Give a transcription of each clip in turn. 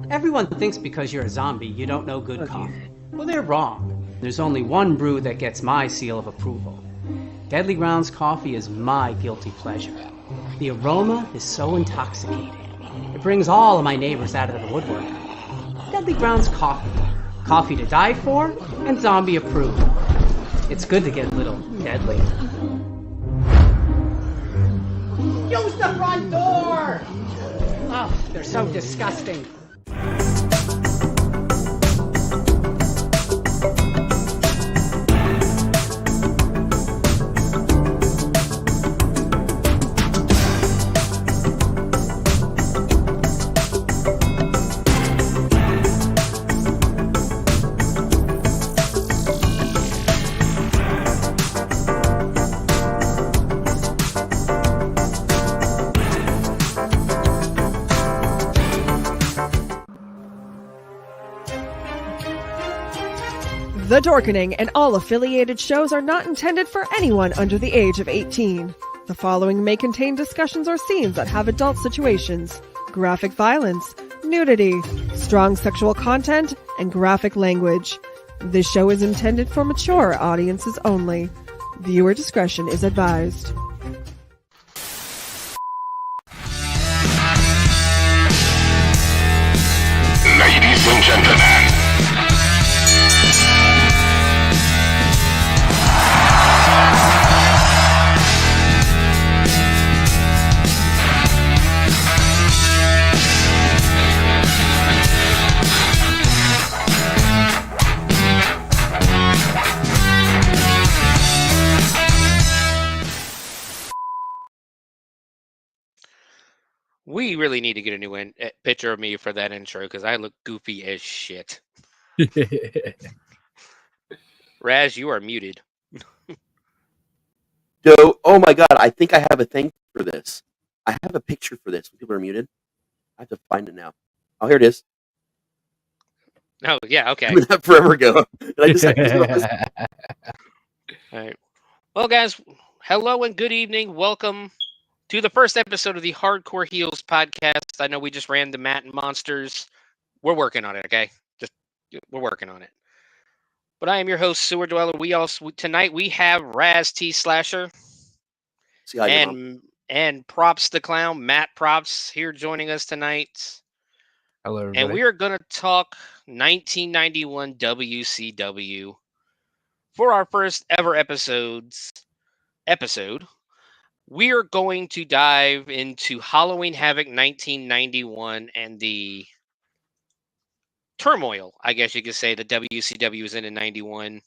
Everyone thinks because you're a zombie, you don't know good coffee. Well, they're wrong. There's only one brew that gets my seal of approval. Deadly Grounds coffee is my guilty pleasure. The aroma is so intoxicating. It brings all of my neighbors out of the woodwork. Deadly Grounds coffee. Coffee to die for and zombie approved. It's good to get a little deadly. Use the front door! Oh, they're so disgusting. The Dorkening and all affiliated shows are not intended for anyone under the age of 18. The following may contain discussions or scenes that have adult situations, graphic violence, nudity, strong sexual content, and graphic language. This show is intended for mature audiences only. Viewer discretion is advised. Ladies and gentlemen, we really need to get a new picture of me for that intro because I look goofy as shit. Raz, you are muted. Oh my god, I think I have a thing for this. I have a picture for this when people are muted. I have to find it now. Oh, here it is. Oh, yeah, okay. I mean, that forever ago. All right. Well, guys, hello and good evening. Welcome to the first episode of the Hardcore Heels Podcast. I know we just ran the Matt and Monsters. We're working on it, okay? We're working on it. But I am your host, Sewer Dweller. Tonight we have Raz T Slasher and Props the Clown, Matt Props, here joining us tonight. Hello, everybody. And we are going to talk 1991 WCW for our first ever episode. We are going to dive into Halloween Havoc 1991 and the turmoil, I guess you could say, that WCW was in 91.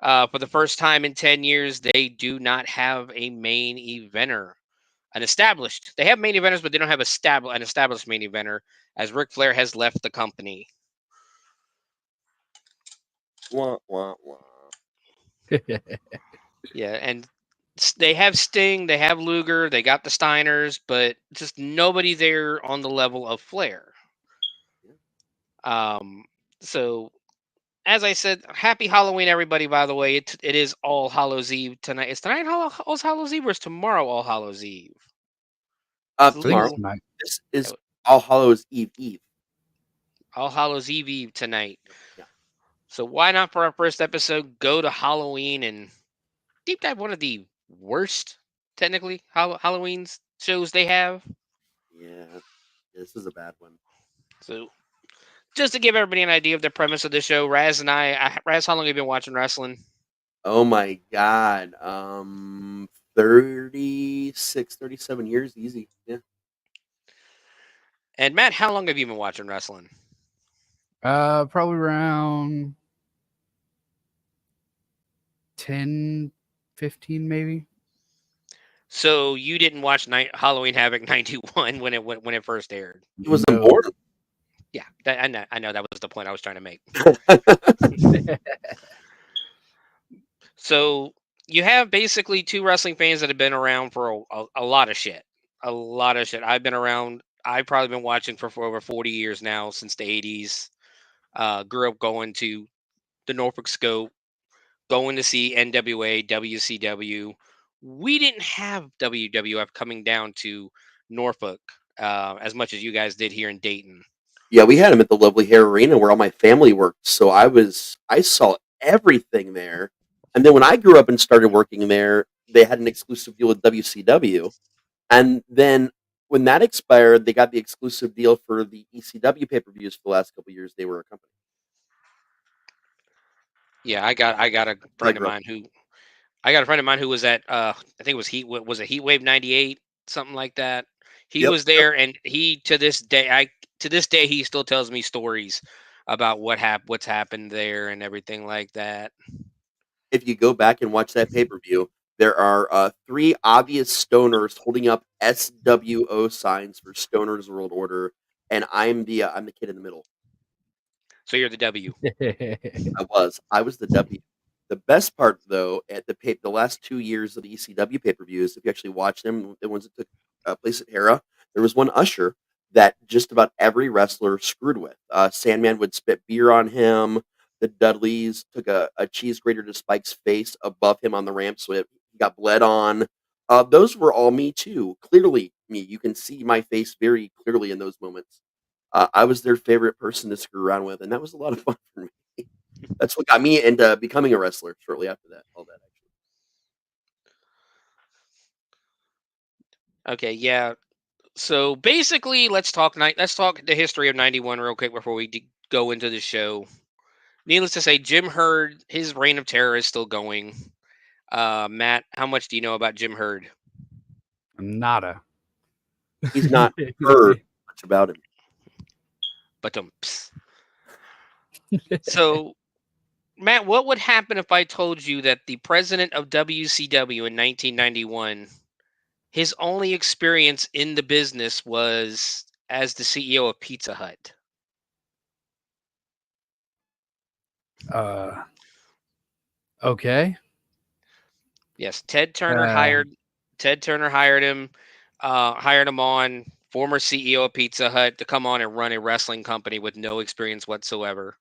For the first time in 10 years, they do not have a main eventer. They have main eventers, but they don't have an established main eventer, as Ric Flair has left the company. Wah, wah, wah. Yeah, and they have Sting, they have Luger, they got the Steiners, but just nobody there on the level of Flair. So, as I said, happy Halloween, everybody, by the way. It is All Hallows Eve tonight. Is tonight All Hallows Eve or is tomorrow All Hallows Eve? Tomorrow. This is All Hallows Eve. All Hallows Eve tonight. Yeah. So why not, for our first episode, go to Halloween and deep dive one of the worst, technically, Halloween shows they have. Yeah, this is a bad one. So, just to give everybody an idea of the premise of the show, Raz, how long have you been watching wrestling? Oh my god. 36, 37 years, easy. Yeah. And Matt, how long have you been watching wrestling? Probably around 10, 15 maybe. So you didn't watch Halloween Havoc 91 when it first aired? It was important. Yeah, I know that was the point I was trying to make. So you have basically two wrestling fans that have been around for a lot of shit. A lot of shit. I've probably been watching for over 40 years now, since the 80s. Grew up going to the Norfolk Scope, going to see NWA, WCW. We didn't have WWF coming down to Norfolk as much as you guys did here in Dayton. Yeah, we had him at the Lovely Hair Arena where all my family worked. So I saw everything there. And then when I grew up and started working there, they had an exclusive deal with WCW. And then when that expired, they got the exclusive deal for the ECW pay-per-views for the last couple of years. They were a company. Yeah, I got a friend of grew up. mine who was at I think it was Heatwave 98, something like that. He Yep, was there, and he to this day he still tells me stories about what's happened there and everything like that. If you go back and watch that pay-per-view, there are 3 obvious stoners holding up SWO signs for Stoners World Order, and I'm the kid in the middle. So you're the W. I was the W. The best part, though, at the last 2 years of the ECW pay-per-views, if you actually watch them, the ones that took place at Hera, there was one usher that just about every wrestler screwed with. Sandman would spit beer on him. The Dudleys took a cheese grater to Spike's face above him on the ramp, so he got bled on. Those were all me, too. Clearly me. You can see my face very clearly in those moments. I was their favorite person to screw around with, and that was a lot of fun for me. That's what got me into becoming a wrestler shortly after that. All that, actually. Okay, yeah. So basically, let's talk the history of 91 real quick before we go into the show. Needless to say, Jim Herd, his reign of terror is still going. Matt, how much do you know about Jim Herd? Nada. He's not heard much about him. But so, Matt, what would happen if I told you that the president of WCW in 1991, his only experience in the business was as the CEO of Pizza Hut? Okay. Yes, Ted Turner hired him, hired him on, former CEO of Pizza Hut, to come on and run a wrestling company with no experience whatsoever.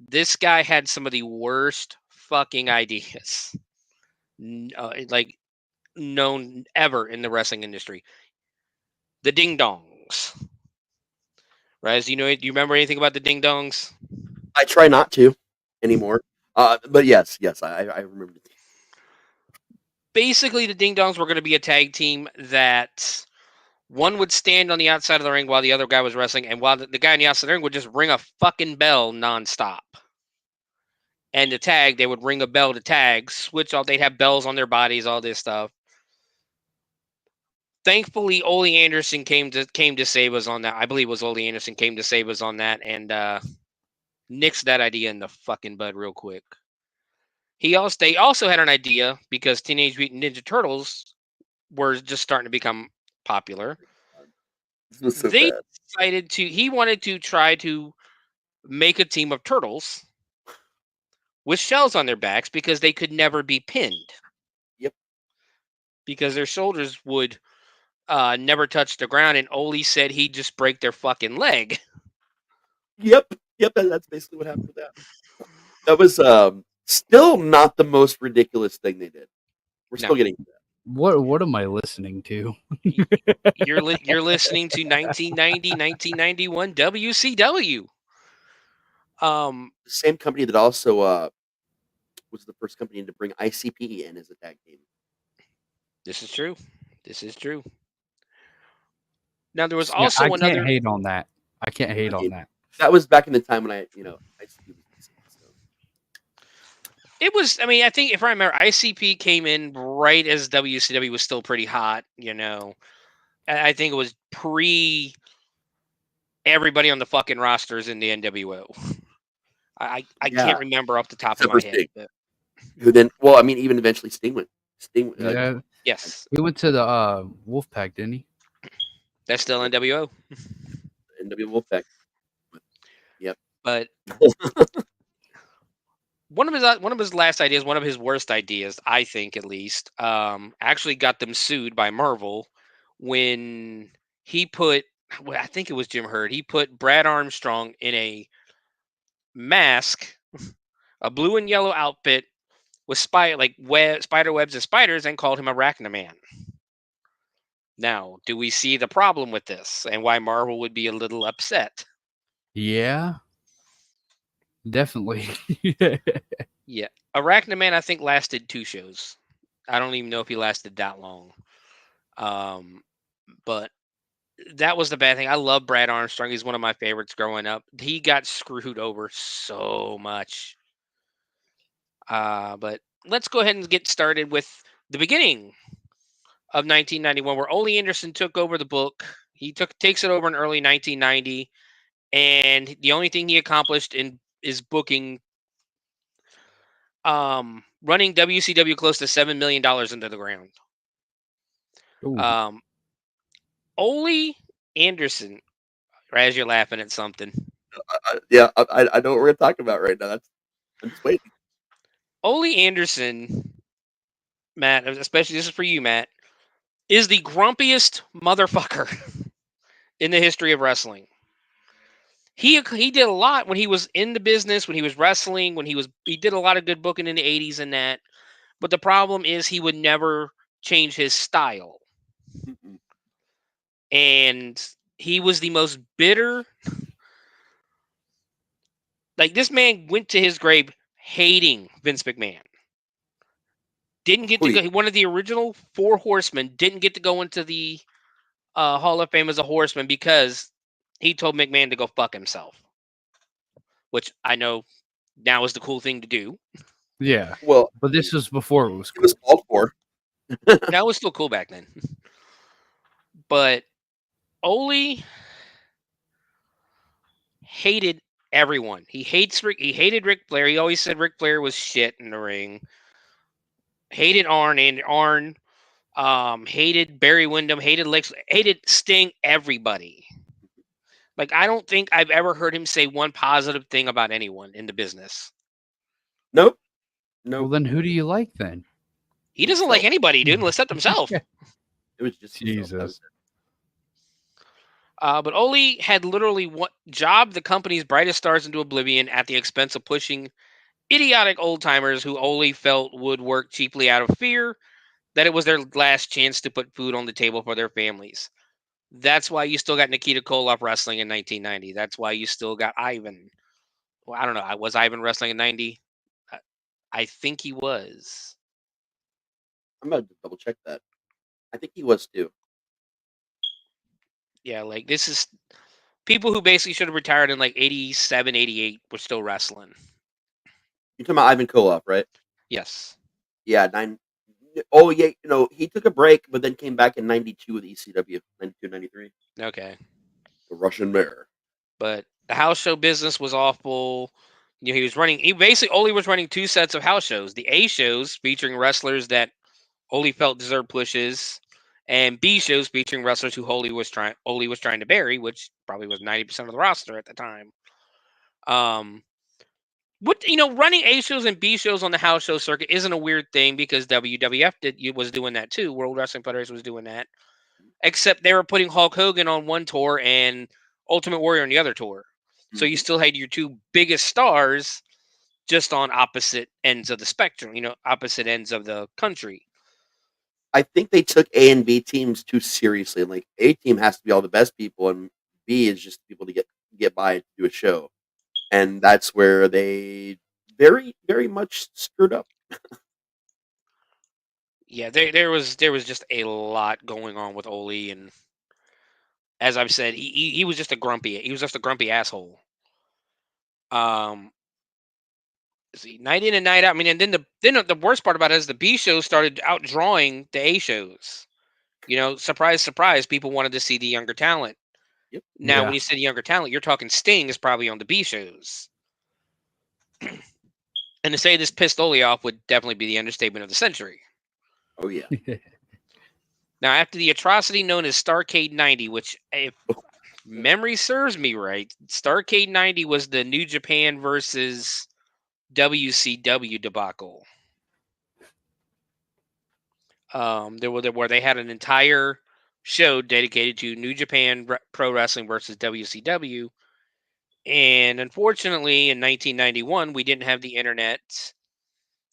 This guy had some of the worst fucking ideas, like known ever in the wrestling industry. The ding dongs. Raz, do you remember anything about the ding dongs? I try not to anymore. But yes, I remember. Basically, the ding dongs were going to be a tag team that one would stand on the outside of the ring while the other guy was wrestling, and while the guy on the outside of the ring would just ring a fucking bell nonstop. And to tag, they would ring a bell to tag, switch off. They'd have bells on their bodies, all this stuff. Thankfully, Ole Anderson came to save us on that. I believe it was Ole Anderson came to save us on that and nixed that idea in the fucking bud real quick. They also had an idea because Teenage Mutant Ninja Turtles were just starting to become popular. They decided he wanted to try to make a team of turtles with shells on their backs because they could never be pinned. Yep. Because their shoulders would never touch the ground, and Ole said he'd just break their fucking leg. Yep, that's basically what happened with that. That was still not the most ridiculous thing they did. We're still getting to that. What am I listening to? You're listening to 1990, 1991 WCW. The same company that also was the first company to bring ICP in as a tag team. This is true. Now there was also I can't hate on that. That was back in the time when ICP was decent. So. It was. I mean, I think if I remember, ICP came in right as WCW was still pretty hot. I think it was pre everybody on the fucking rosters in the NWO. I can't remember off the top of my head. But... Who then? Well, I mean, even eventually Sting went. Yes. He went to the Wolfpack, didn't he? That's still NWO. NWO Wolfpack. Yep. But one of his last ideas, one of his worst ideas, I think at least, actually got them sued by Marvel when he put, I think it was Jim Herd, he put Brad Armstrong in a mask, a blue and yellow outfit with spider webs and spiders, and called him Arachnaman. Now, do we see the problem with this and why Marvel would be a little upset? Yeah. Definitely. Yeah. Arachnaman, I think, lasted 2 shows. I don't even know if he lasted that long. But that was the bad thing. I love Brad Armstrong. He's one of my favorites growing up. He got screwed over so much. But let's go ahead and get started with the beginning of 1991, where Ole Anderson took over the book. He takes it over in early 1990, and the only thing he accomplished is booking, running WCW close to $7 million into the ground. Ooh. Ole Anderson, as you're laughing at something. I know what we're talking about right now. I'm just waiting. Ole Anderson, Matt, especially this is for you, Matt, is the grumpiest motherfucker in the history of wrestling. He did a lot when he was in the business, when he was wrestling, he did a lot of good booking in the 80s and that. But the problem is he would never change his style. Mm-mm. And he was the most bitter. Like, this man went to his grave hating Vince McMahon. Didn't get to go. One of the original 4 horsemen didn't get to go into the Hall of Fame as a horseman because he told McMahon to go fuck himself. Which I know now is the cool thing to do. Yeah. Well, But this was before it was it cool. was called for. That was still cool back then. But Ole hated everyone. He hated Ric Flair. He always said Ric Flair was shit in the ring. Hated Arn and Arn. Hated Barry Windham. Hated Lex. Hated Sting. Everybody. Like, I don't think I've ever heard him say one positive thing about anyone in the business. Nope. Well, then who do you like then? He doesn't like anybody, dude, except himself. It was just Jesus. But Ole had literally jobbed the company's brightest stars into oblivion at the expense of pushing idiotic old-timers who Ole felt would work cheaply out of fear that it was their last chance to put food on the table for their families. That's why you still got Nikita Koloff wrestling in 1990. That's why you still got Ivan. Well, I don't know. Was Ivan wrestling in 90? I think he was. I'm about to double check that. I think he was too. Yeah, like, this is people who basically should have retired in like 87, 88 were still wrestling. You're talking about Ivan Koloff, right? Yes. Yeah, 9. Oh, yeah. He took a break, but then came back in 92 with ECW, 92, 93. Okay. The Russian Mare. But the house show business was awful. Ole was running 2 sets of house shows. The A shows featuring wrestlers that Ole felt deserved pushes, and B shows featuring wrestlers who Ole was trying to bury, which probably was 90% of the roster at the time. Running A shows and B shows on the house show circuit isn't a weird thing because WWF was doing that too. World Wrestling Federation was doing that. Except they were putting Hulk Hogan on one tour and Ultimate Warrior on the other tour. So you still had your 2 biggest stars just on opposite ends of the spectrum, opposite ends of the country. I think they took A and B teams too seriously. Like, A team has to be all the best people, and B is just people to get by to do a show. And that's where they very, very much screwed up. Yeah, there was just a lot going on with Ole, and as I've said, he was just a grumpy asshole. See, night in and night out. I mean, and then the worst part about it is the B shows started outdrawing the A shows. Surprise, surprise, people wanted to see the younger talent. Yep. Now, when you say the younger talent, you're talking Sting is probably on the B shows. And to say this pissed Ole off would definitely be the understatement of the century. Oh, yeah. Now, after the atrocity known as Starrcade 90, which, if memory serves me right, Starrcade 90 was the New Japan versus WCW debacle. Where they had an entire show dedicated to New Japan Pro Wrestling versus WCW. And unfortunately, in 1991, we didn't have the internet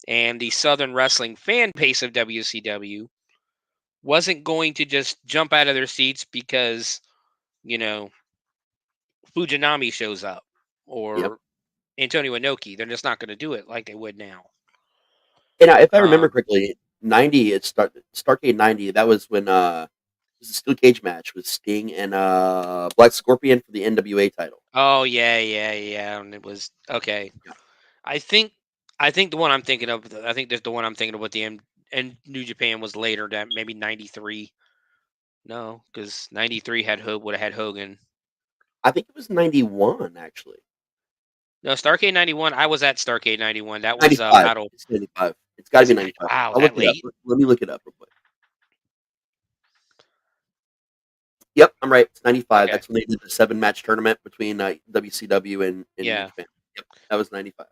and the Southern Wrestling fan base of WCW wasn't going to just jump out of their seats because, Fujinami shows up or Antonio Inoki. They're just not going to do it like they would now. And if I remember correctly, 90, Starrcade 90, that was when it was a steel cage match with Sting and Black Scorpion for the NWA title. Oh, yeah. And it was, okay. Yeah. I think the one I'm thinking of, there's the one I'm thinking of with the and New Japan was later, that maybe 93. No, because 93 would have had Hogan. I think it was 91, actually. No, Starrcade 91. I was at Starrcade 91. That was 95. Battle. It's 95. It's got to be 95. Wow, I'll that look it up. late? Let me look it up real quick. Yep, I'm right. It's 95. Okay. That's when they did the 7-match tournament between WCW and New Japan. Yep, that was 95.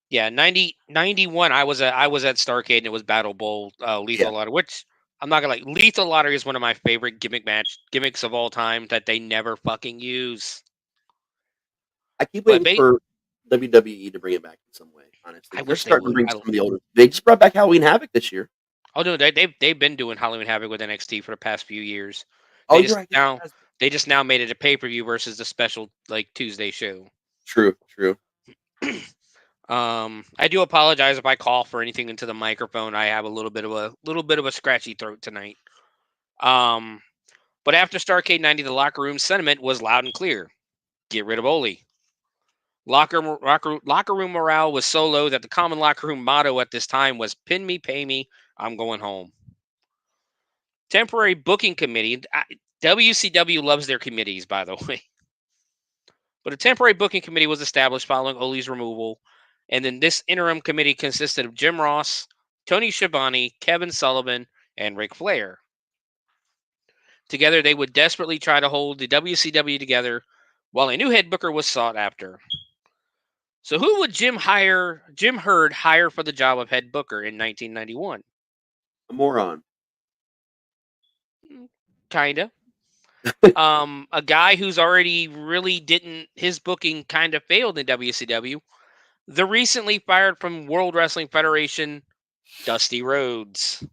Yeah, 91. I was at Starrcade, and it was Battle Bowl, Lethal Lottery, which I'm not gonna Lethal Lottery is one of my favorite gimmicks of all time that they never fucking use. I keep waiting for WWE to bring it back in some way. Honestly, I they're wish they starting to would. bring some of the older. They just brought back Halloween Havoc this year. Oh no, they've been doing Halloween Havoc with NXT for the past few years. You're right. They just now made it a pay-per-view versus the special Tuesday show. True. I do apologize if I cough or anything into the microphone. I have a little bit of a scratchy throat tonight. But after Starrcade 90, the locker room sentiment was loud and clear: get rid of Ole. Locker room morale was so low that the common locker room motto at this time was "Pin me, pay me, I'm going home." Temporary booking committee. WCW loves their committees, by the way. But a temporary booking committee was established following Ole's removal, and then this interim committee consisted of Jim Ross, Tony Schiavone, Kevin Sullivan, and Ric Flair. Together, they would desperately try to hold the WCW together while a new head booker was sought after. So who would Jim Herd hire for the job of head booker in 1991? A moron. Kinda. A guy who's already really his booking kind of failed in WCW. The recently fired from World Wrestling Federation, Dusty Rhodes.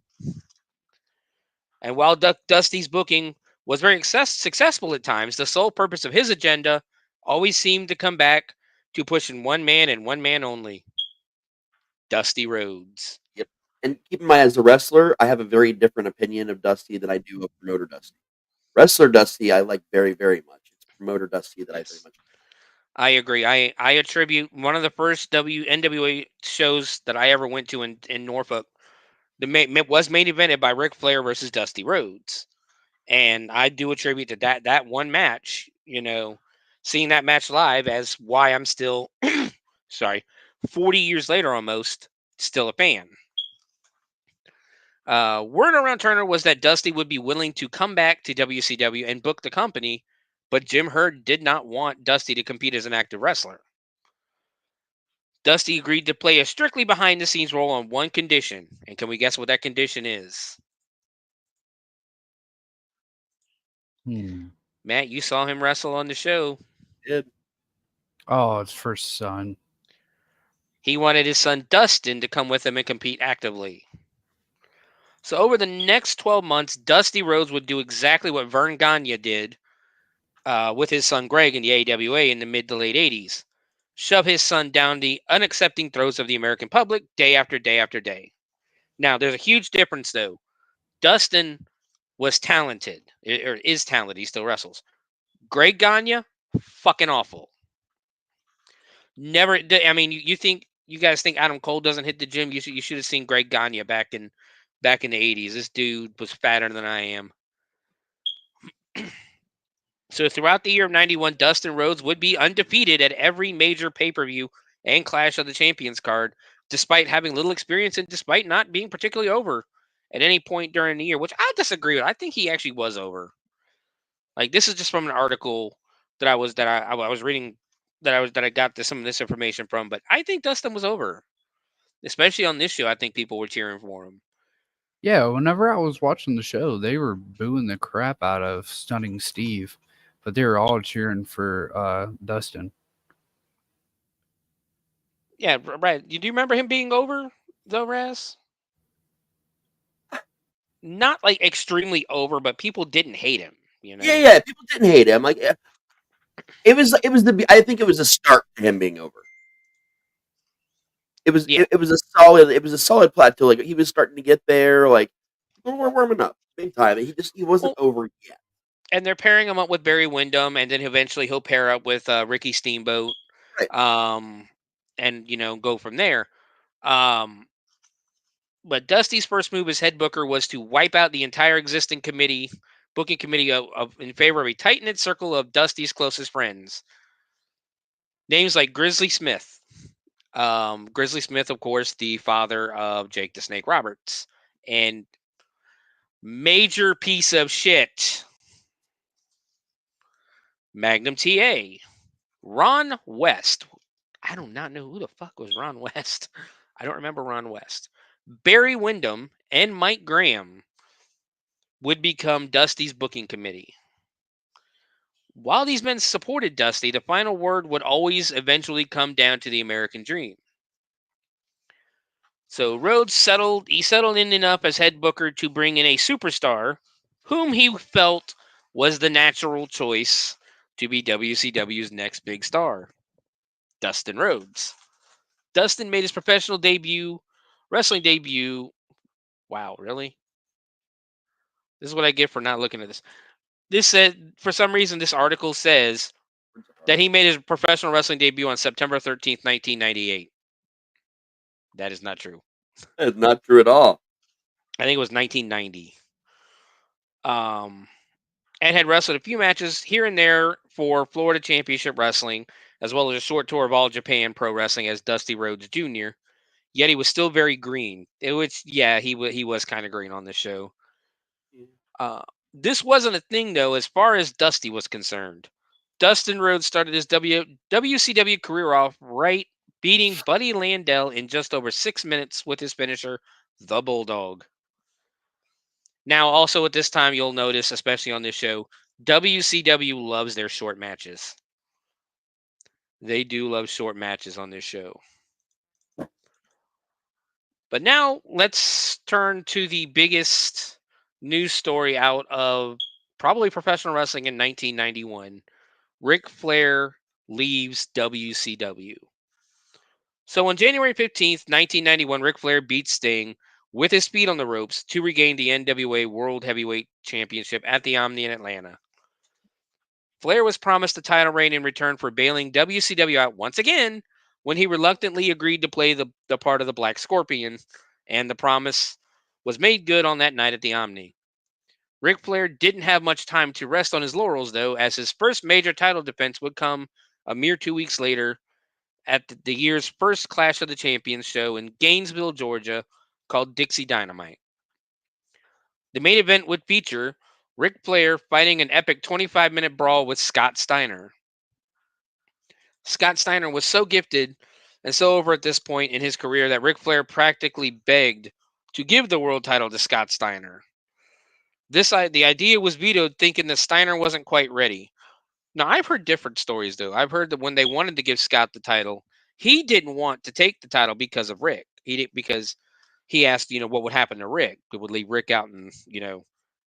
And while Dusty's booking was very successful at times, the sole purpose of his agenda always seemed to come back to pushing one man and one man only: Dusty Rhodes. Yep. And keep in mind, as a wrestler, I have a very different opinion of Dusty than I do of promoter Dusty. Wrestler Dusty, I like very, very much. It's promoter Dusty that I very much like. I agree. I attribute one of the first NWA shows that I ever went to in Norfolk. Was main evented by Ric Flair versus Dusty Rhodes, and I do attribute to that one match. Seeing that match live as why I'm still, 40 years later almost, still a fan. Word around Turner was that Dusty would be willing to come back to WCW and book the company, but Jim Herd did not want Dusty to compete as an active wrestler. Dusty agreed to play a strictly behind-the-scenes role on one condition, and can we guess what that condition is? Matt, you saw him wrestle on the show. Did. Oh, it's for his son. He wanted his son Dustin to come with him and compete actively. So over the next 12 months, Dusty Rhodes would do exactly what Vern Gagne did with his son Greg in the AWA in the mid to late 80s. Shove his son down the unaccepting throats of the American public day after day after day. Now, there's a huge difference, though. Dustin was talented, or is talented. He still wrestles. Greg Gagne, fucking awful. Never. I mean, you guys think Adam Cole doesn't hit the gym? You should have seen Greg Gagne back in the 80s. This dude was fatter than I am. So throughout the year of 91, Dustin Rhodes would be undefeated at every major pay-per-view and Clash of the Champions card, despite having little experience and despite not being particularly over at any point during the year, which I disagree with. I think he actually was over. This is just from an article that I was reading that I got some of this information from, but I think Dustin was over. Especially on this show, I think people were cheering for him. Yeah, whenever I was watching the show, they were booing the crap out of Stunning Steve, but they were all cheering for Dustin. Yeah, right. Do you remember him being over, though, Raz? not like extremely over, but people didn't hate him. You know. Yeah. People didn't hate him. Like it was the. I think it was a start to him being over. It was Yeah. it was a solid plateau. Like he was starting to get there. Like people were warming up big time. He wasn't Well, over yet. and they're pairing him up with Barry Windham, and then eventually he'll pair up with Ricky Steamboat, Right. and go from there. Um, but Dusty's first move as head booker was to wipe out the entire existing booking committee in favor of a tight knit circle of Dusty's closest friends. Names like Grizzly Smith. Grizzly Smith, of course, the father of Jake the Snake Roberts, and major piece of shit, Magnum TA. Ron West. I do not know who the fuck was Ron West. I don't remember Ron West. Barry Windham and Mike Graham would become Dusty's booking committee. While these men supported Dusty, the final word would always eventually come down to the American Dream. So Rhodes settled in enough as head booker to bring in a superstar whom he felt was the natural choice to be WCW's next big star, Dustin Rhodes. Dustin made his professional wrestling debut. Wow, really? This is what I get for not looking at this. This said, for some reason, this article says that he made his professional wrestling debut on September 13th, 1998. That is not true. That's not true at all. I think it was 1990. And had wrestled a few matches here and there for Florida Championship Wrestling, as well as a short tour of All Japan Pro Wrestling as Dusty Rhodes Jr. Yet he was still very green. He was kind of green on this show. This wasn't a thing, though, as far as Dusty was concerned. Dustin Rhodes started his WCW career off right, beating Buddy Landel in just over 6 minutes with his finisher, the Bulldog. Now, also at this time, you'll notice, especially on this show, WCW loves their short matches. They do love short matches on this show. But now, let's turn to the biggest news story out of probably professional wrestling in 1991. Ric Flair leaves WCW. So on January 15th, 1991, Ric Flair beat Sting with his feet on the ropes to regain the NWA World Heavyweight Championship at the Omni in Atlanta. Flair was promised the title reign in return for bailing WCW out once again when he reluctantly agreed to play the part of the Black Scorpion, and the promise was made good on that night at the Omni. Ric Flair didn't have much time to rest on his laurels, though, as his first major title defense would come a mere 2 weeks later at the year's first Clash of the Champions show in Gainesville, Georgia, called Dixie Dynamite. The main event would feature Ric Flair fighting an epic 25-minute brawl with Scott Steiner. Scott Steiner was so gifted and so over at this point in his career that Ric Flair practically begged to give the world title to Scott Steiner. The idea was vetoed, thinking that Steiner wasn't quite ready. Now, I've heard different stories, though. I've heard that when they wanted to give Scott the title, he didn't want to take the title because of Rick. Because he asked, what would happen to Rick? It would leave Rick out in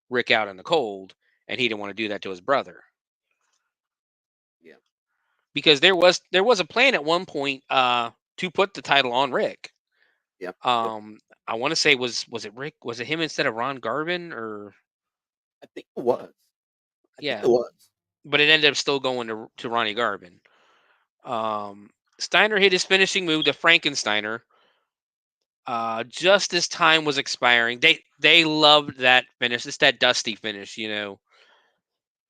the cold, and he didn't want to do that to his brother. Yeah. Because there was a plan at one point to put the title on Rick. Yeah. I want to say was it Rick? Was it him instead of Ron Garvin or? I think it was. Yeah. Think it was. But it ended up still going to Ronnie Garvin. Steiner hit his finishing move, the Frankensteiner, just as time was expiring. They loved that finish. It's that Dusty finish, You know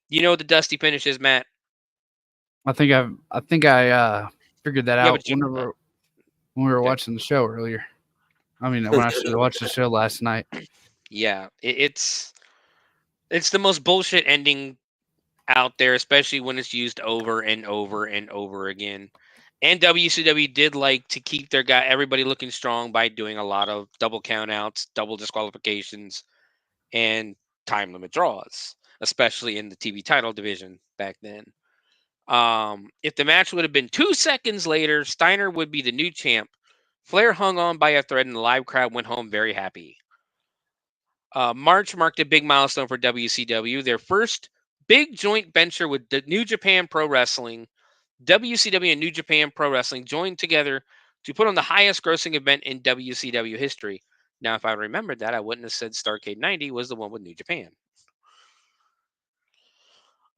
what the Dusty finish is, Matt? I think I figured that out when we were watching the show earlier. I mean, when I should watch the show last night. Yeah, it's the most bullshit ending out there, especially when it's used over and over and over again. And WCW did like to keep everybody looking strong by doing a lot of double countouts, double disqualifications, and time limit draws, especially in the TV title division back then. If the match would have been 2 seconds later, Steiner would be the new champ. Flair hung on by a thread, and the live crowd went home very happy. March marked a big milestone for WCW, their first big joint venture with the New Japan Pro Wrestling. WCW and New Japan Pro Wrestling joined together to put on the highest grossing event in WCW history. Now, if I remembered that, I wouldn't have said Starrcade 90 was the one with New Japan.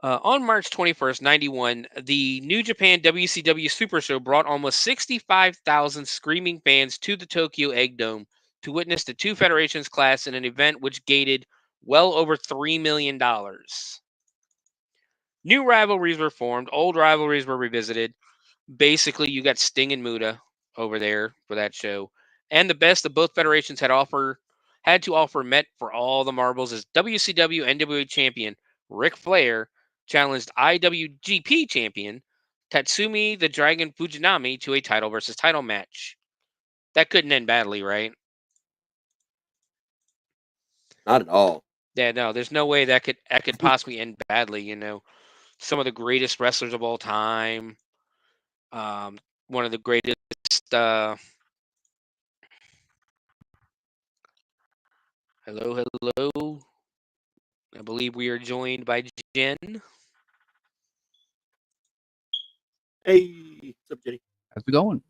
On March 21st, 91, the New Japan WCW Super Show brought almost 65,000 screaming fans to the Tokyo Egg Dome to witness the Two Federations clash in an event which gated well over $3 million. New rivalries were formed. Old rivalries were revisited. Basically, you got Sting and Muta over there for that show. And the best of both federations had to offer met for all the marbles as WCW NWA champion Ric Flair challenged IWGP champion Tatsumi the Dragon Fujinami to a title versus title match. That couldn't end badly, right? Not at all. Yeah, no, there's no way that could possibly end badly. You know, some of the greatest wrestlers of all time. One of the greatest. Hello, hello. I believe we are joined by Jen. Hey, what's up, Jenny? How's it going?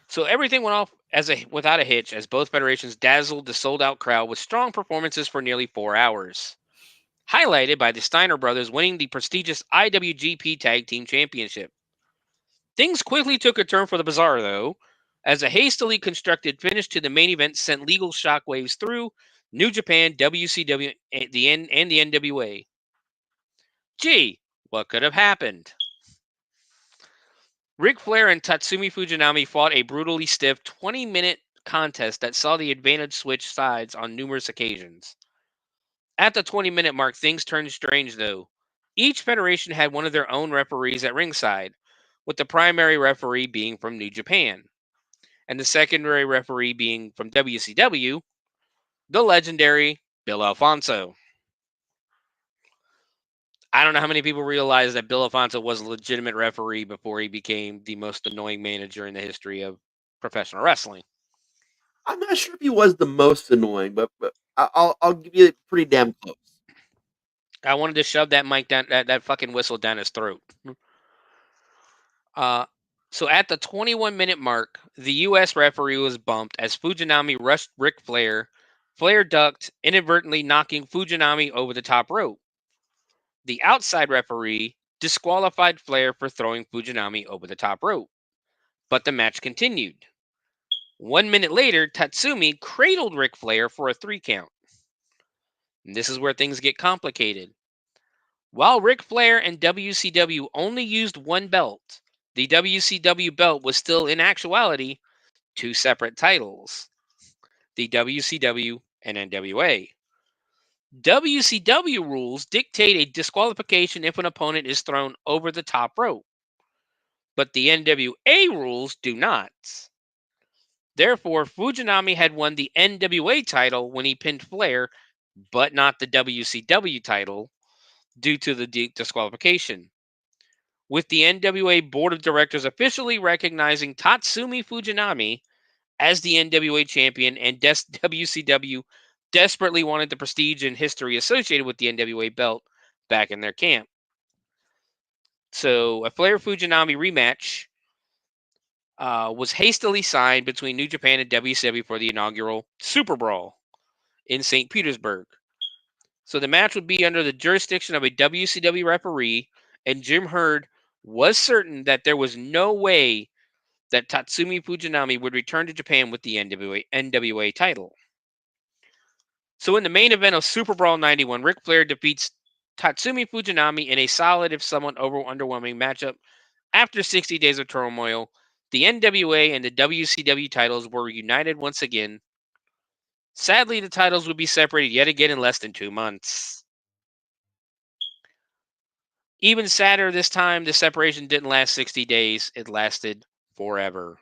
So everything went off without a hitch as both federations dazzled the sold-out crowd with strong performances for nearly 4 hours, highlighted by the Steiner brothers winning the prestigious IWGP Tag Team Championship. Things quickly took a turn for the bizarre, though, as a hastily constructed finish to the main event sent legal shockwaves through New Japan, WCW, and the NWA. Gee, what could have happened? Ric Flair and Tatsumi Fujinami fought a brutally stiff 20-minute contest that saw the advantage switch sides on numerous occasions. At the 20-minute mark, things turned strange, though. Each federation had one of their own referees at ringside, with the primary referee being from New Japan, and the secondary referee being from WCW, the legendary Bill Alfonso. I don't know how many people realize that Bill Alfonso was a legitimate referee before he became the most annoying manager in the history of professional wrestling. I'm not sure if he was the most annoying, but I'll give you pretty damn close. I wanted to shove that mic down, that fucking whistle down his throat. So at the 21-minute mark, the U.S. referee was bumped as Fujinami rushed Ric Flair. Flair ducked, inadvertently knocking Fujinami over the top rope. The outside referee disqualified Flair for throwing Fujinami over the top rope, but the match continued. 1 minute later, Tatsumi cradled Ric Flair for a 3 count. And this is where things get complicated. While Ric Flair and WCW only used one belt, the WCW belt was still in actuality 2 separate titles, the WCW and NWA. WCW rules dictate a disqualification if an opponent is thrown over the top rope, but the NWA rules do not. Therefore, Fujinami had won the NWA title when he pinned Flair, but not the WCW title due to the disqualification. With the NWA Board of Directors officially recognizing Tatsumi Fujinami as the NWA champion, and WCW desperately wanted the prestige and history associated with the NWA belt back in their camp. So a Flair Fujinami rematch was hastily signed between New Japan and WCW for the inaugural Super Brawl in St. Petersburg. So the match would be under the jurisdiction of a WCW referee, and Jim Herd was certain that there was no way that Tatsumi Fujinami would return to Japan with the NWA title. So in the main event of Super Brawl 91, Ric Flair defeats Tatsumi Fujinami in a solid, if somewhat underwhelming matchup. After 60 days of turmoil, the NWA and the WCW titles were reunited once again. Sadly, the titles would be separated yet again in less than 2 months. Even sadder this time, the separation didn't last 60 days. It lasted forever.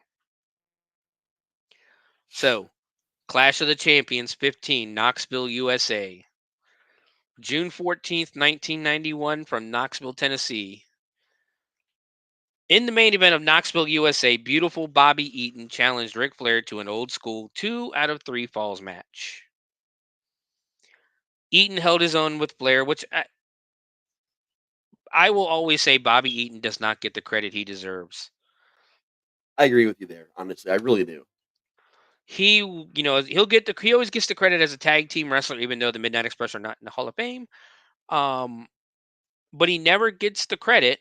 So, Clash of the Champions 15, Knoxville, USA. June 14th, 1991, from Knoxville, Tennessee. In the main event of Knoxville, USA, beautiful Bobby Eaton challenged Ric Flair to an old school 2 out of 3 falls match. Eaton held his own with Flair, which I will always say Bobby Eaton does not get the credit he deserves. I agree with you there. Honestly, I really do. He always gets the credit as a tag team wrestler, even though the Midnight Express are not in the Hall of Fame. But he never gets the credit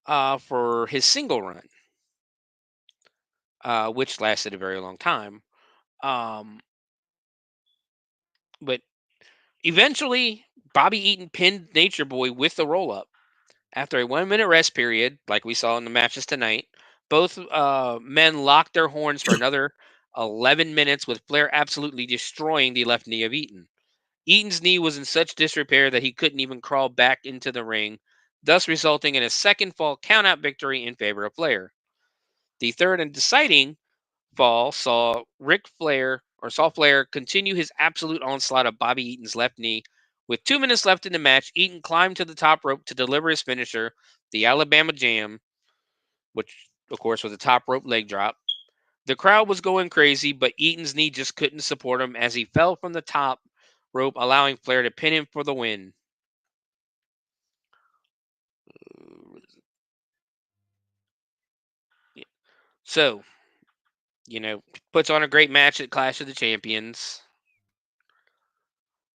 for his single run, which lasted a very long time. But eventually, Bobby Eaton pinned Nature Boy with the roll up. After a 1-minute rest period, like we saw in the matches tonight, both men locked their horns for another 11 minutes, with Flair absolutely destroying the left knee of Eaton. Eaton's knee was in such disrepair that he couldn't even crawl back into the ring, thus resulting in a second fall countout victory in favor of Flair. The third and deciding fall saw Flair continue his absolute onslaught of Bobby Eaton's left knee. With 2 minutes left in the match, Eaton climbed to the top rope to deliver his finisher, the Alabama Jam, which, of course, was a top rope leg drop. The crowd was going crazy, but Eaton's knee just couldn't support him as he fell from the top rope, allowing Flair to pin him for the win. So, puts on a great match at Clash of the Champions.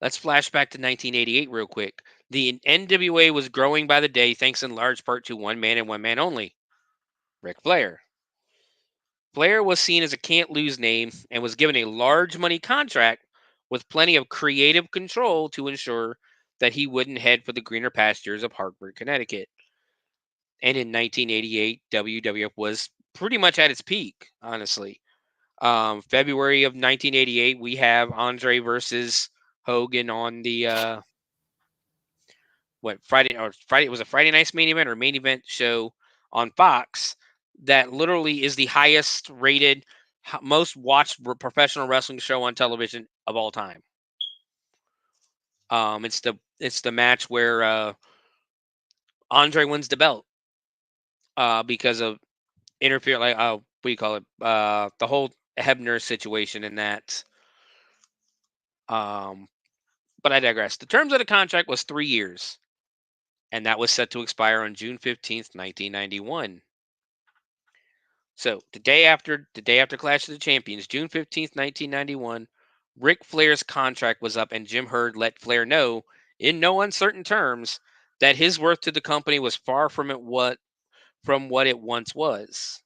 Let's flash back to 1988 real quick. The NWA was growing by the day, thanks in large part to one man and one man only, Ric Flair. Flair was seen as a can't-lose name and was given a large money contract with plenty of creative control to ensure that he wouldn't head for the greener pastures of Hartford, Connecticut. And in 1988, WWF was pretty much at its peak, honestly. February of 1988, we have Andre versus Hogan on the Friday. It was a Friday night's main event or main event show on Fox that literally is the highest rated, most watched professional wrestling show on television of all time. It's the match where Andre wins the belt because of interfere, like what do you call it? The whole Hebner situation in that. But I digress. The terms of the contract was 3 years, and that was set to expire on June 15th, 1991. So the day after Clash of the Champions, June 15th, 1991, Ric Flair's contract was up, and Jim Herd let Flair know in no uncertain terms that his worth to the company was far from what it once was.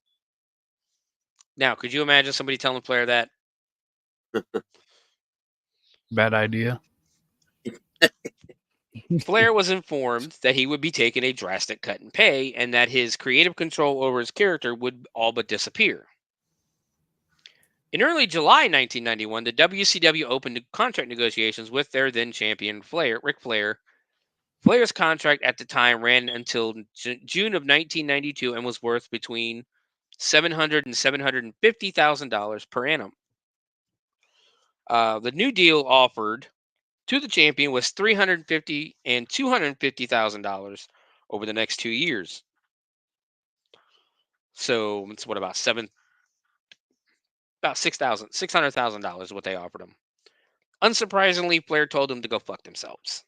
Now, could you imagine somebody telling Flair that? Bad idea. Flair was informed that he would be taking a drastic cut in pay and that his creative control over his character would all but disappear. In early July 1991, the WCW opened contract negotiations with their then champion Ric Flair. Flair's contract at the time ran until June of 1992 and was worth between $700,000 and $750,000 per annum. The new deal offered to the champion was $350,000 and $250,000 over the next 2 years. So it's about $600,000 is what they offered him. Unsurprisingly, Flair told them to go fuck themselves.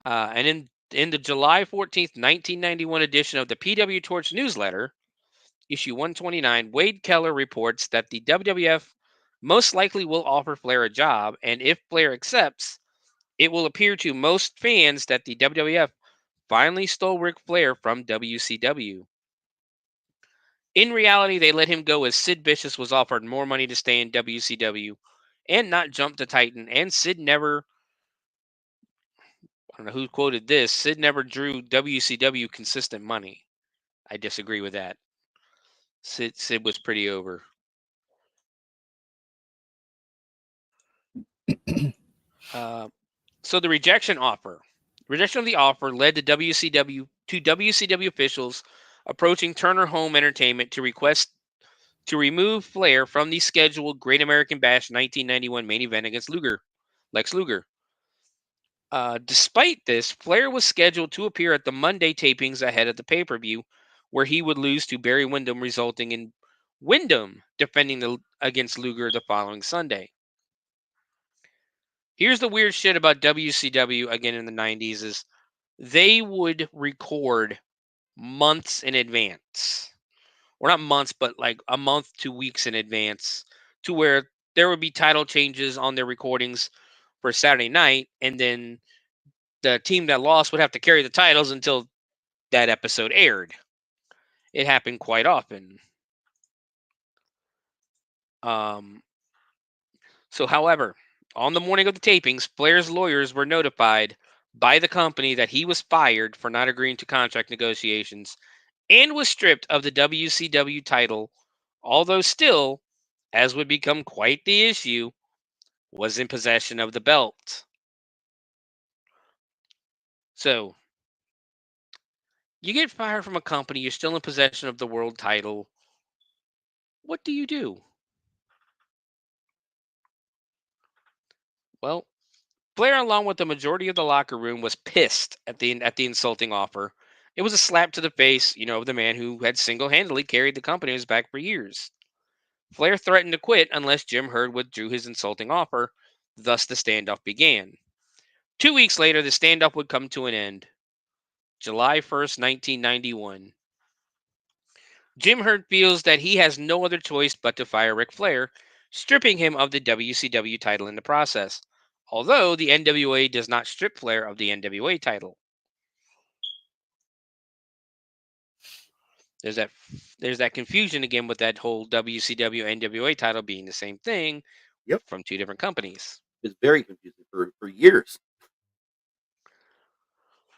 And in the July 14th, 1991 edition of the PW Torch newsletter, issue 129, Wade Keller reports that the WWF most likely will offer Flair a job, and if Flair accepts, it will appear to most fans that the WWF finally stole Ric Flair from WCW. In reality, they let him go as Sid Vicious was offered more money to stay in WCW and not jump to Titan, and Sid never, I don't know who quoted this, Sid never drew WCW consistent money. I disagree with that. Sid was pretty over. So the rejection of the offer led to WCW officials approaching Turner Home Entertainment to request to remove Flair from the scheduled Great American Bash 1991 main event against Lex Luger. Despite this, Flair was scheduled to appear at the Monday tapings ahead of the pay-per-view, where he would lose to Barry Windham, resulting in Windham defending against Luger the following Sunday. Here's the weird shit about WCW again in the 90s is they would record months in advance. Or not months, but like a month, 2 weeks in advance, to where there would be title changes on their recordings for Saturday night, and then the team that lost would have to carry the titles until that episode aired. It happened quite often. However, on the morning of the tapings, Flair's lawyers were notified by the company that he was fired for not agreeing to contract negotiations and was stripped of the WCW title, although still, as would become quite the issue, was in possession of the belt. So, you get fired from a company, you're still in possession of the world title. What do you do? Well, Flair, along with the majority of the locker room, was pissed at the insulting offer. It was a slap to the face, of the man who had single-handedly carried the company on his back for years. Flair threatened to quit unless Jim Herd withdrew his insulting offer. Thus, the standoff began. 2 weeks later, the standoff would come to an end. July 1st, 1991. Jim Herd feels that he has no other choice but to fire Ric Flair, stripping him of the WCW title in the process. Although the NWA does not strip Flair of the NWA title. There's that confusion again with that whole WCW NWA title being the same thing from two different companies. It's very confusing for years.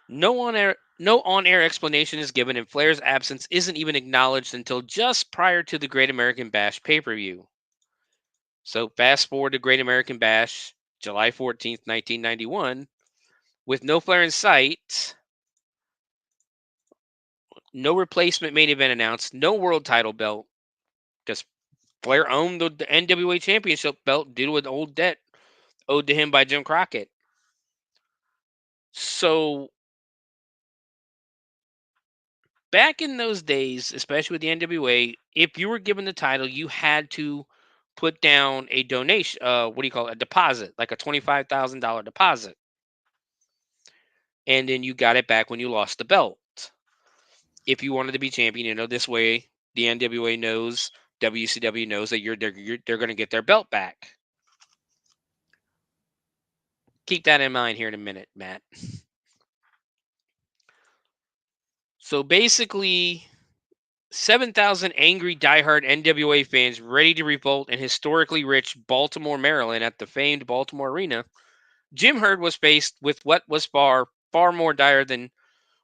No on-air explanation is given, and Flair's absence isn't even acknowledged until just prior to the Great American Bash pay-per-view. So fast forward to Great American Bash, July 14th, 1991, with no Flair in sight, no replacement main event announced, no world title belt, because Flair owned the NWA Championship belt due to an old debt owed to him by Jim Crockett. So, back in those days, especially with the NWA, if you were given the title, you had to put down a donation, a deposit, like a $25,000 deposit. And then you got it back when you lost the belt. If you wanted to be champion, this way the NWA knows, WCW knows that they're going to get their belt back. Keep that in mind here in a minute, Matt. So basically, 7,000 angry diehard NWA fans ready to revolt in historically rich Baltimore, Maryland at the famed Baltimore Arena. Jim Herd was faced with what was far, far more dire than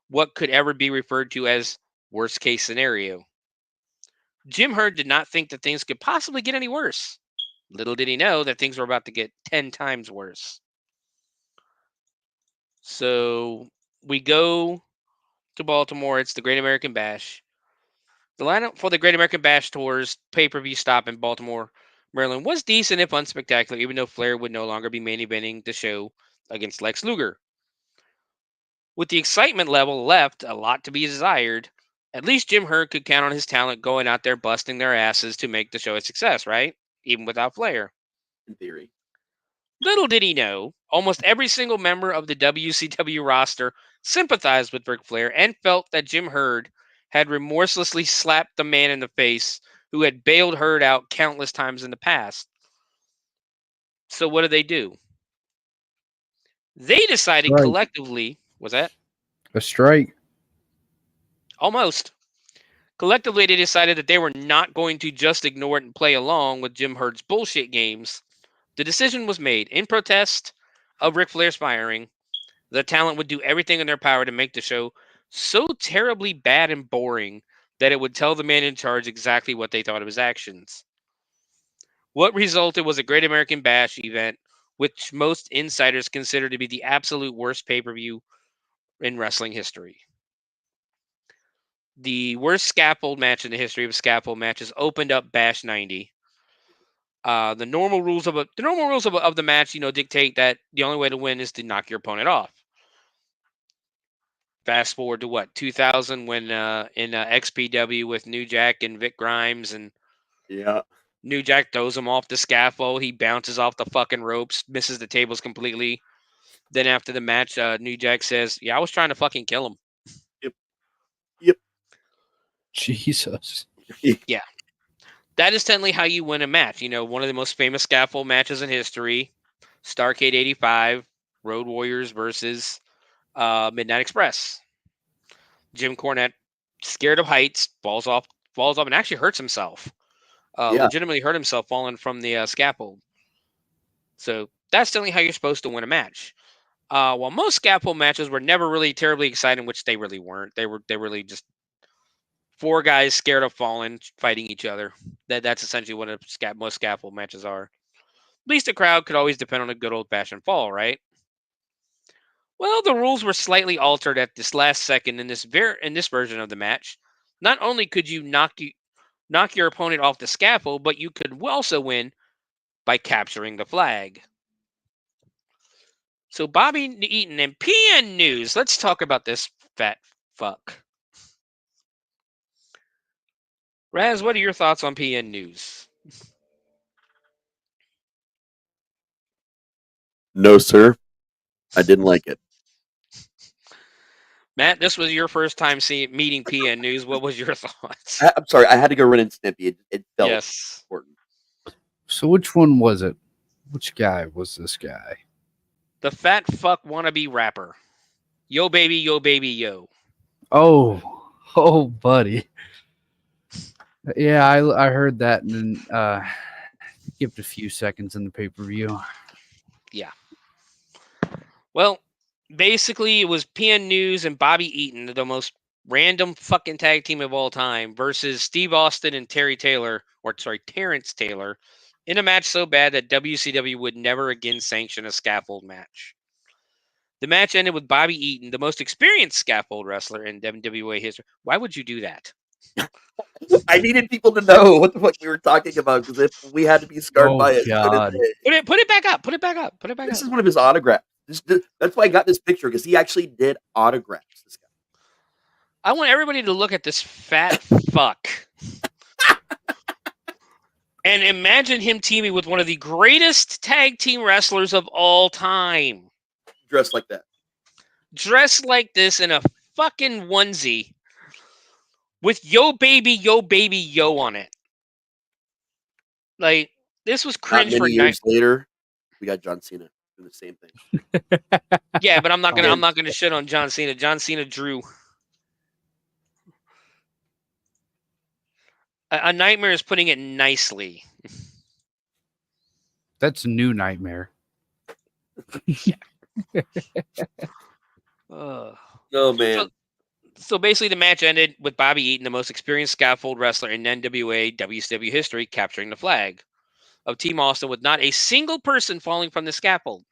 what could ever be referred to as worst case scenario. Jim Herd did not think that things could possibly get any worse. Little did he know that things were about to get 10 times worse. So we go to Baltimore. It's the Great American Bash. The lineup for the Great American Bash Tour's pay-per-view stop in Baltimore, Maryland was decent if unspectacular, even though Flair would no longer be main eventing the show against Lex Luger. With the excitement level left a lot to be desired, at least Jim Herd could count on his talent going out there busting their asses to make the show a success, right? Even without Flair. In theory. Little did he know, almost every single member of the WCW roster sympathized with Ric Flair and felt that Jim Herd had remorselessly slapped the man in the face who had bailed Herd out countless times in the past. So what do? They decided collectively, was that? A strike. Almost. Collectively, they decided that they were not going to just ignore it and play along with Jim Herd's bullshit games. The decision was made in protest of Ric Flair's firing. The talent would do everything in their power to make the show so terribly bad and boring that it would tell the man in charge exactly what they thought of his actions. What resulted was a Great American Bash event, which most insiders consider to be the absolute worst pay-per-view in wrestling history. The worst scaffold match in the history of scaffold matches opened up Bash 90. The normal rules of the match, dictate that the only way to win is to knock your opponent off. Fast forward to 2000 when in XPW with New Jack and Vic Grimes, and Yeah. New Jack throws him off the scaffold. He bounces off the fucking ropes, misses the tables completely. Then after the match, New Jack says, "Yeah, I was trying to fucking kill him." Yep. Jesus. Yeah. That is technically how you win a match. One of the most famous scaffold matches in history, Starrcade 85, Road Warriors versus Midnight Express. Jim Cornette, scared of heights, falls off, and actually hurts himself. Yeah. Legitimately hurt himself falling from the scaffold. So that's definitely how you're supposed to win a match. While most scaffold matches were never really terribly exciting, which they really weren't. They were really just four guys scared of falling, fighting each other. That's essentially what most scaffold matches are. At least the crowd could always depend on a good old-fashioned fall, right? Well, the rules were slightly altered at this last second in this version of the match. Not only could you knock your opponent off the scaffold, but you could also win by capturing the flag. So Bobby Eaton and PN News. Let's talk about this fat fuck. Raz, what are your thoughts on PN News? No, sir. I didn't like it. Matt, this was your first time meeting PN News. What was your thoughts? I'm sorry. I had to go run and Snippy. It felt important. So which one was it? Which guy was this guy? The fat fuck wannabe rapper. Yo, baby, yo, baby, yo. Oh, buddy. Yeah, I heard that and then skipped a few seconds in the pay-per-view. Yeah. Well, basically, it was PN News and Bobby Eaton, the most random fucking tag team of all time, versus Steve Austin and Terrence Taylor, in a match so bad that WCW would never again sanction a scaffold match. The match ended with Bobby Eaton, the most experienced scaffold wrestler in WWA history. Why would you do that? I needed people to know what the fuck we were talking about, because if we had to be scarred by it, God. Put it back up. This is one of his autographs. That's why I got this picture, because he actually did autographs. This guy. I want everybody to look at this fat fuck. And imagine him teaming with one of the greatest tag team wrestlers of all time. Dressed like that. Dressed like this in a fucking onesie with yo baby, yo on it. Like, this was cringe. Not many years later, we got John Cena doing the same thing. Yeah, but I'm not gonna shit on John Cena. John Cena drew. A Nightmare is putting it nicely. That's a new Nightmare. Oh, man. So basically, the match ended with Bobby Eaton, the most experienced scaffold wrestler in NWA WCW history, capturing the flag of Team Austin with not a single person falling from the scaffold.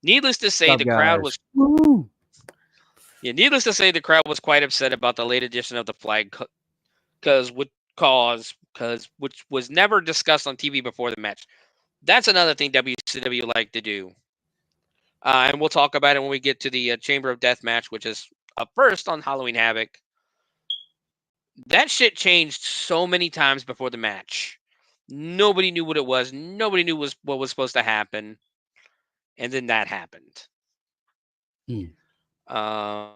Needless to say, the crowd was quite upset about the late addition of the flag, which was never discussed on TV before the match. That's another thing WCW like to do. And we'll talk about it when we get to the Chamber of Death match, which is up first on Halloween Havoc. That shit changed so many times before the match. Nobody knew what it was. Nobody knew what was supposed to happen. And then that happened. Sorry, I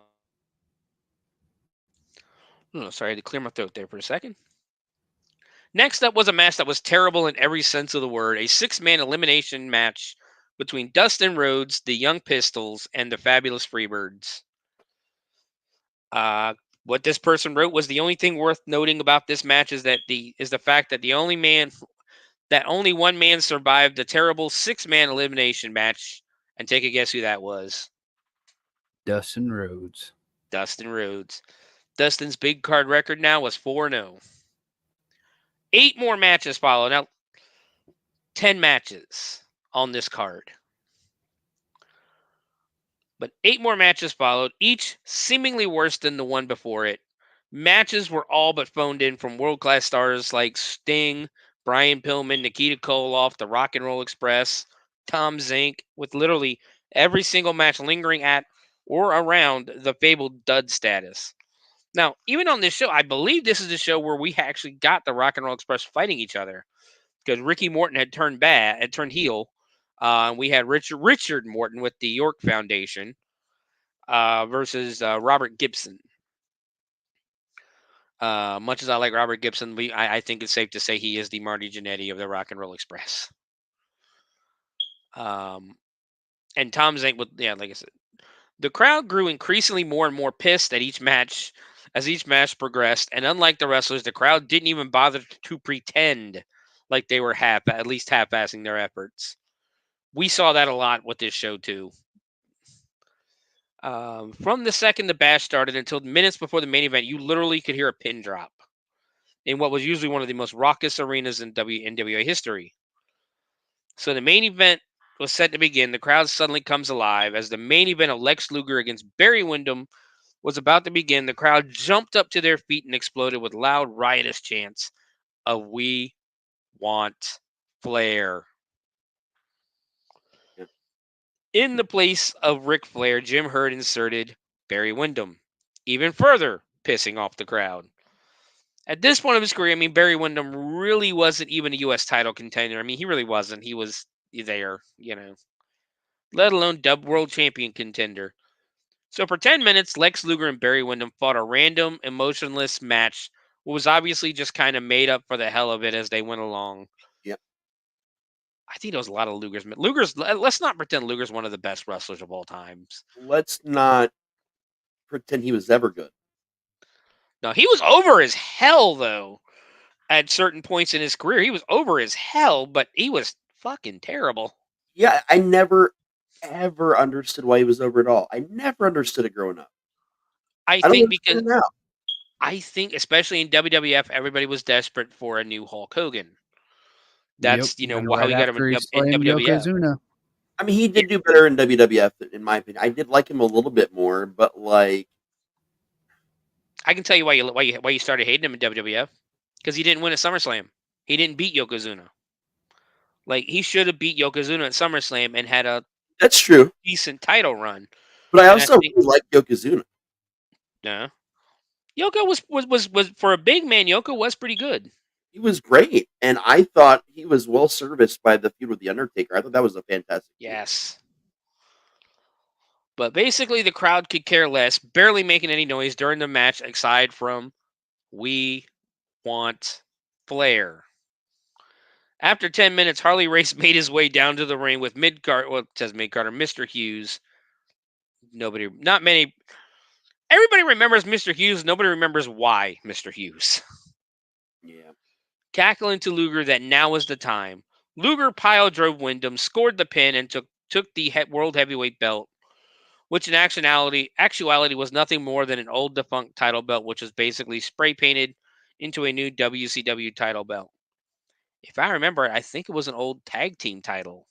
had to clear my throat there for a second. Next up was a match that was terrible in every sense of the word. A 6-man elimination match between Dustin Rhodes, the Young Pistols, and the Fabulous Freebirds. What this person wrote was the only thing worth noting about this match is the fact that only one man survived the terrible 6-man elimination match. And take a guess who that was. Dustin Rhodes. Dustin's big card record now was 4-0. 8 more matches followed. Now, 10 matches on this card. But 8 more matches followed, each seemingly worse than the one before it. Matches were all but phoned in from world-class stars like Sting, Brian Pillman, Nikita Koloff, the Rock and Roll Express, Tom Zink, with literally every single match lingering at or around the fabled dud status. Now, even on this show, I believe this is the show where we actually got the Rock and Roll Express fighting each other, because Ricky Morton had turned heel. And we had Richard Morton with the York Foundation versus Robert Gibson. Much as I like Robert Gibson, I think it's safe to say he is the Marty Jannetty of the Rock and Roll Express. And Tom Zink, like I said, the crowd grew increasingly more and more pissed at each match as each match progressed. And unlike the wrestlers, the crowd didn't even bother to pretend like they were at least half-assing their efforts. We saw that a lot with this show too. From the second the bash started until minutes before the main event, you literally could hear a pin drop in what was usually one of the most raucous arenas in NWA history. So the main event was set to begin. The crowd suddenly comes alive as the main event of Lex Luger against Barry Windham was about to begin. The crowd jumped up to their feet and exploded with loud, riotous chants of "We want Flair." In the place of Ric Flair, Jim Herd inserted Barry Windham, even further pissing off the crowd. At this point of his career, Barry Windham really wasn't even a U.S. title contender. He really wasn't. He was there, let alone world champion contender. So for 10 minutes, Lex Luger and Barry Windham fought a random, emotionless match, what was obviously just kind of made up for the hell of it as they went along. Yep. I think there was a lot of Luger's. Let's not pretend Luger's one of the best wrestlers of all times. Let's not pretend he was ever good. No, he was over as hell, though. At certain points in his career, he was over as hell, but he was fucking terrible. Yeah, I never, ever understood why he was over at all. I never understood it growing up. I think especially in WWF, everybody was desperate for a new Hulk Hogan. That's, how he got him in WWF. He did do better in WWF, in my opinion. I did like him a little bit more, but I can tell you why you started hating him in WWF. Because he didn't win at SummerSlam. He didn't beat Yokozuna. He should have beat Yokozuna at SummerSlam and had a that's true decent title run. But I also really like Yokozuna. Yeah, Yoko was for a big man. Yoko was pretty good. He was great, and I thought he was well serviced by the feud with the Undertaker. I thought that was a fantastic. Yes. But basically, the crowd could care less, barely making any noise during the match, aside from "We want Flair." After 10 minutes, Harley Race made his way down to the ring with Mr. Hughes. Everybody remembers Mr. Hughes. Nobody remembers why Mr. Hughes. Yeah. Cackling to Luger that now was the time. Luger pile drove Windham, scored the pin, and took the World Heavyweight belt, which in actuality was nothing more than an old defunct title belt, which was basically spray painted into a new WCW title belt. If I remember, I think it was an old tag team title.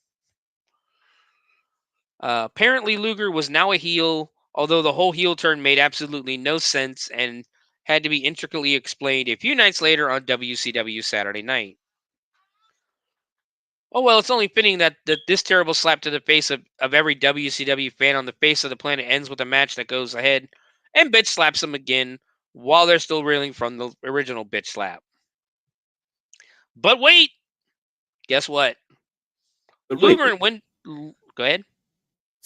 Apparently, Luger was now a heel, although the whole heel turn made absolutely no sense and had to be intricately explained a few nights later on WCW Saturday Night. Oh, well, it's only fitting that this terrible slap to the face of every WCW fan on the face of the planet ends with a match that goes ahead and bitch slaps them again while they're still reeling from the original bitch slap. But wait! Guess what? Luger and Windham... Go ahead.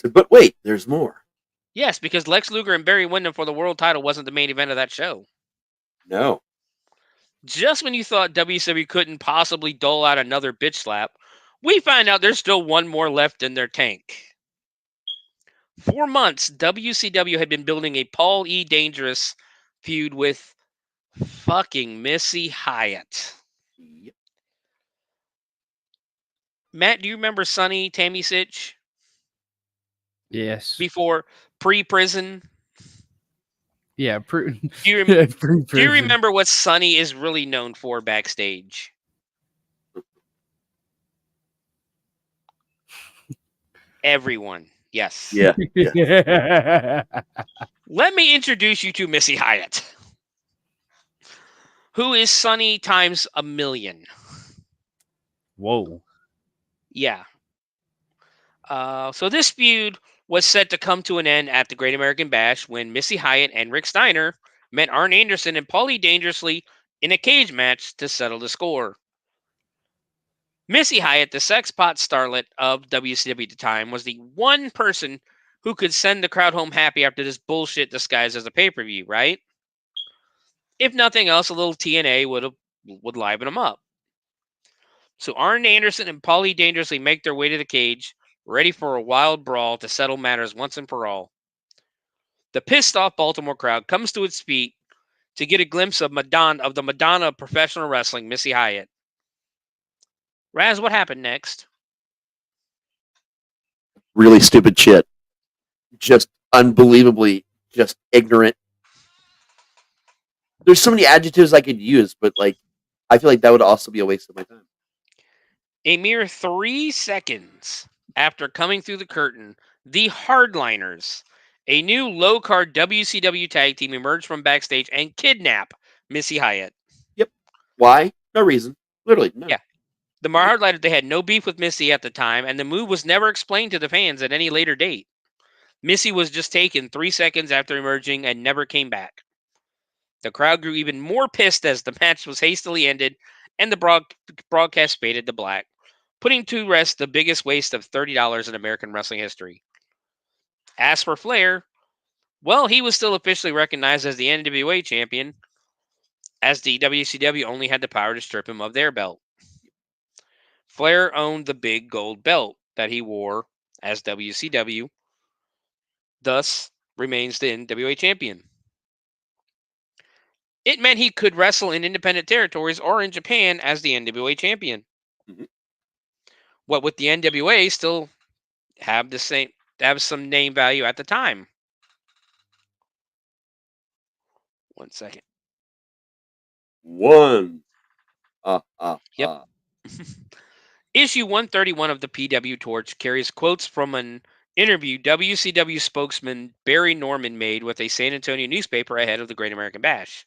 But wait, there's more. Yes, because Lex Luger and Barry Windham for the world title wasn't the main event of that show. No. Just when you thought WCW couldn't possibly dole out another bitch slap, we find out there's still one more left in their tank. For months, WCW had been building a Paul E. Dangerous feud with fucking Missy Hyatt. Yep. Matt, do you remember Sonny Tammy-Sitch? Yes. Before pre-prison? Yeah, do you remember what Sonny is really known for backstage? Everyone. Yes. Yeah. Let me introduce you to Missy Hyatt, who is Sonny times a million. Whoa. Yeah. So this feud was set to come to an end at the Great American Bash when Missy Hyatt and Rick Steiner met Arn Anderson and Paulie Dangerously in a cage match to settle the score. Missy Hyatt, the sex pot starlet of WCW at the time, was the one person who could send the crowd home happy after this bullshit disguised as a pay-per-view, right? If nothing else, a little TNA would liven them up. So Arn Anderson and Paulie Dangerously make their way to the cage, ready for a wild brawl to settle matters once and for all. The pissed off Baltimore crowd comes to its feet to get a glimpse of the Madonna of professional wrestling, Missy Hyatt. Raz, what happened next? Really stupid shit. Just unbelievably just ignorant. There's so many adjectives I could use, but like I feel like that would also be a waste of my time. A mere 3 seconds after coming through the curtain, the Hardliners, a new low-card WCW tag team, emerged from backstage and kidnap Missy Hyatt. Yep. Why? No reason. Literally, no. Yeah. The Hardliners, they had no beef with Missy at the time, and the move was never explained to the fans at any later date. Missy was just taken 3 seconds after emerging and never came back. The crowd grew even more pissed as the match was hastily ended and the broadcast faded to black, putting to rest the biggest waste of $30 in American wrestling history. As for Flair, well, he was still officially recognized as the NWA champion, as the WCW only had the power to strip him of their belt. Flair owned the big gold belt that he wore as WCW, thus remains the NWA champion. It meant he could wrestle in independent territories or in Japan as the NWA champion. Mhm. What with the NWA still have some name value at the time. 1 second. Yep. Issue 131 of the PW Torch carries quotes from an interview WCW spokesman Barry Norman made with a San Antonio newspaper ahead of the Great American Bash.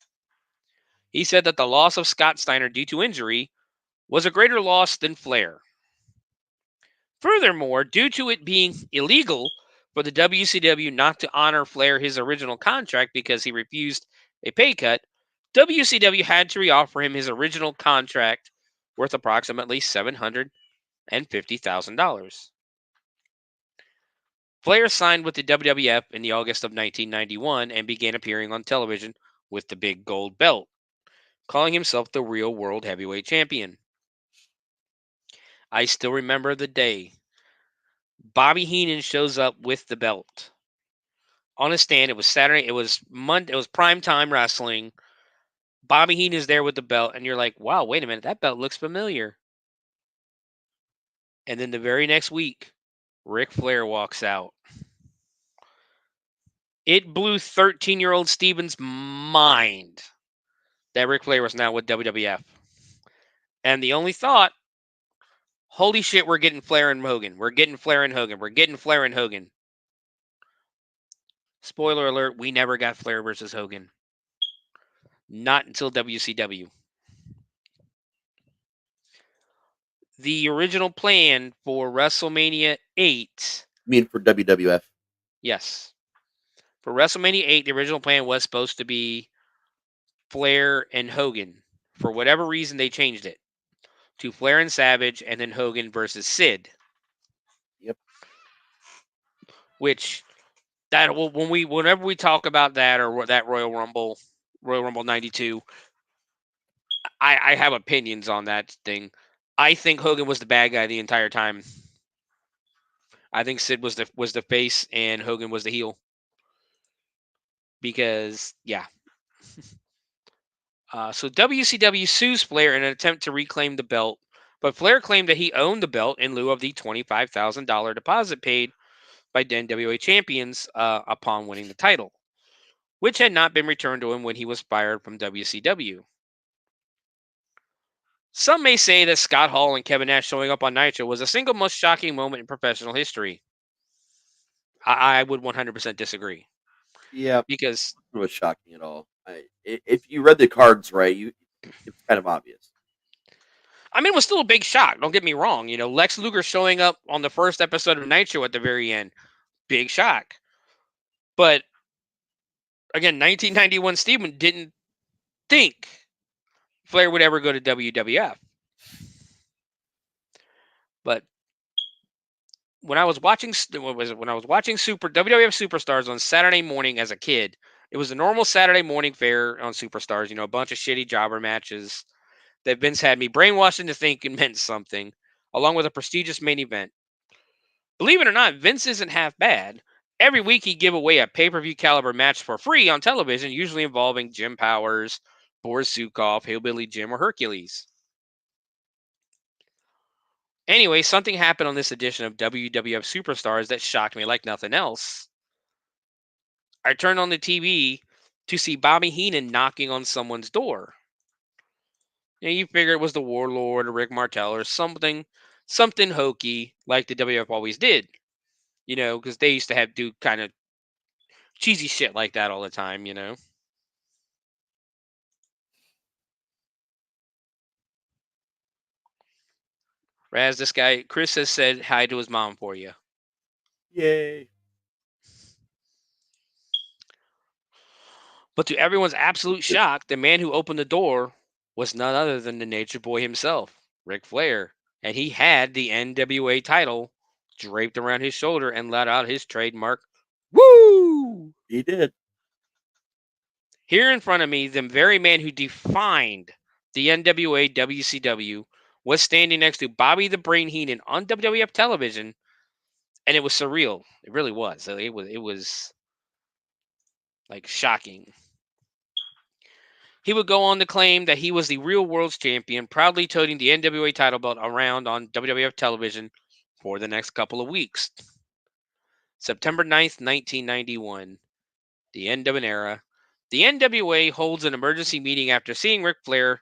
He said that the loss of Scott Steiner due to injury was a greater loss than Flair. Furthermore, due to it being illegal for the WCW not to honor Flair his original contract because he refused a pay cut, WCW had to reoffer him his original contract worth approximately $750,000. Flair signed with the WWF in the August of 1991 and began appearing on television with the big gold belt, calling himself the real World Heavyweight Champion. I still remember the day Bobby Heenan shows up with the belt on a stand. It was Saturday. It was Monday. It was primetime wrestling. Bobby Heenan is there with the belt, and you're like, wow, wait a minute. That belt looks familiar. And then the very next week, Ric Flair walks out. It blew 13-year-old Steven's mind that Ric Flair was now with WWF. And the only thought, holy shit, we're getting Flair and Hogan. We're getting Flair and Hogan. We're getting Flair and Hogan. Spoiler alert, we never got Flair versus Hogan. Not until WCW. The original plan for WrestleMania 8. You mean for WWF? Yes. For WrestleMania 8, the original plan was supposed to be Flair and Hogan. For whatever reason, they changed it to Flair and Savage and then Hogan versus Sid. Yep. Which, whenever we talk about that or that Royal Rumble 92, I have opinions on that thing. I think Hogan was the bad guy the entire time. I think Sid was the face and Hogan was the heel. Because, yeah. So WCW sues Flair in an attempt to reclaim the belt, but Flair claimed that he owned the belt in lieu of the $25,000 deposit paid by NWA champions upon winning the title, which had not been returned to him when he was fired from WCW. Some may say that Scott Hall and Kevin Nash showing up on Nitro was the single most shocking moment in professional history. I would 100% disagree. Yeah, because it was shocking at all. If you read the cards right, it's kind of obvious. I mean, it was still a big shock. Don't get me wrong. You know, Lex Luger showing up on the first episode of Nitro at the very end, big shock. But again, 1991 Steven didn't think Flair would ever go to WWF. But when I was watching Super WWF Superstars on Saturday morning as a kid, it was a normal Saturday morning fare on Superstars. You know, a bunch of shitty jobber matches that Vince had me brainwashed into thinking meant something, along with a prestigious main event. Believe it or not, Vince isn't half bad. Every week he'd give away a pay-per-view caliber match for free on television, usually involving Jim Powers, Boris Zukov, Hillbilly Jim, or Hercules. Anyway, something happened on this edition of WWF Superstars that shocked me like nothing else. I turned on the TV to see Bobby Heenan knocking on someone's door. You know, you figure it was the Warlord or Rick Martel or something hokey like the WWF always did. You know, because they used to do kind of cheesy shit like that all the time, you know. Raz, this guy, Chris has said hi to his mom for you. Yay. But to everyone's absolute shock, the man who opened the door was none other than the Nature Boy himself, Ric Flair. And he had the NWA title draped around his shoulder and let out his trademark, "Woo!" He did. Here in front of me, the very man who defined the NWA WCW was standing next to Bobby the Brain Heenan on WWF television, and it was surreal. It really was. It was like shocking. He would go on to claim that he was the real world's champion, proudly toting the NWA title belt around on WWF television for the next couple of weeks. September 9th, 1991, the end of an era. The NWA holds an emergency meeting after seeing Ric Flair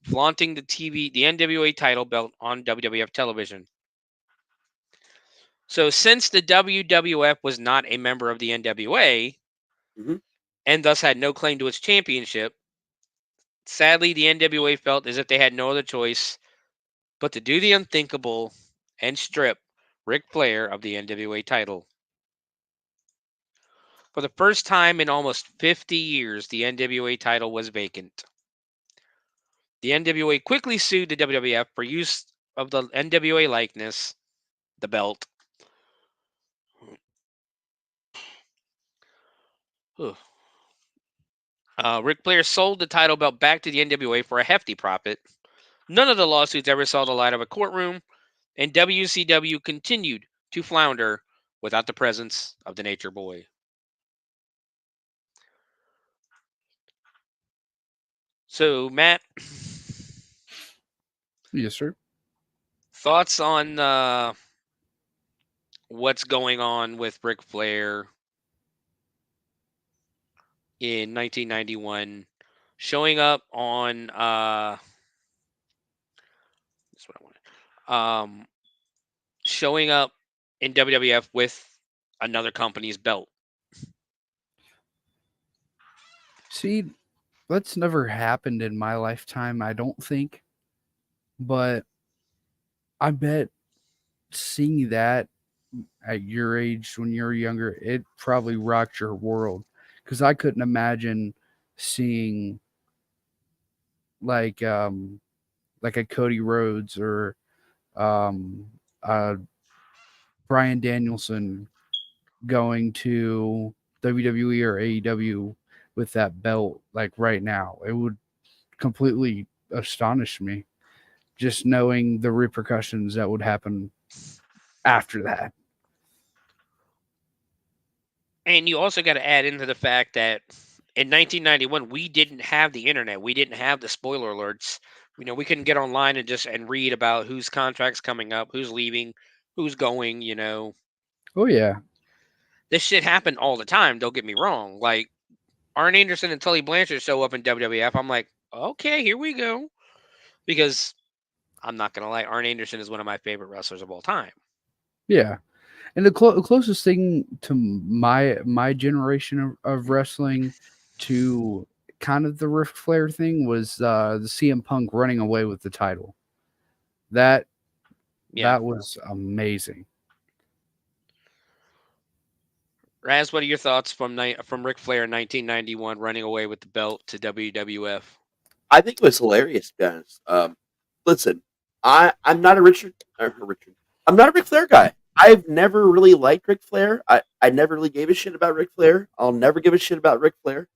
flaunting the NWA title belt on WWF television. So since the WWF was not a member of the NWA, and thus had no claim to its championship, sadly, the NWA felt as if they had no other choice but to do the unthinkable and strip Ric Flair of the NWA title. For the first time in almost 50 years, the NWA title was vacant. The NWA quickly sued the WWF for use of the NWA likeness, the belt. Ric Flair sold the title belt back to the NWA for a hefty profit. None of the lawsuits ever saw the light of a courtroom, and WCW continued to flounder without the presence of the Nature Boy. So, Matt. Yes, sir. Thoughts on what's going on with Ric Flair in 1991, showing up on that's what I wanted. Showing up in WWF with another company's belt. See, that's never happened in my lifetime, I don't think. But I bet seeing that at your age when you were younger, it probably rocked your world. Because I couldn't imagine seeing like a Cody Rhodes or Brian Danielson going to WWE or AEW with that belt like right now. It would completely astonish me just knowing the repercussions that would happen after that. And you also got to add into the fact that in 1991, we didn't have the internet. We didn't have the spoiler alerts. You know, we couldn't get online and read about whose contract's coming up, who's leaving, who's going, you know. Oh, yeah. This shit happened all the time, don't get me wrong. Like, Arn Anderson and Tully Blanchard show up in WWF. I'm like, okay, here we go. Because I'm not going to lie, Arn Anderson is one of my favorite wrestlers of all time. Yeah. And the closest thing to my generation of wrestling to kind of the Ric Flair thing was the CM Punk running away with the title. That was amazing. Raz, what are your thoughts from Ric Flair in 1991 running away with the belt to WWF? I think it was hilarious, guys. Listen, I'm not a Richard. I'm not a Ric Flair guy. I've never really liked Ric Flair. I never really gave a shit about Ric Flair. I'll never give a shit about Ric Flair.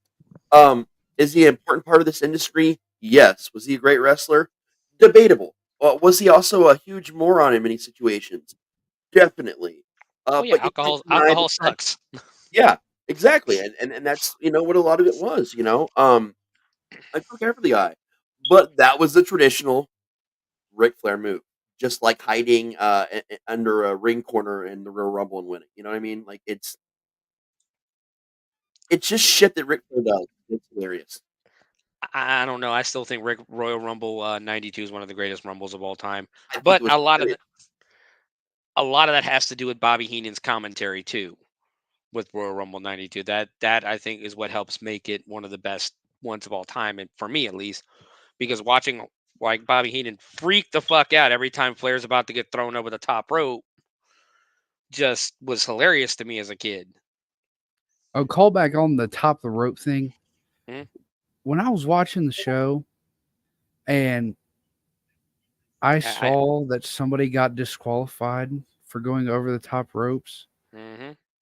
Is he an important part of this industry? Yes. Was he a great wrestler? Debatable. Was he also a huge moron in many situations? Definitely. But alcohol sucks. Yeah, exactly. And that's, what a lot of it was, I feel care for the guy. But that was the traditional Ric Flair move. Just like hiding under a ring corner in the Royal Rumble and winning. You know what I mean? Like, it's just shit that Ric Flair does. It's hilarious. I don't know. I still think Royal Rumble 92 is one of the greatest Rumbles of all time. But a lot of that has to do with Bobby Heenan's commentary too, with Royal Rumble 92. That I think is what helps make it one of the best ones of all time, and for me at least, because watching like Bobby Heenan freak the fuck out every time Flair's about to get thrown over the top rope just was hilarious to me as a kid. I'll call back on the top of the rope thing. Hmm? When I was watching the show and I saw that somebody got disqualified for going over the top ropes,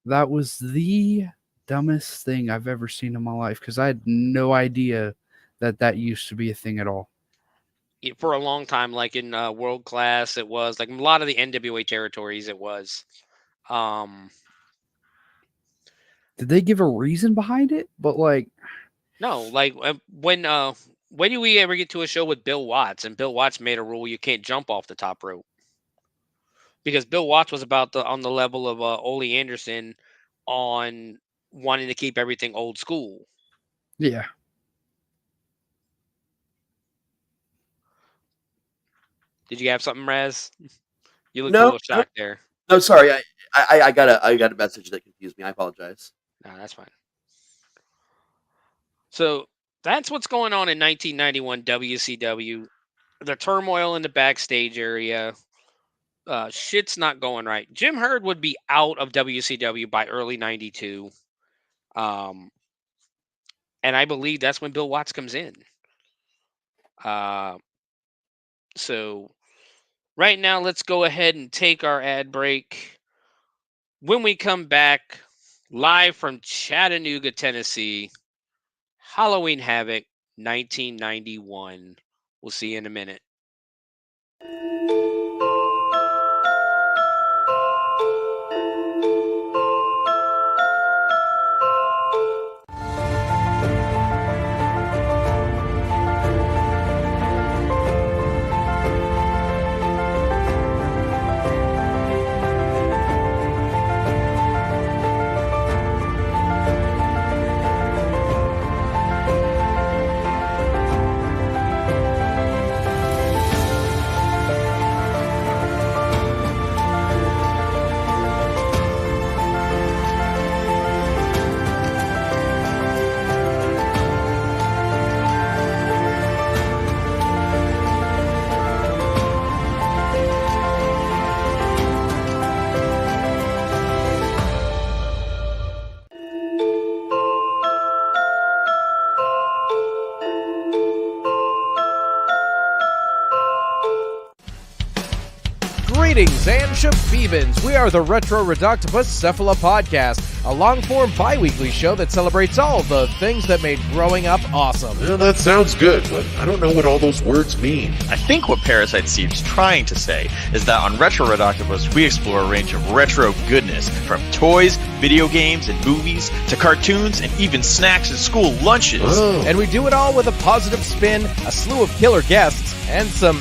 that was the dumbest thing I've ever seen in my life, because I had no idea that used to be a thing at all. For a long time, like in World Class, it was like a lot of the NWA territories. It was. Did they give a reason behind it? But like, no, like when do we ever get to a show with Bill Watts? And Bill Watts made a rule you can't jump off the top rope, because Bill Watts was on the level of Ole Anderson on wanting to keep everything old school. Yeah. Did you have something, Raz? You looked a little shocked there. No, sorry. I got a message that confused me. I apologize. No, that's fine. So that's what's going on in 1991 WCW. The turmoil in the backstage area. Shit's not going right. Jim Herd would be out of WCW by early 92. And I believe that's when Bill Watts comes in. So right now, let's go ahead and take our ad break. When we come back, live from Chattanooga, Tennessee, Halloween Havoc 1991. We'll see you in a minute. Greetings and shabibans. We are the Retro Reductibus Cephala Podcast, a long-form bi-weekly show that celebrates all the things that made growing up awesome. Well, that sounds good, but I don't know what all those words mean. I think what Parasite Steve's trying to say is that on Retro Reductibus, we explore a range of retro goodness, from toys, video games, and movies, to cartoons, and even snacks and school lunches. Oh. And we do it all with a positive spin, a slew of killer guests, and some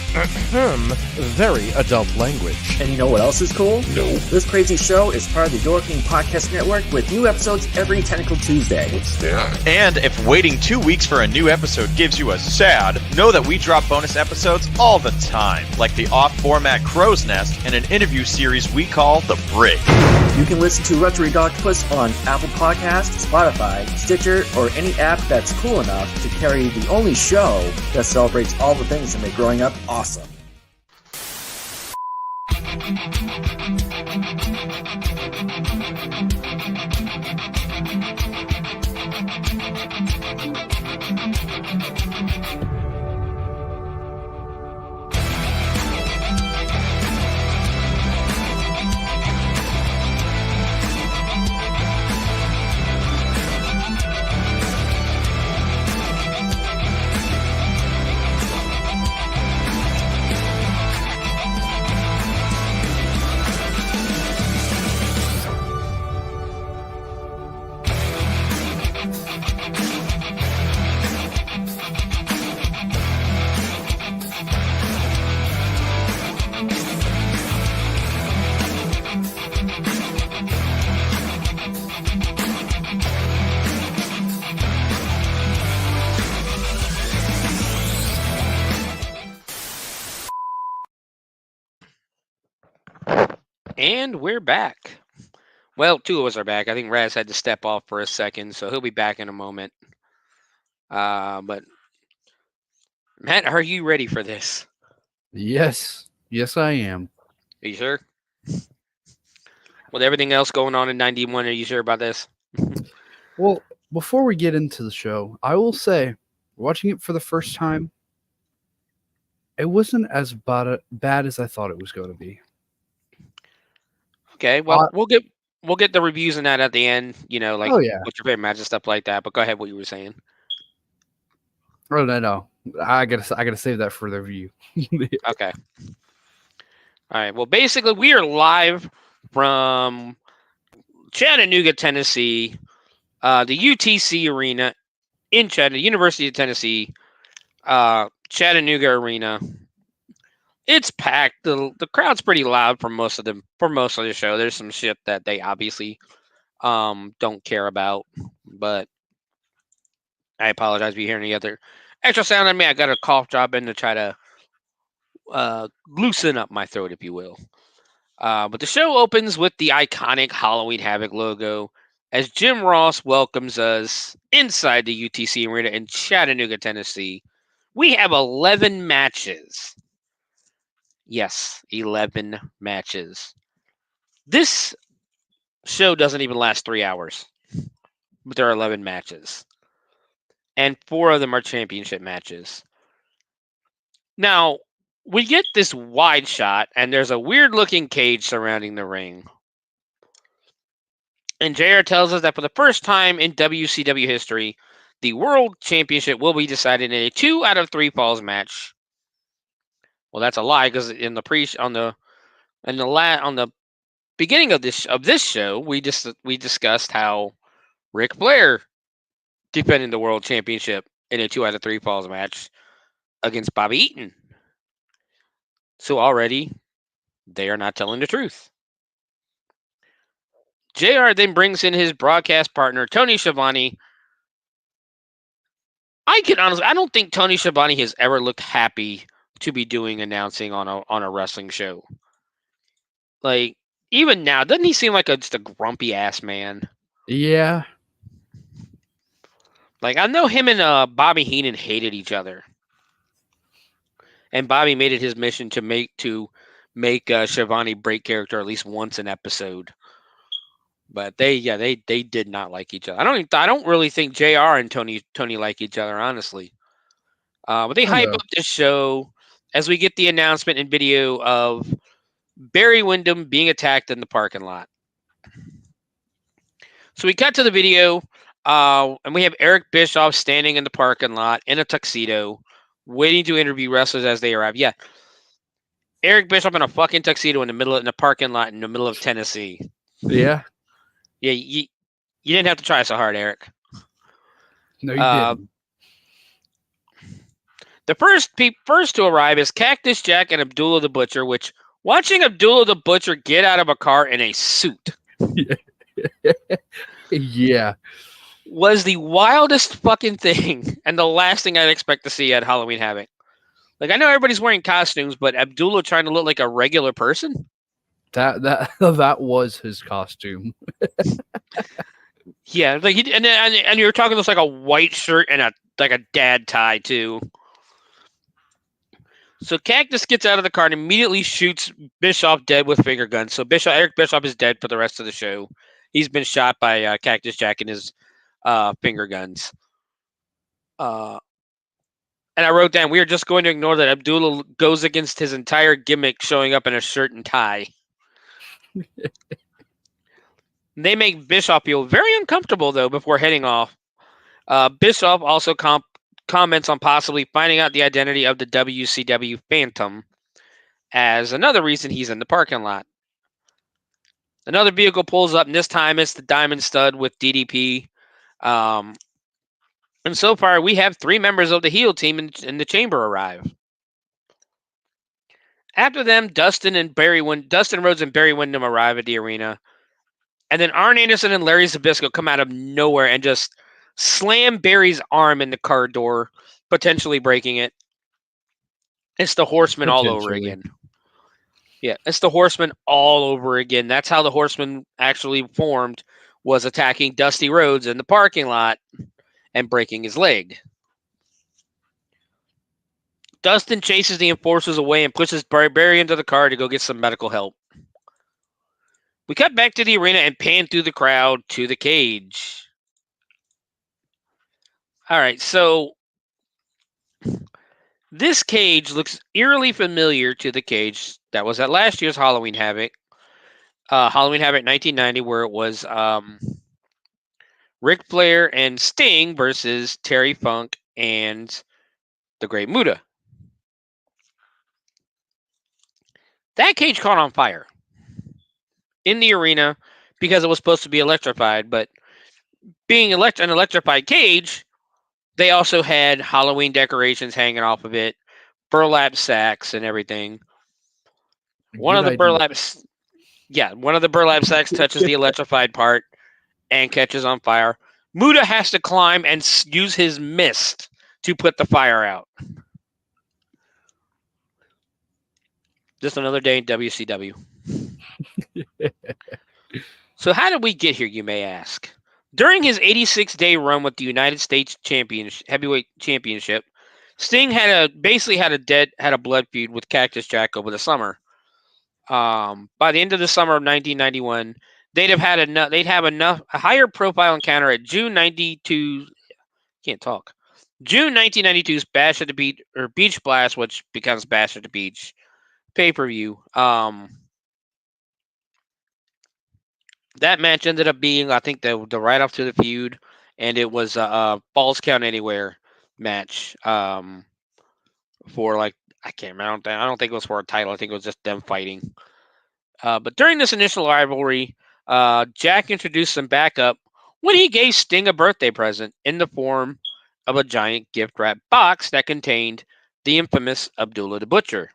very adult language. And you know what else is cool? No. This crazy show is part of the Dorking Podcast Network with new episodes every Tentacle Tuesday. What's that? And if waiting 2 weeks for a new episode gives you a sad, know that we drop bonus episodes all the time, like the off-format Crow's Nest and an interview series we call The Brig. You can listen to Retro Reductibus on Apple Podcasts, Spotify, Stitcher, or any app that's cool enough to carry the only show that celebrates all the things that make growing up awesome. And we're back. Well, two of us are back. I think Raz had to step off for a second, so he'll be back in a moment. But Matt, are you ready for this? Yes. Yes, I am. Are you sure? With everything else going on in 91, are you sure about this? Well, before we get into the show, I will say, watching it for the first time, it wasn't as bad as I thought it was going to be. Okay, well, we'll get the reviews on that at the end. You know, like Oh, yeah. what's your favorite match and stuff like that. But go ahead, what you were saying. Oh, no. I gotta save that for the review. Okay. All right. Well, basically, we are live from Chattanooga, Tennessee, the UTC Arena in Chattanooga, University of Tennessee, Chattanooga Arena. It's packed. The crowd's pretty loud for most of the show. There's some shit that they obviously don't care about, but I apologize if you hear any other extra sound on me. I got a cough drop in to try to loosen up my throat, if you will. But the show opens with the iconic Halloween Havoc logo as Jim Ross welcomes us inside the UTC Arena in Chattanooga, Tennessee. We have 11 matches. Yes, 11 matches. This show doesn't even last 3 hours, but there are 11 matches. And 4 of them are championship matches. Now, we get this wide shot, and there's a weird-looking cage surrounding the ring. And JR tells us that for the first time in WCW history, the World Championship will be decided in a 2 out of 3 falls match. Well, that's a lie, because in the beginning of this show, we discussed how Ric Flair defended the World Championship in a 2 out of 3 falls match against Bobby Eaton. So already, they are not telling the truth. JR then brings in his broadcast partner, Tony Schiavone. I don't think Tony Schiavone has ever looked happy to be doing announcing on a wrestling show. Like, even now, doesn't he seem like just a grumpy ass man? Yeah. Like, I know him and Bobby Heenan hated each other. And Bobby made it his mission to make Schiavone break character at least once an episode. But they did not like each other. I don't really think JR and Tony like each other, honestly. But they hype up this show as we get the announcement and video of Barry Windham being attacked in the parking lot. So we cut to the video, and we have Eric Bischoff standing in the parking lot in a tuxedo, waiting to interview wrestlers as they arrive. Yeah. Eric Bischoff in a fucking tuxedo in the parking lot in the middle of Tennessee. Yeah. Yeah, you didn't have to try so hard, Eric. No, you didn't. The first to arrive is Cactus Jack and Abdullah the Butcher, which watching Abdullah the Butcher get out of a car in a suit Yeah. was the wildest fucking thing and the last thing I'd expect to see at Halloween Havoc. Like, I know everybody's wearing costumes, but Abdullah trying to look like a regular person? That was his costume. Yeah, like and you're talking just like a white shirt and a dad tie too. So Cactus gets out of the car and immediately shoots Bischoff dead with finger guns. So Eric Bischoff is dead for the rest of the show. He's been shot by Cactus Jack and his finger guns. And I wrote down, we are just going to ignore that Abdullah goes against his entire gimmick showing up in a shirt and tie. They make Bischoff feel very uncomfortable, though, before heading off. Bischoff also comments on possibly finding out the identity of the WCW Phantom as another reason he's in the parking lot. Another vehicle pulls up, and this time it's the Diamond Stud with DDP. And so far, we have 3 members of the heel team in the chamber arrive. After them, Dustin Rhodes and Barry Windham arrive at the arena. And then Arn Anderson and Larry Zbyszko come out of nowhere and just slam Barry's arm in the car door, potentially breaking it. It's the Horsemen all over again. Yeah, it's the Horsemen all over again. That's how the Horsemen actually formed, was attacking Dusty Rhodes in the parking lot and breaking his leg. Dustin chases the enforcers away and pushes Barry into the car to go get some medical help. We cut back to the arena and pan through the crowd to the cage. All right, so this cage looks eerily familiar to the cage that was at last year's Halloween Havoc. Halloween Havoc 1990, where it was Ric Flair and Sting versus Terry Funk and the Great Muta. That cage caught on fire in the arena because it was supposed to be electrified, but being an electrified cage, they also had Halloween decorations hanging off of it, burlap sacks and everything. One of the burlap sacks touches the electrified part and catches on fire. Muta has to climb and use his mist to put the fire out. Just another day in WCW. So how did we get here, you may ask? During his 86-day run with the United States Heavyweight Championship, Sting had a blood feud with Cactus Jack over the summer. By the end of the summer of 1991, they'd have a higher profile encounter at June 1992's Bash at the Beach, or Beach Blast, which becomes Bash at the Beach pay-per-view. That match ended up being, I think, the write-off to the feud, and it was a Falls Count Anywhere match for, like, I can't remember. I don't think it was for a title. I think it was just them fighting. But during this initial rivalry, Jack introduced some backup when he gave Sting a birthday present in the form of a giant gift-wrap box that contained the infamous Abdullah the Butcher.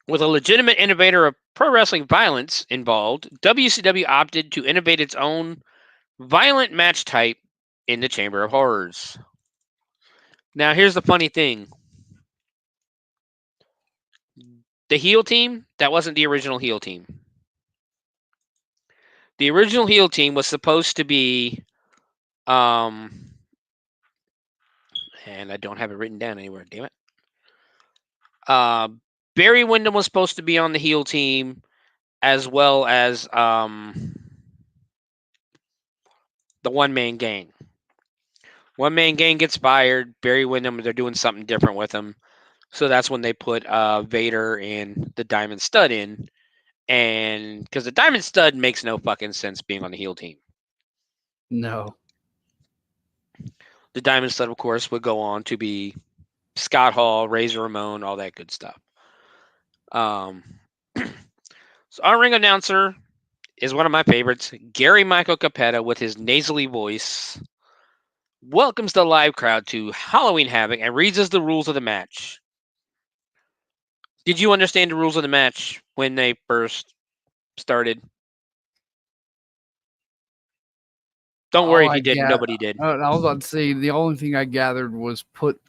With a legitimate innovator of pro wrestling violence involved, WCW opted to innovate its own violent match type in the Chamber of Horrors. Now, here's the funny thing. The heel team, that wasn't the original heel team. The original heel team was supposed to be, and I don't have it written down anywhere, damn it. Barry Windham was supposed to be on the heel team, as well as the one-man gang. One-man gang gets fired. Barry Windham, they're doing something different with him. So that's when they put Vader and the Diamond Stud in. And because the Diamond Stud makes no fucking sense being on the heel team. No. The Diamond Stud, of course, would go on to be Scott Hall, Razor Ramon, all that good stuff. So our ring announcer is one of my favorites, Gary Michael Capetta, with his nasally voice, welcomes the live crowd to Halloween Havoc and reads us the rules of the match. Did you understand the rules of the match when they first started? Don't worry if you didn't. Nobody did. I was about to say, the only thing I gathered was put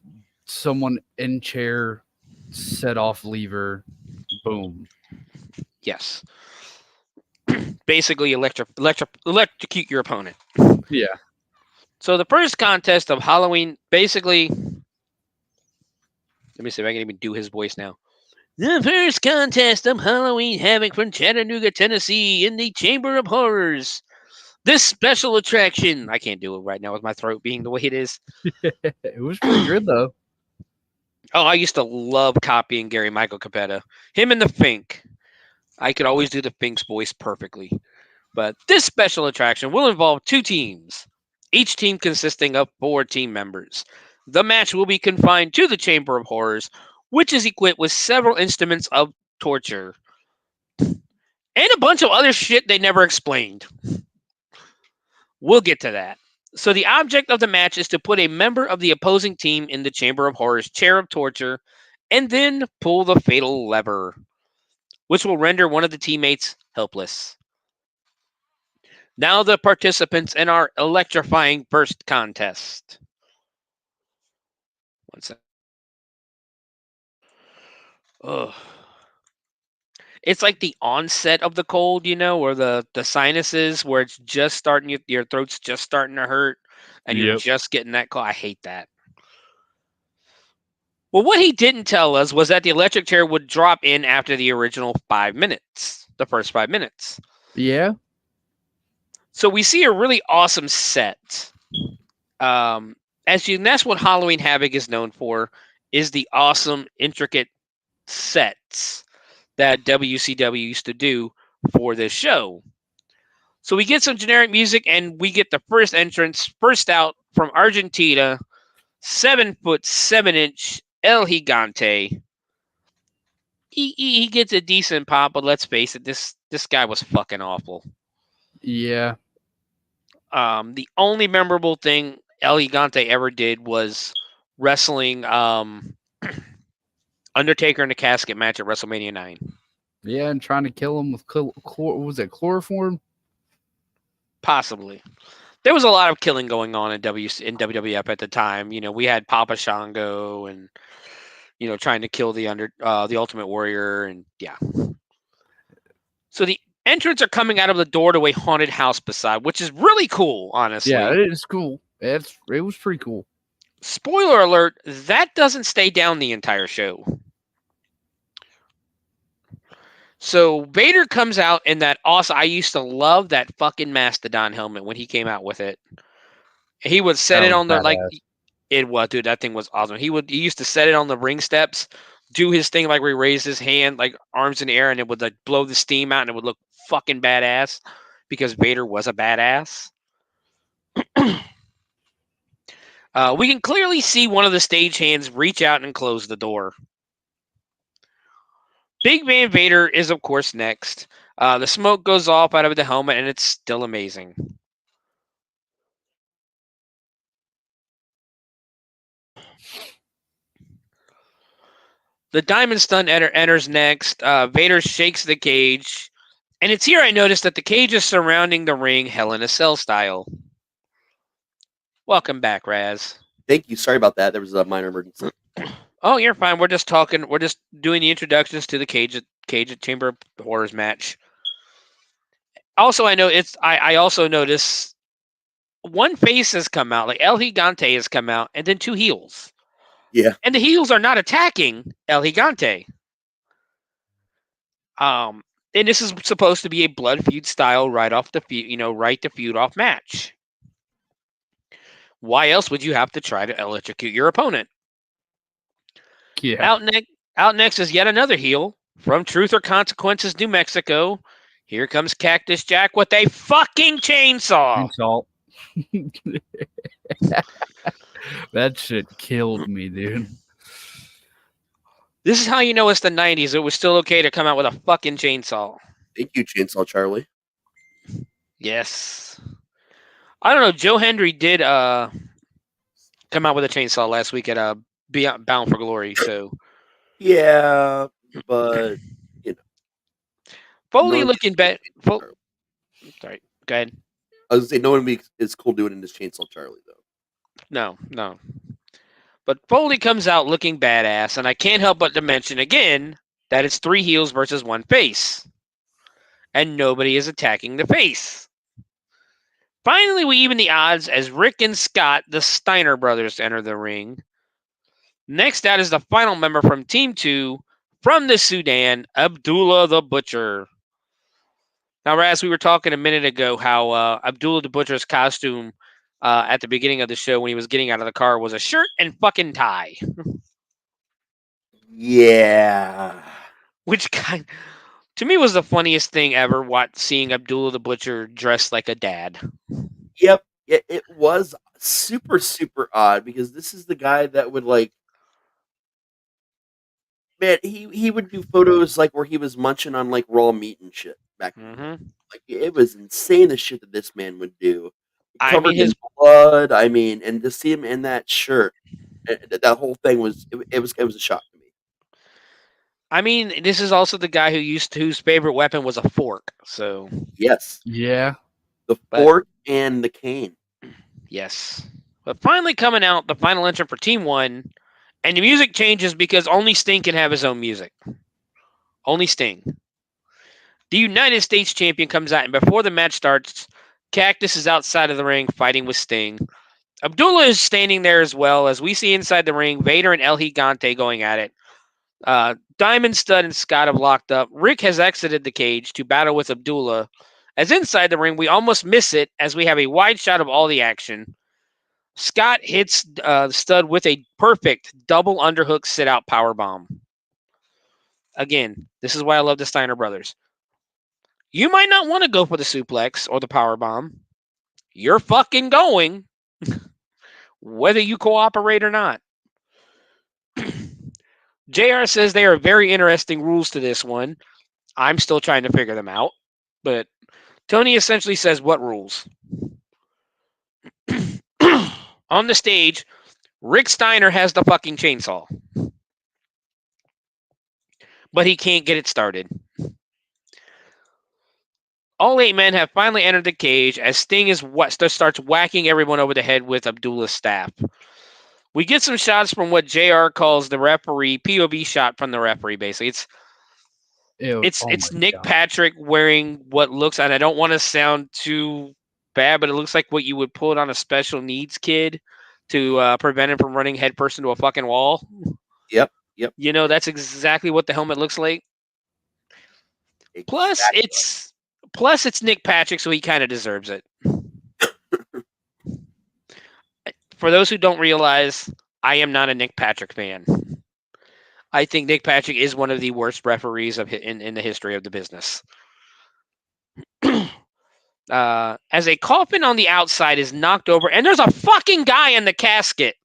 someone in chair, set off lever, boom. Yes. Basically, electrocute your opponent. Yeah. So the first contest of Halloween, basically, let me see if I can even do his voice now. The first contest of Halloween Havoc from Chattanooga, Tennessee, in the Chamber of Horrors. This special attraction. I can't do it right now with my throat being the way it is. It was pretty good though. Oh, I used to love copying Gary Michael Capetta. Him and the Fink. I could always do the Fink's voice perfectly. But this special attraction will involve 2 teams, each team consisting of 4 team members. The match will be confined to the Chamber of Horrors, which is equipped with several instruments of torture and a bunch of other shit they never explained. We'll get to that. So the object of the match is to put a member of the opposing team in the Chamber of Horrors chair of torture and then pull the fatal lever, which will render one of the teammates helpless. Now the participants in our electrifying first contest. One second. Ugh. It's like the onset of the cold, or the sinuses where it's just starting, your throat's just starting to hurt and you're just getting that cold. I hate that. Well, what he didn't tell us was that the electric chair would drop in after the original 5 minutes, the first 5 minutes. Yeah. So we see a really awesome set. That's what Halloween Havoc is known for, is the awesome, intricate sets that WCW used to do for this show. So we get some generic music, and we get the first entrance, first out from Argentina, 7'7" El Gigante. He gets a decent pop, but let's face it, this guy was fucking awful. Yeah. The only memorable thing El Gigante ever did was wrestling Undertaker in a casket match at WrestleMania 9. Yeah, and trying to kill him with chloroform? Possibly. There was a lot of killing going on in WWF at the time. We had Papa Shango and trying to kill the Ultimate Warrior, and yeah. So the entrants are coming out of the door to a haunted house beside, which is really cool, honestly. Yeah, it is cool. It was pretty cool. Spoiler alert, that doesn't stay down the entire show. So Vader comes out in that awesome, I used to love that fucking Mastodon helmet when he came out with it. He would set it on the, it was, dude, that thing was awesome. He used to set it on the ring steps, do his thing like where he raised his hand, like arms in the air, and it would like blow the steam out and it would look fucking badass because Vader was a badass. We can clearly see one of the stagehands reach out and close the door. Big Van Vader is, of course, next. The smoke goes off out of the helmet, and it's still amazing. The Diamond Stun enters next. Vader shakes the cage. And it's here I noticed that the cage is surrounding the ring Hell in a Cell style. Welcome back, Raz. Thank you. Sorry about that. There was a minor emergency. Oh, you're fine. We're just talking. We're just doing the introductions to the Cage at Chamber of Horrors match. Also, I also notice one face has come out, like El Gigante has come out, and then 2 heels. Yeah. And the heels are not attacking El Gigante. And this is supposed to be a blood feud style right to feud off match. Why else would you have to try to electrocute your opponent? Yeah. Out next is yet another heel from Truth or Consequences, New Mexico. Here comes Cactus Jack with a fucking chainsaw. That shit killed me, dude. This is how you know it's the 90s. It was still okay to come out with a fucking chainsaw. Thank you, Chainsaw Charlie. Yes. I don't know. Joe Hendry did come out with a chainsaw last week at Bound for Glory. So yeah, but Foley looking bad. Sorry, go ahead. I was gonna say no one is cool doing it in this Chainsaw Charlie though. No. But Foley comes out looking badass, and I can't help but to mention again that it's 3 heels versus 1 face, and nobody is attacking the face. Finally, we even the odds as Rick and Scott, the Steiner brothers, enter the ring. Next out is the final member from Team 2 from the Sudan, Abdullah the Butcher. Now, Raz, we were talking a minute ago how Abdullah the Butcher's costume at the beginning of the show when he was getting out of the car was a shirt and fucking tie. Yeah. Which to me was the funniest thing ever, seeing Abdullah the Butcher dressed like a dad. Yep. It was super, super odd because this is the guy that would like, man, he would do photos like where he was munching on like raw meat and shit back then. Mm-hmm. Like it was insane the shit that this man would do. I Covered mean, his in blood. I mean, and to see him in that shirt, that whole thing was it was a shock to me. I mean, this is also the guy whose favorite weapon was a fork. So Yes, Yeah. the fork and the cane. yes, but finally coming out, the final entrant for Team 1, and the music changes because only Sting can have his own music. Only Sting. The United States champion comes out, and before the match starts, Cactus is outside of the ring fighting with Sting. Abdullah is standing there as well, as we see inside the ring Vader and El Gigante going at it. Diamond, Stud, and Scott have locked up. Rick has exited the cage to battle with Abdullah. As inside the ring, we almost miss it as we have a wide shot of all the action. Scott hits Stud with a perfect double underhook sit-out powerbomb. Again, this is why I love the Steiner brothers. You might not want to go for the suplex or the powerbomb. You're fucking going, whether you cooperate or not. JR says there are very interesting rules to this one. I'm still trying to figure them out. But Tony essentially says, what rules? On the stage, Rick Steiner has the fucking chainsaw. But he can't get it started. All 8 men have finally entered the cage as Sting starts whacking everyone over the head with Abdullah's staff. We get some shots from what JR calls the referee, POV shot from the referee, basically. It's Nick Patrick wearing what looks, and I don't want to sound too bad, but it looks like what you would put on a special needs kid to prevent him from running headfirst into a fucking wall. Yep. You know, that's exactly what the helmet looks like. Exactly. Plus it's Nick Patrick, so he kind of deserves it. For those who don't realize, I am not a Nick Patrick fan. I think Nick Patrick is one of the worst referees in the history of the business. As a coffin on the outside is knocked over, and there's a fucking guy in the casket.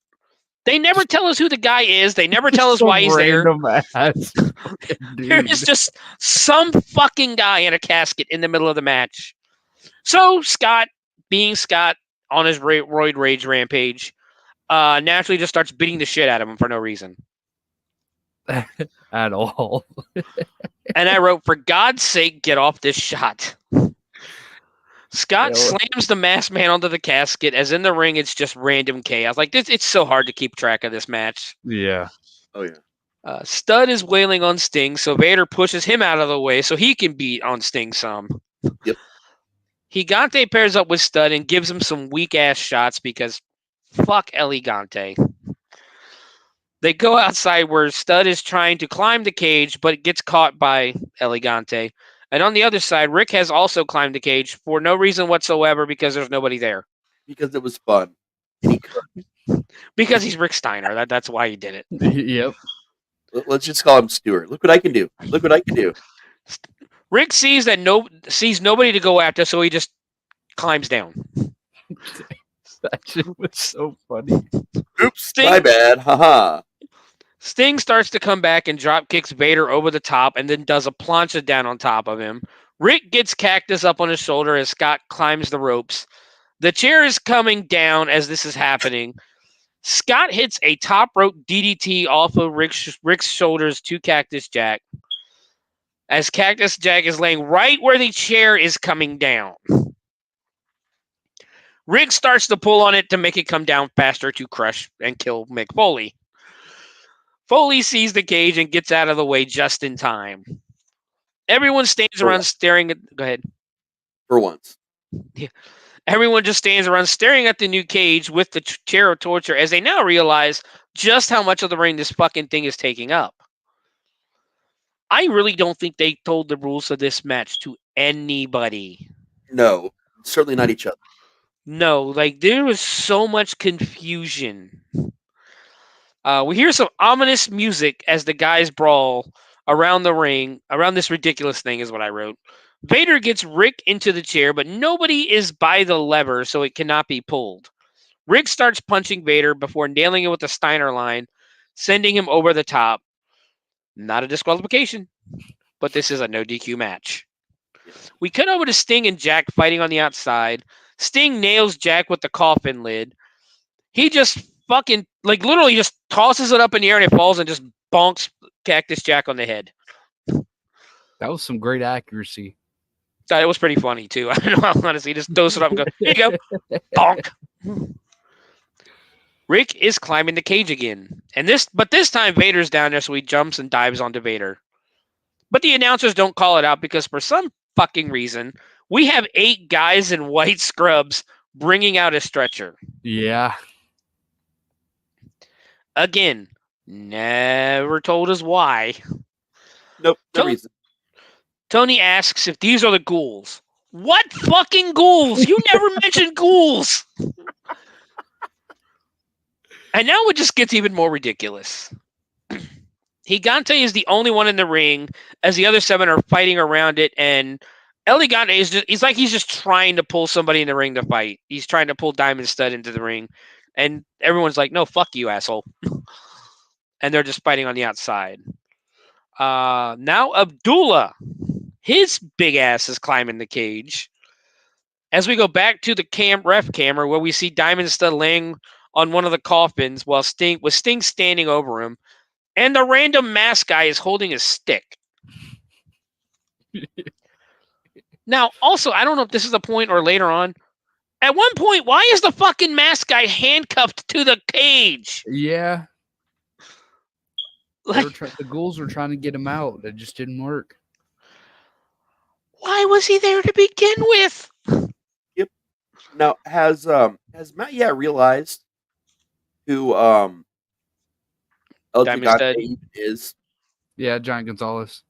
They never tell us who the guy is. They never tell us why he's there. There's just some fucking guy in a casket in the middle of the match. So Scott, being Scott, on his roid rage rampage, naturally just starts beating the shit out of him for no reason. At all. And I wrote, for God's sake, get off this shot. Scott slams the masked man onto the casket, as in the ring it's just random chaos. Like, it's so hard to keep track of this match. Yeah. Oh, yeah. Stud is wailing on Sting, so Vader pushes him out of the way so he can beat on Sting some. Yep. Gigante pairs up with Stud and gives him some weak-ass shots because fuck El Gigante. They go outside where Stud is trying to climb the cage, but it gets caught by El Gigante. And on the other side, Rick has also climbed the cage for no reason whatsoever because there's nobody there. Because it was fun. Because he's Rick Steiner. That's why he did it. Yep. Let's just call him Stewart. Look what I can do. Look what I can do. Rick sees nobody to go after, so he just climbs down. That shit was so funny. Oops, my bad. Haha. Sting starts to come back and drop kicks Vader over the top and then does a plancha down on top of him. Rick gets Cactus up on his shoulder as Scott climbs the ropes. The chair is coming down as this is happening. Scott hits a top rope DDT off of Rick's shoulders to Cactus Jack, as Cactus Jack is laying right where the chair is coming down. Rick starts to pull on it to make it come down faster to crush and kill Mick Foley. Foley sees the cage and gets out of the way just in time. Everyone stands around staring at... Go ahead. For once. Yeah. Everyone just stands around staring at the new cage with the chair of torture as they now realize just how much of the ring this fucking thing is taking up. I really don't think they told the rules of this match to anybody. No, certainly not each other. No, like there was so much confusion. We hear some ominous music as the guys brawl around the ring, around this ridiculous thing is what I wrote. Vader gets Rick into the chair, but nobody is by the lever, so it cannot be pulled. Rick starts punching Vader before nailing him with the Steiner line, sending him over the top. Not a disqualification, but this is a no DQ match. We cut over to Sting and Jack fighting on the outside. Sting nails Jack with the coffin lid. He just fucking, like, literally just tosses it up in the air and it falls and just bonks Cactus Jack on the head. That was some great accuracy. It was pretty funny, too. I don't know, honestly. Just dose it up and go, here you go. Bonk. Rick is climbing the cage again. But this time Vader's down there, so he jumps and dives onto Vader. But the announcers don't call it out because for some fucking reason, we have 8 guys in white scrubs bringing out a stretcher. Yeah. Again, never told us why. Nope, no reason. Tony asks if these are the ghouls. What fucking ghouls? You never mentioned ghouls. And now it just gets even more ridiculous. Gigante is the only one in the ring as the other 7 are fighting around it, and El Gigante he's just trying to pull somebody in the ring to fight. He's trying to pull Diamond Stud into the ring, and everyone's like, no, fuck you, asshole. And they're just fighting on the outside. Now Abdullah, his big ass is climbing the cage. As we go back to the ref camera where we see Diamond Stud laying on one of the coffins while Sting standing over him, and the random mask guy is holding a stick. Now, also, I don't know if this is the point or later on. At one point, why is the fucking mask guy handcuffed to the cage? Yeah. Like, The ghouls were trying to get him out. It just didn't work. Why was he there to begin with? Yep. Now, has Matt yet realized who El Diamond Stud Gigante is? Yeah, Giant Gonzalez.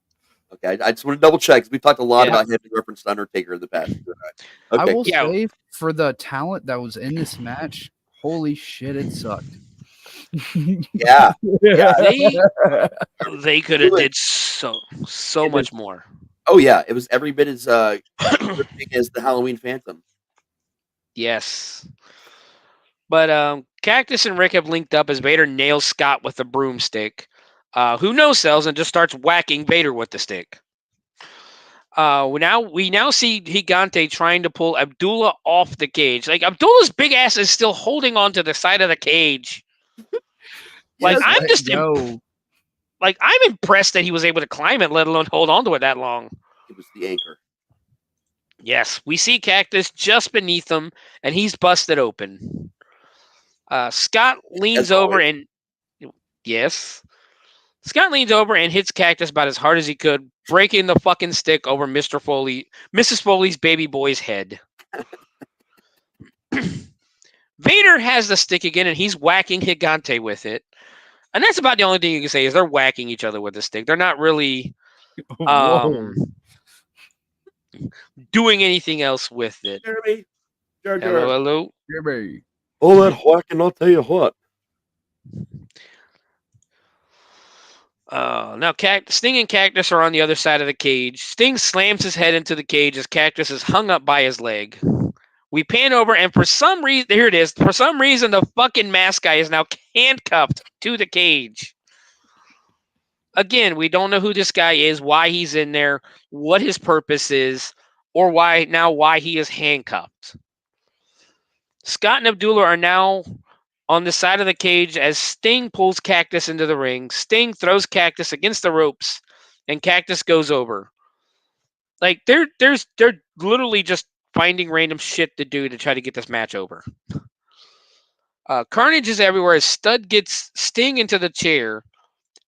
Okay, I just want to double check because we've talked a lot Yeah. about him in reference to Undertaker in the past. I Okay. will say, for the talent that was in this match, holy shit, it sucked. Yeah. They could have did so much more. Oh yeah, it was every bit as gripping as the Halloween Phantom. Yes. But Cactus and Rick have linked up as Vader nails Scott with a broomstick, who no-sells and just starts whacking Vader with the stick. We now see Gigante trying to pull Abdullah off the cage. Like, Abdullah's big ass is still holding on to the side of the cage. Like, Yes, I'm impressed that he was able to climb it, let alone hold on to it that long. It was the anchor. Yes, we see Cactus just beneath him, and he's busted open. Scott leans over and Scott leans over and hits Cactus about as hard as he could, breaking the fucking stick over Mrs. Foley's baby boy's head. Vader has the stick again, and he's whacking Gigante with it. And that's about the only thing you can say is they're whacking each other with the stick. They're not really doing anything else with it. Jeremy. Hello. Jeremy. All that whacking, I'll tell you what. Now Sting and Cactus are on the other side of the cage. Sting slams his head into the cage as Cactus is hung up by his leg. We pan over, and for some reason, here it is. For some reason, the fucking mask guy is now handcuffed to the cage. Again, we don't know who this guy is, why he's in there, what his purpose is, or why he is handcuffed. Scott and Abdullah are now on the side of the cage as Sting pulls Cactus into the ring. Sting throws Cactus against the ropes, and Cactus goes over. Like, they're literally just finding random shit to do to try to get this match over. Carnage is everywhere as Stud gets Sting into the chair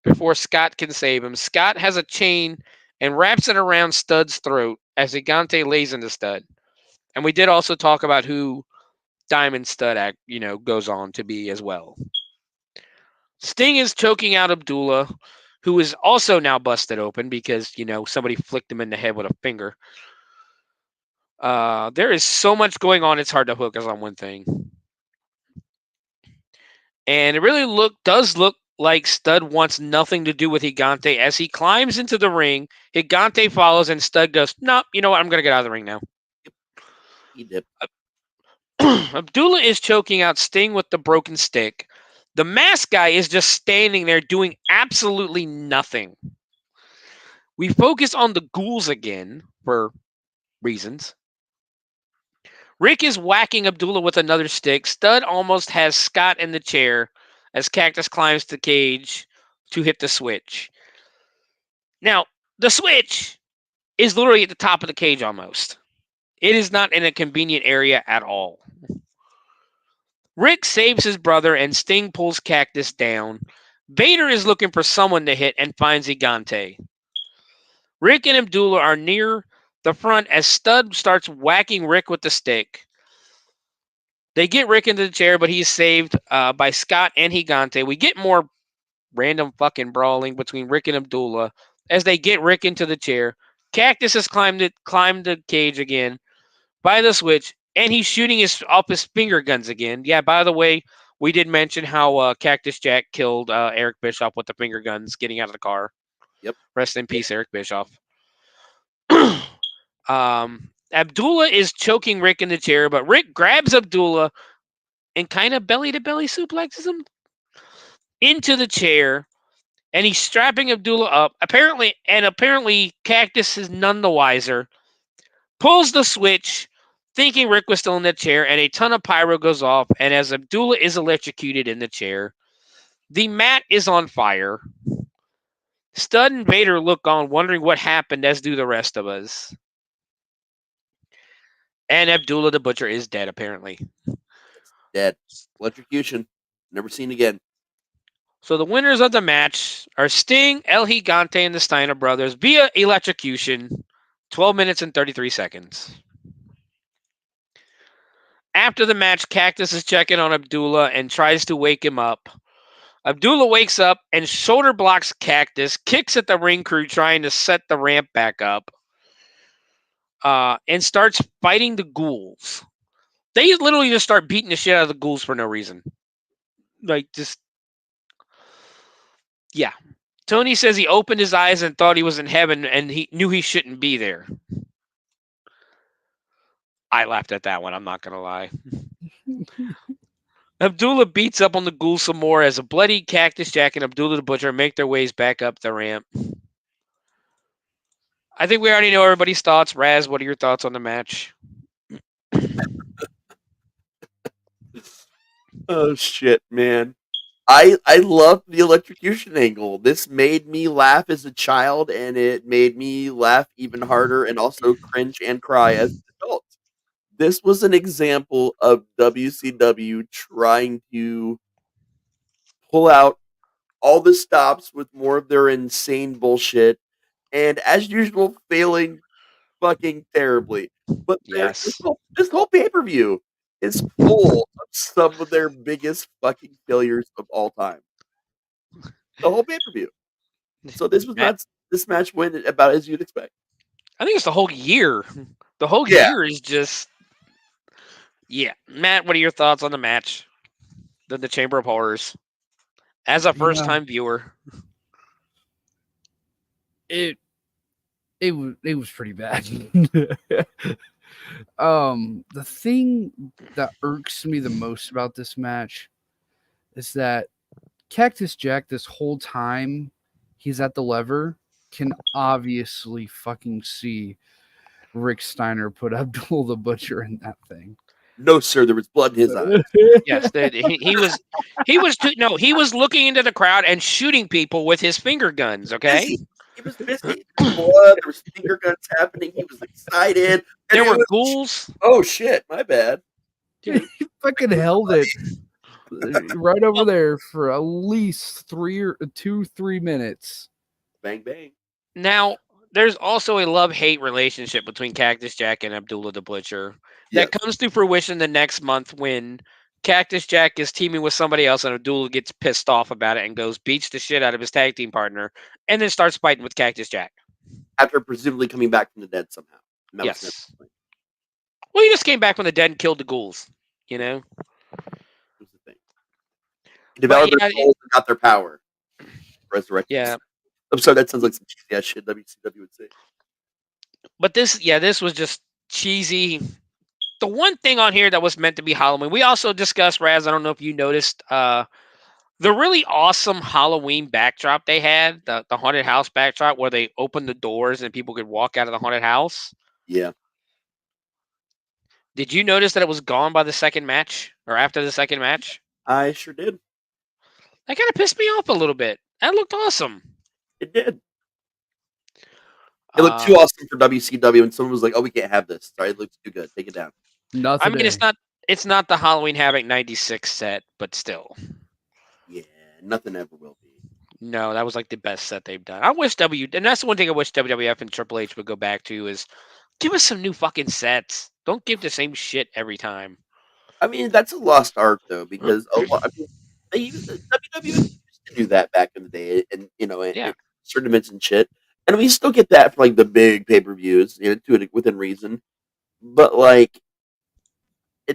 before Scott can save him. Scott has a chain and wraps it around Stud's throat as Gigante lays into Stud. And we did also talk about who Diamond Stud goes on to be as well. Sting is choking out Abdullah, who is also now busted open because, somebody flicked him in the head with a finger. There is so much going on, it's hard to focus on one thing. And it really does look like Stud wants nothing to do with Gigante as he climbs into the ring. Gigante follows, and Stud goes, "Nope, you know what? I'm going to get out of the ring now." He dipped. Abdullah is choking out Sting with the broken stick. The mask guy is just standing there doing absolutely nothing. We focus on the ghouls again for reasons. Rick is whacking Abdullah with another stick. Stud almost has Scott in the chair as Cactus climbs the cage to hit the switch. Now, the switch is literally at the top of the cage almost. It is not in a convenient area at all. Rick saves his brother and Sting pulls Cactus down. Vader is looking for someone to hit and finds Gigante. Rick and Abdullah are near the front as Stud starts whacking Rick with the stick. They get Rick into the chair, but he's saved by Scott and Gigante. We get more random fucking brawling between Rick and Abdullah as they get Rick into the chair. Cactus has climbed the cage again by the switch, and he's shooting off his finger guns again. Yeah, by the way, we did mention how Cactus Jack killed Eric Bischoff with the finger guns getting out of the car. Yep. Rest in peace, Eric Bischoff. Abdullah is choking Rick in the chair, but Rick grabs Abdullah and kind of belly-to-belly suplexes him into the chair, and he's strapping Abdullah up. Apparently Cactus is none the wiser. Pulls the switch, thinking Rick was still in the chair, and a ton of pyro goes off, and as Abdullah is electrocuted in the chair, the mat is on fire. Stud and Vader look on, wondering what happened, as do the rest of us. And Abdullah the Butcher is dead, apparently. Dead. Electrocution. Never seen again. So the winners of the match are Sting, El Gigante, and the Steiner brothers via electrocution, 12 minutes and 33 seconds. After the match, Cactus is checking on Abdullah and tries to wake him up. Abdullah wakes up and shoulder blocks Cactus, kicks at the ring crew trying to set the ramp back up, and starts fighting the ghouls. They literally just start beating the shit out of the ghouls for no reason. Yeah. Tony says he opened his eyes and thought he was in heaven and he knew he shouldn't be there. I laughed at that one, I'm not going to lie. Abdullah beats up on the ghouls some more as a bloody Cactus Jack and Abdullah the Butcher make their ways back up the ramp. I think we already know everybody's thoughts. Raz, what are your thoughts on the match? Oh, shit, man. I loved the electrocution angle. This made me laugh as a child, and it made me laugh even harder and also cringe and cry as an adult. This was an example of WCW trying to pull out all the stops with more of their insane bullshit, and as usual, failing fucking terribly. But yes, this whole pay-per-view is full of some of their biggest fucking failures of all time. The whole pay-per-view. So this match went about as you'd expect. I think it's the whole year. The whole year is just... Yeah. Matt, what are your thoughts on the match? The Chamber of Horrors. As a first-time viewer. It was pretty bad. The thing that irks me the most about this match is that Cactus Jack, this whole time he's at the lever, can obviously fucking see Rick Steiner put Abdul the Butcher in that thing. No, sir, there was blood in his eyes. Yes, he was looking into the crowd and shooting people with his finger guns. Okay, he was busy. Blood. There was finger guns happening. He was excited. There were ghouls. Oh shit! My bad. Dude, he fucking held it right over there for at least 3 minutes. Bang bang. Now, there's also a love-hate relationship between Cactus Jack and Abdullah the Butcher that comes to fruition the next month when Cactus Jack is teaming with somebody else and Abdullah gets pissed off about it and goes beats the shit out of his tag team partner and then starts fighting with Cactus Jack. After presumably coming back from the dead somehow. Yes. Well, he just came back from the dead and killed the ghouls. You know. That's the thing. He developed yeah, their souls and got their power. Resurrected. Yeah. I'm sorry, that sounds like some cheesy ass shit WCW would say. But this was just cheesy. The one thing on here that was meant to be Halloween, we also discussed, Raz, I don't know if you noticed, the really awesome Halloween backdrop they had, the haunted house backdrop where they opened the doors and people could walk out of the haunted house. Yeah. Did you notice that it was gone by the second match or after the second match? I sure did. That kind of pissed me off a little bit. That looked awesome. It did. It looked too awesome for WCW, and someone was like, "Oh, we can't have this. Sorry, it looks too good. Take it down." Nothing. I mean, it's not the Halloween Havoc '96 set, but still. Yeah, nothing ever will be. No, that was like the best set they've done. I wish and that's the one thing I wish WWF and Triple H would go back to is give us some new fucking sets. Don't give the same shit every time. I mean, that's a lost art though, because they WWE used to do that back in the day, and in tournaments and shit. And we still get that for like the big pay-per-views, to it within reason. But like,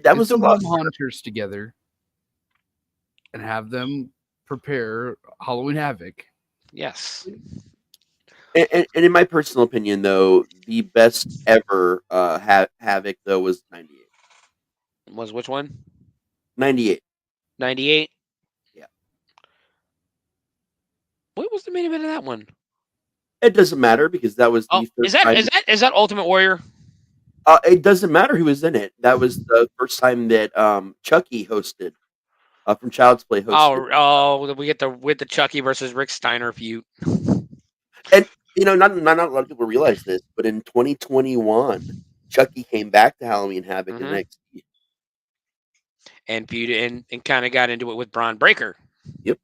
that was a lot. Hunters together and have them prepare Halloween Havoc. Yes. And in my personal opinion, though, the best ever Havoc though was '98. Was which one? '98. 98. Yeah. What was the main event of that one? It doesn't matter because that was the first time. Is that Ultimate Warrior? It doesn't matter who was in it. That was the first time that Chucky hosted from Child's Play hosted. Oh, we get the Chucky versus Rick Steiner feud. And not a lot of people realize this, but in 2021, Chucky came back to Halloween Havoc in NXT and feuded and kind of got into it with Braun Breaker. Yep.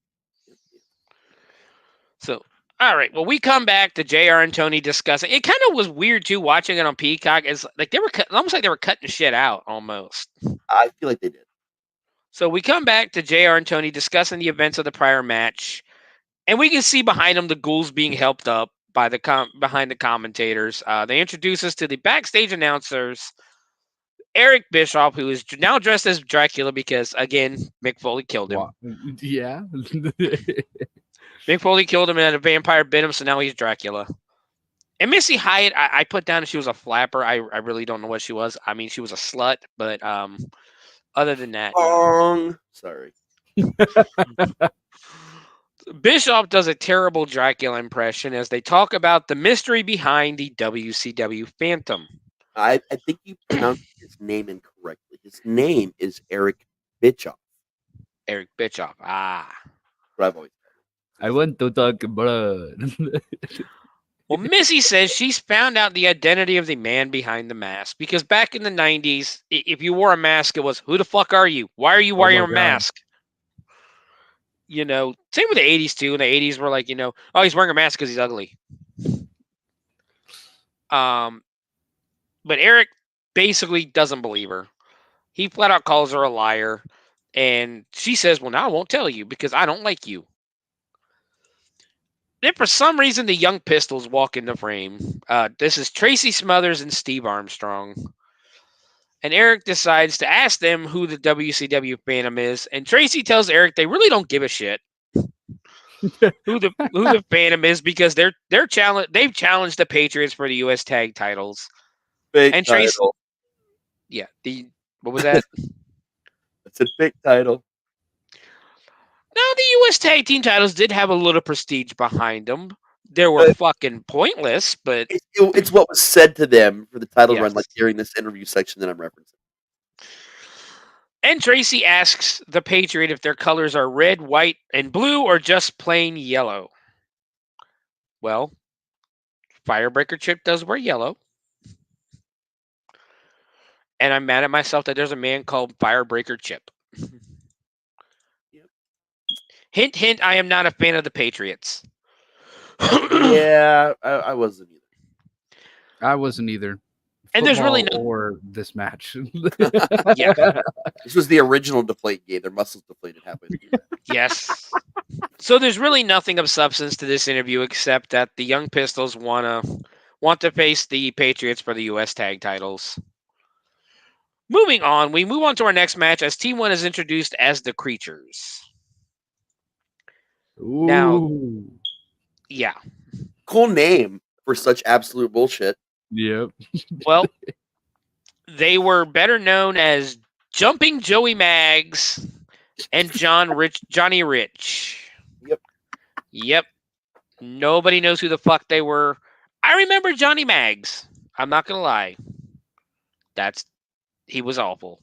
So. All right. Well, we come back to JR and Tony discussing. It kind of was weird too watching it on Peacock. It's like they were almost like they were cutting shit out almost. I feel like they did. So we come back to JR and Tony discussing the events of the prior match, and we can see behind them the ghouls being helped up by behind the commentators. They introduce us to the backstage announcers, Eric Bischoff, who is now dressed as Dracula because again Mick Foley killed him. Yeah. Mick Foley killed him and a vampire bit him, so now he's Dracula. And Missy Hyatt, I put down she was a flapper. I really don't know what she was. I mean, she was a slut, but other than that. Sorry. Bischoff does a terrible Dracula impression as they talk about the mystery behind the WCW Phantom. I think you pronounced his name incorrectly. His name is Eric Bischoff. Eric Bischoff. Ah. What I've always I want to talk blood. Well, Missy says she's found out the identity of the man behind the mask because back in the 90s, if you wore a mask, it was, who the fuck are you? Why are you wearing a mask? Same with the 80s too. In the 80s, we're like, oh, he's wearing a mask because he's ugly. But Eric basically doesn't believe her. He flat out calls her a liar. And she says, well, now I won't tell you because I don't like you. Then for some reason, the Young Pistols walk into frame. This is Tracy Smothers and Steve Armstrong. And Eric decides to ask them who the WCW Phantom is. And Tracy tells Eric they really don't give a shit who the Phantom is because they've challenged the Patriots for the U.S. tag titles. Fake and Tracy, title. Yeah, what was that? It's a fake title. Now, the U.S. Tag Team titles did have a little prestige behind them. They were fucking pointless, but... It's what was said to them for the title run, like during this interview section that I'm referencing. And Tracy asks the Patriot if their colors are red, white, and blue, or just plain yellow. Well, Firebreaker Chip does wear yellow. And I'm mad at myself that there's a man called Firebreaker Chip. Hint, hint, I am not a fan of the Patriots. Yeah, I wasn't either. I wasn't either. And there's really no... Or this match. Yeah. This was the original Deflate Gate. Their muscles deflated halfway through. Yes. So there's really nothing of substance to this interview except that the Young Pistols want to face the Patriots for the U.S. tag titles. Moving on, we move on to our next match as T1 is introduced as the Creatures. Ooh. Now, yeah. Cool name for such absolute bullshit. Yep. Well, they were better known as Jumping Joey Maggs and Johnny Rich. Yep. Nobody knows who the fuck they were. I remember Johnny Maggs. I'm not gonna lie. He was awful.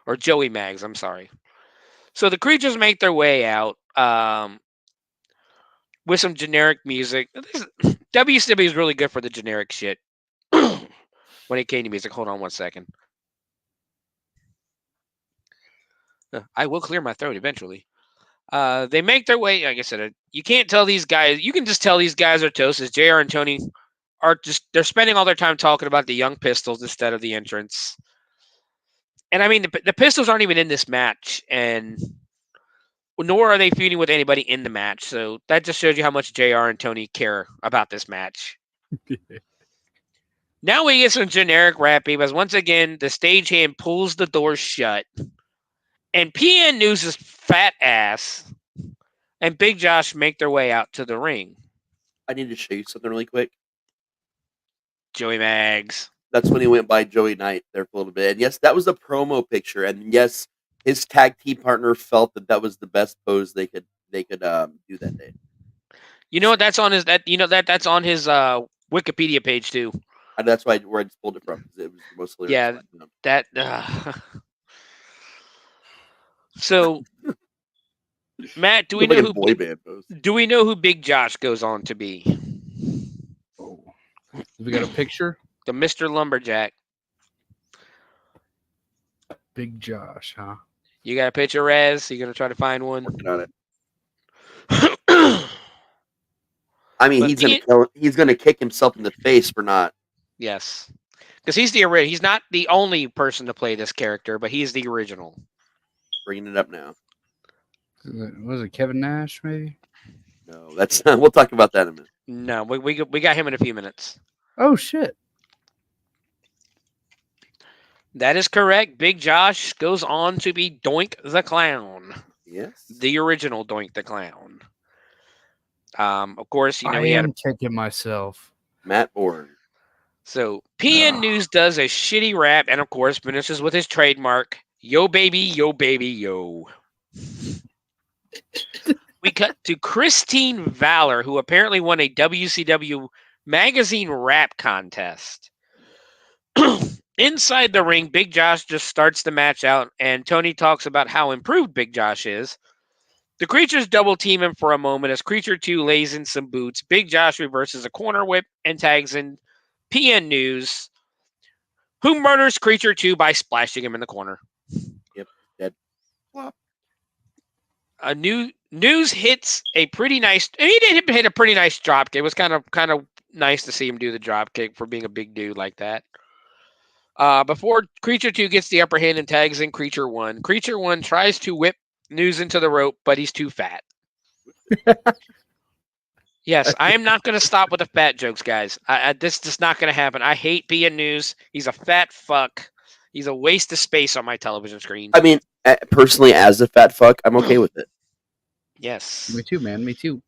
Or Joey Maggs, I'm sorry. So the Creatures make their way out with some generic music. WCW is really good for the generic shit. When it came to music. Hold on one second. I will clear my throat eventually. They make their way, like I said, you can't tell these guys, you can just tell these guys are toast. JR and Tony they're spending all their time talking about the Young Pistols instead of the entrance. And I mean, the Pistols aren't even in this match, and nor are they feuding with anybody in the match. So that just shows you how much JR and Tony care about this match. Now we get some generic rap because once again, the stagehand pulls the door shut. And PN News' fat ass and Big Josh make their way out to the ring. I need to show you something really quick. Joey Maggs. That's when he went by Joey Knight there for a little bit. And yes, that was a promo picture. And yes, his tag team partner felt that was the best pose they could do that day. You know what? That's on his that's on his Wikipedia page too. And that's where I just pulled it from. It was the most hilarious. Yeah, that. So, Matt, do we know who Big Josh goes on to be? Oh, we got a picture. The Mr. Lumberjack. Big Josh, huh? You got a picture, Rez? You gonna try to find one? Working on it. I mean, he's gonna kick himself in the face for not. Yes, because he's not the only person to play this character, but he's the original. Bringing it up now. Was it Kevin Nash, maybe? No, that's not. We'll talk about that in a minute. No, we got him in a few minutes. Oh, shit. That is correct. Big Josh goes on to be Doink the Clown. Yes. The original Doink the Clown. Of course, I am kicking myself. Matt Bourne. So PN News does a shitty rap and, of course, finishes with his trademark, yo, baby, yo, baby, yo. We cut to Christine Valor, who apparently won a WCW magazine rap contest. Inside the ring, Big Josh just starts the match out, and Tony talks about how improved Big Josh is. The Creatures double team him for a moment as Creature 2 lays in some boots. Big Josh reverses a corner whip and tags in PN News, who murders Creature 2 by splashing him in the corner. Yep, dead. Flop. News hits a pretty nice. He did hit a pretty nice drop kick. It was kind of nice to see him do the drop kick for being a big dude like that. Before Creature 2 gets the upper hand and tags in Creature 1. Creature 1 tries to whip News into the rope, but he's too fat. Yes, I am not going to stop with the fat jokes, guys. This is not going to happen. I hate PN News. He's a fat fuck. He's a waste of space on my television screen. I mean, personally, as a fat fuck, I'm okay with it. Yes. Me too, man. Me too.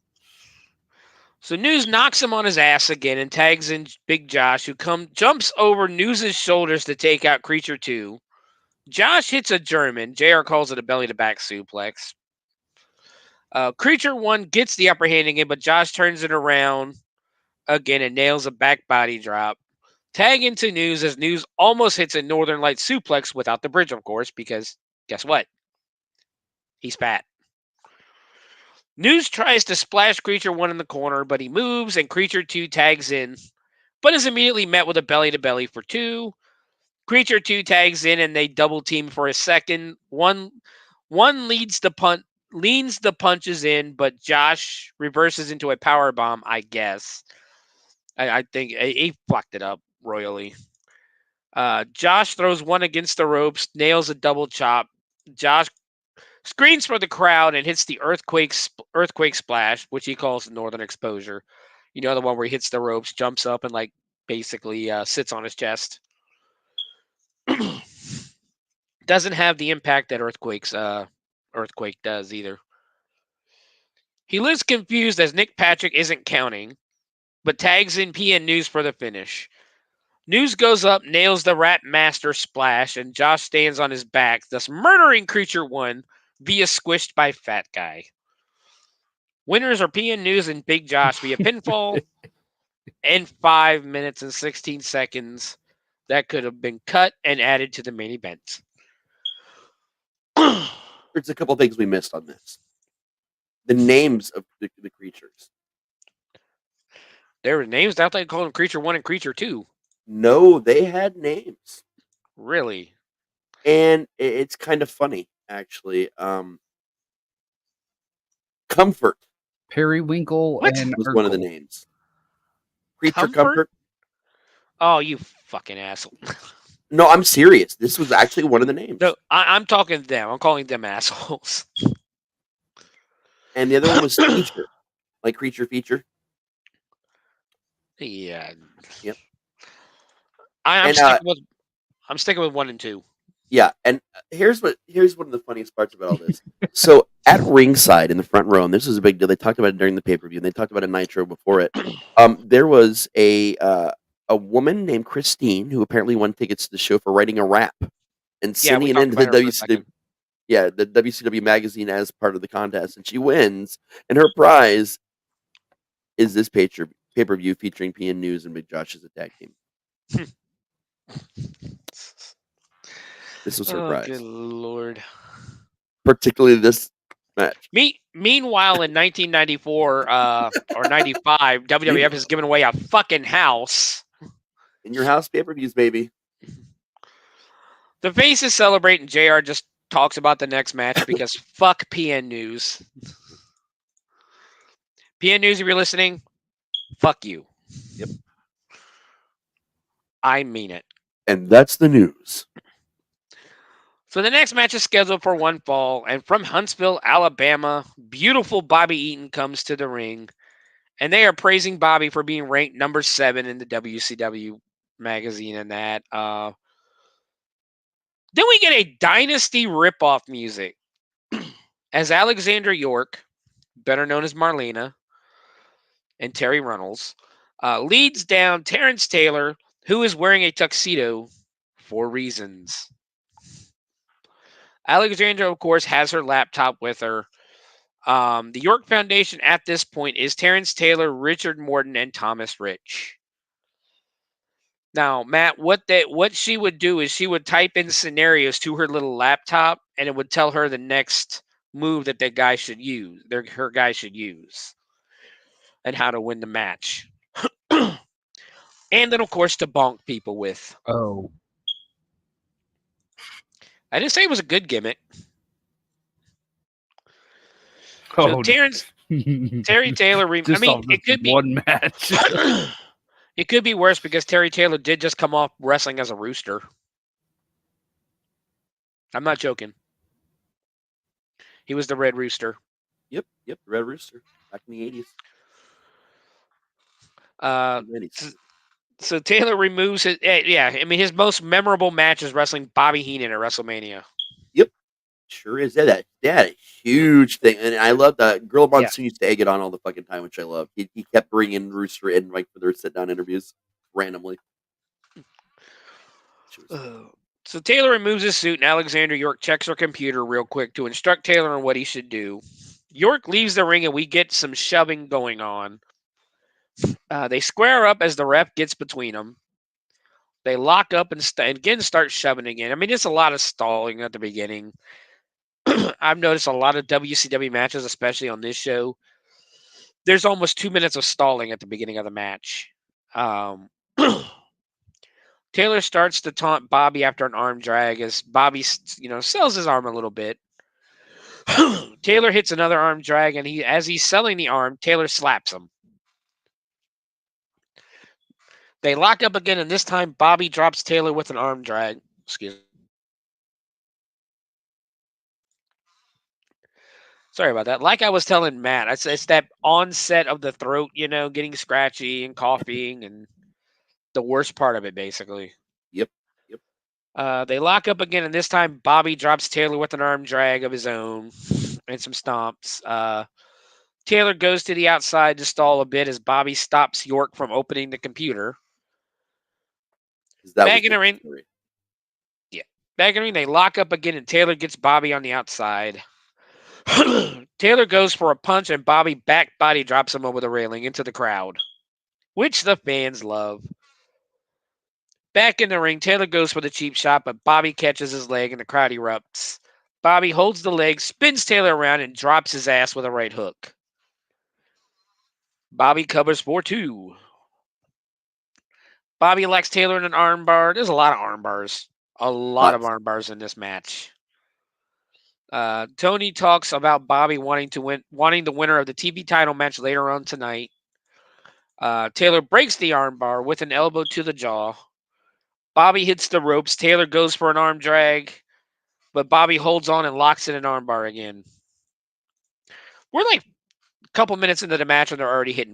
So News knocks him on his ass again and tags in Big Josh, who jumps over News' shoulders to take out Creature 2. Josh hits a German. JR calls it a belly-to-back suplex. Creature 1 gets the upper hand again, but Josh turns it around again and nails a back body drop. Tag into News as News almost hits a Northern Light suplex without the bridge, of course, because guess what? He's fat. News tries to splash Creature 1 in the corner, but he moves and Creature 2 tags in, but is immediately met with a belly-to-belly for 2. Creature 2 tags in and they double team for a second. One leans the punches in, but Josh reverses into a power bomb, I guess. I think he fucked it up royally. Josh throws one against the ropes, nails a double chop. Josh screams for the crowd and hits the earthquake splash, which he calls Northern Exposure. You know, the one where he hits the ropes, jumps up, and basically sits on his chest. Doesn't have the impact that Earthquake does either. He looks confused as Nick Patrick isn't counting, but tags in PN News for the finish. News goes up, nails the Rat Master splash, and Josh stands on his back, thus murdering Creature 1 via squished by Fat Guy. Winners are PN News and Big Josh via pinfall in 5 minutes and 16 seconds. That could have been cut and added to the main event. There's a couple things we missed on this. The names of the creatures. There were names. I thought they called them Creature 1 and Creature 2. No, they had names. Really? And it's kind of funny, actually. Comfort. Periwinkle and was one of the Urkel. names. Creature Comfort? Oh, you fucking asshole. No, I'm serious. This was actually one of the names. No, I'm talking to them. I'm calling them assholes. And the other one was Feature. Like Creature Feature. Yeah. Yep. I'm sticking with 1 and 2. Yeah, and here's one of the funniest parts about all this. So at ringside in the front row, and this was a big deal. They talked about it during the pay-per-view, and they talked about it Nitro before it. There was a woman named Christine who apparently won tickets to the show for writing a rap and sending it into the WCW. Yeah, the WCW magazine as part of the contest, and she wins, and her prize is this pay-per-view featuring PN News and Big Josh as a tag team. This was her prize. Good Lord. Particularly this match. Meanwhile, in 1994 or 95, WWF has given away a fucking house. In your house pay-per-views, baby. The faces celebrate, and JR just talks about the next match because fuck PN News. PN News, if you're listening, fuck you. Yep. I mean it. And that's the news. So the next match is scheduled for one fall, and from Huntsville, Alabama, beautiful Bobby Eaton comes to the ring, and they are praising Bobby for being ranked number 7 in the WCW magazine and that. Then we get a Dynasty ripoff music as Alexandra York, better known as Marlena, and Terry Runnels, leads down Terrence Taylor, who is wearing a tuxedo for reasons. Alexandra, of course, has her laptop with her. The York Foundation at this point is Terrence Taylor, Richard Morton, and Thomas Rich. Now, Matt, what she would do is she would type in scenarios to her little laptop, and it would tell her the next move that her guy should use, and how to win the match. And then, of course, to bonk people with. Oh. I didn't say it was a good gimmick. Oh, so Terry Taylor. It could be one match. It could be worse because Terry Taylor did just come off wrestling as a rooster. I'm not joking. He was the Red Rooster. Yep, Red Rooster back in the 80s. So Taylor removes his. His most memorable match is wrestling Bobby Heenan at WrestleMania. Yep, sure is. That a huge thing, and I love that. Girl Monsoon used to egg it on all the fucking time, which I love. He kept bringing Rooster in like for their sit down interviews randomly. So Taylor removes his suit, and Alexander York checks her computer real quick to instruct Taylor on what he should do. York leaves the ring, and we get some shoving going on. They square up as the ref gets between them. They lock up and again start shoving again. I mean, it's a lot of stalling at the beginning. I've noticed a lot of WCW matches, especially on this show. There's almost 2 minutes of stalling at the beginning of the match. Taylor starts to taunt Bobby after an arm drag as Bobby, sells his arm a little bit. Taylor hits another arm drag, and as he's selling the arm, Taylor slaps him. They lock up again, and this time Bobby drops Taylor with an arm drag. Excuse me. Sorry about that. Like I was telling Matt, it's that onset of the throat, getting scratchy and coughing, and the worst part of it, basically. Yep. They lock up again, and this time Bobby drops Taylor with an arm drag of his own and some stomps. Taylor goes to the outside to stall a bit as Bobby stops York from opening the computer. Back in the ring. Yeah. Back in the ring, they lock up again, and Taylor gets Bobby on the outside. Taylor goes for a punch, and Bobby back body drops him over the railing into the crowd, which the fans love. Back in the ring, Taylor goes for the cheap shot, but Bobby catches his leg, and the crowd erupts. Bobby holds the leg, spins Taylor around, and drops his ass with a right hook. Bobby covers for 2. Bobby elects Taylor in an armbar. There's a lot of arm bars. A lot of arm bars in this match. Tony talks about Bobby wanting the winner of the TV title match later on tonight. Taylor breaks the armbar with an elbow to the jaw. Bobby hits the ropes. Taylor goes for an arm drag, but Bobby holds on and locks in an armbar again. We're like a couple minutes into the match and they're already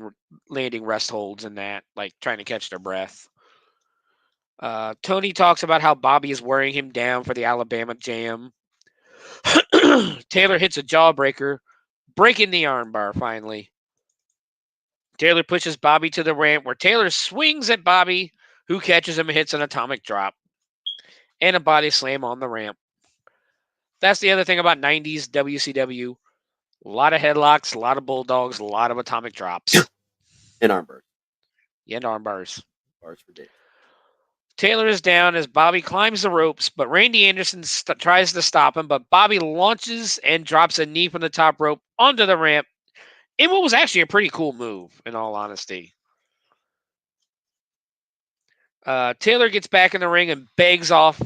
landing rest holds and that, like trying to catch their breath. Tony talks about how Bobby is wearing him down for the Alabama Jam. Taylor hits a jawbreaker, breaking the armbar finally. Taylor pushes Bobby to the ramp where Taylor swings at Bobby, who catches him and hits an atomic drop and a body slam on the ramp. That's the other thing about 90s WCW. A lot of headlocks, a lot of bulldogs, a lot of atomic drops. And armbars. Yeah, and armbars. Bars for days. Taylor is down as Bobby climbs the ropes, but Randy Anderson tries to stop him, but Bobby launches and drops a knee from the top rope onto the ramp in what was actually a pretty cool move, in all honesty. Taylor gets back in the ring and begs off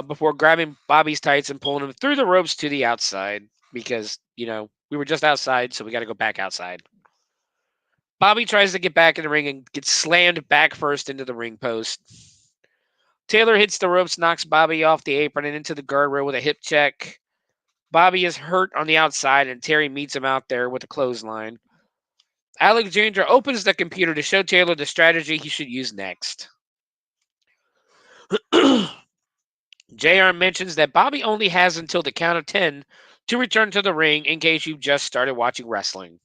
before grabbing Bobby's tights and pulling him through the ropes to the outside because, we were just outside, so we got to go back outside. Bobby tries to get back in the ring and gets slammed back first into the ring post. Taylor hits the ropes, knocks Bobby off the apron and into the guardrail with a hip check. Bobby is hurt on the outside, and Terry meets him out there with a clothesline. Alexandra opens the computer to show Taylor the strategy he should use next. JR mentions that Bobby only has until the count of 10 to return to the ring in case you've just started watching wrestling.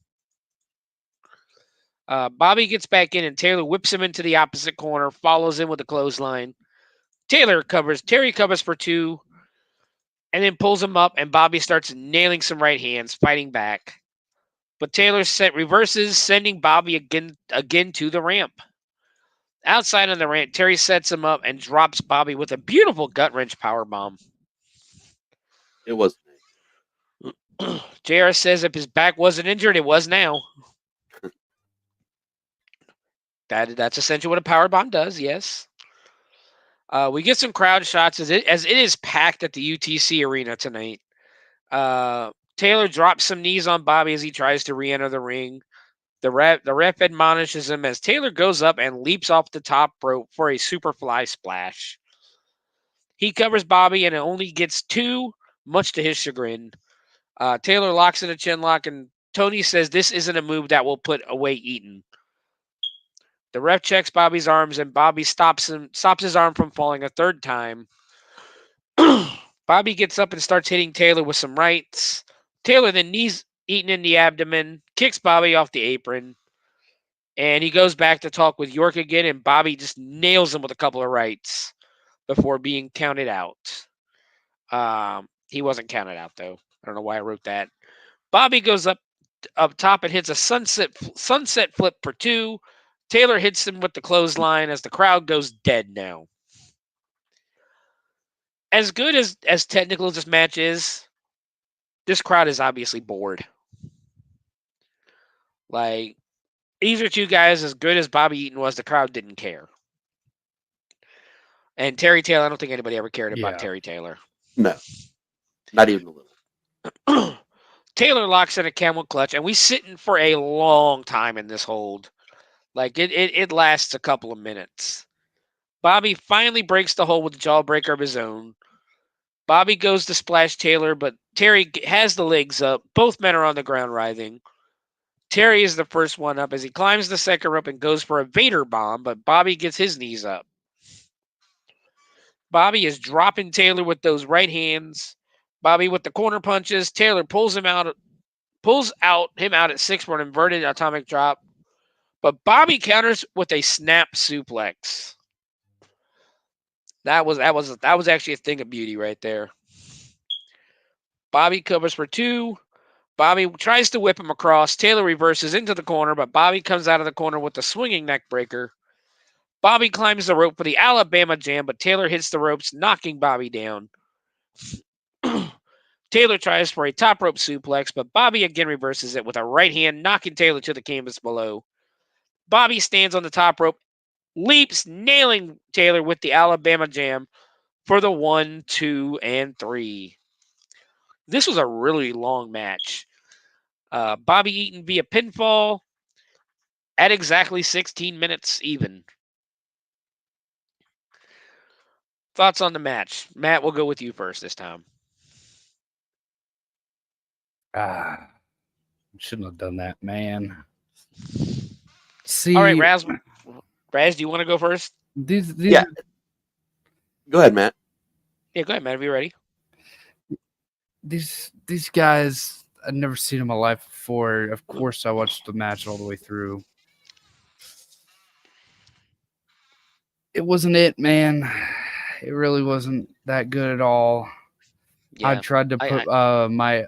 Bobby gets back in, and Taylor whips him into the opposite corner, follows him with a clothesline. Terry covers for 2, and then pulls him up, and Bobby starts nailing some right hands, fighting back. But Taylor reverses, sending Bobby again to the ramp. Outside on the ramp, Terry sets him up and drops Bobby with a beautiful gut-wrench powerbomb. It was. JR says if his back wasn't injured, it was now. That's essentially what a powerbomb does, yes. We get some crowd shots as it is packed at the UTC arena tonight. Taylor drops some knees on Bobby as he tries to re-enter the ring. The ref admonishes him as Taylor goes up and leaps off the top rope for a superfly splash. He covers Bobby and it only gets 2, much to his chagrin. Taylor locks in a chin lock, and Tony says this isn't a move that will put away Eaton. The ref checks Bobby's arms, and Bobby stops his arm from falling a third time. Bobby gets up and starts hitting Taylor with some rights. Taylor then knees Eaton in the abdomen, kicks Bobby off the apron, and he goes back to talk with York again, and Bobby just nails him with a couple of rights before being counted out. He wasn't counted out, though. I don't know why I wrote that. Bobby goes up top and hits a sunset flip for 2. Taylor hits him with the clothesline as the crowd goes dead now. As good as technical as this match is, this crowd is obviously bored. Like, these are 2 guys as good as Bobby Eaton was, the crowd didn't care. And Terry Taylor, I don't think anybody ever cared about Terry Taylor. No. Not even a little. Taylor locks in a camel clutch, and we sitting for a long time in this hold. Like, it lasts a couple of minutes. Bobby finally breaks the hold with a jawbreaker of his own. Bobby goes to splash Taylor, but Terry has the legs up. Both men are on the ground writhing. Terry is the first one up as he climbs the second rope and goes for a Vader bomb, but Bobby gets his knees up. Bobby is dropping Taylor with those right hands. Bobby with the corner punches. Taylor pulls him out at 6 for an inverted atomic drop. But Bobby counters with a snap suplex. That was actually a thing of beauty right there. Bobby covers for 2. Bobby tries to whip him across. Taylor reverses into the corner, but Bobby comes out of the corner with the swinging neck breaker. Bobby climbs the rope for the Alabama Jam, but Taylor hits the ropes, knocking Bobby down. Taylor tries for a top rope suplex, but Bobby again reverses it with a right hand, knocking Taylor to the canvas below. Bobby stands on the top rope, leaps, nailing Taylor with the Alabama Jam for the 1, 2, and 3. This was a really long match. Bobby Eaton via pinfall at exactly 16 minutes even. Thoughts on the match? Matt, we'll go with you first this time. Shouldn't have done that, man. See, all right, Raz, do you want to go first? Yeah. Go ahead, Matt. Yeah, go ahead, Matt. Are you ready? These guys, I'd never seen in my life before. Of course, I watched the match all the way through. It wasn't it, man. It really wasn't that good at all. Yeah, I tried to put my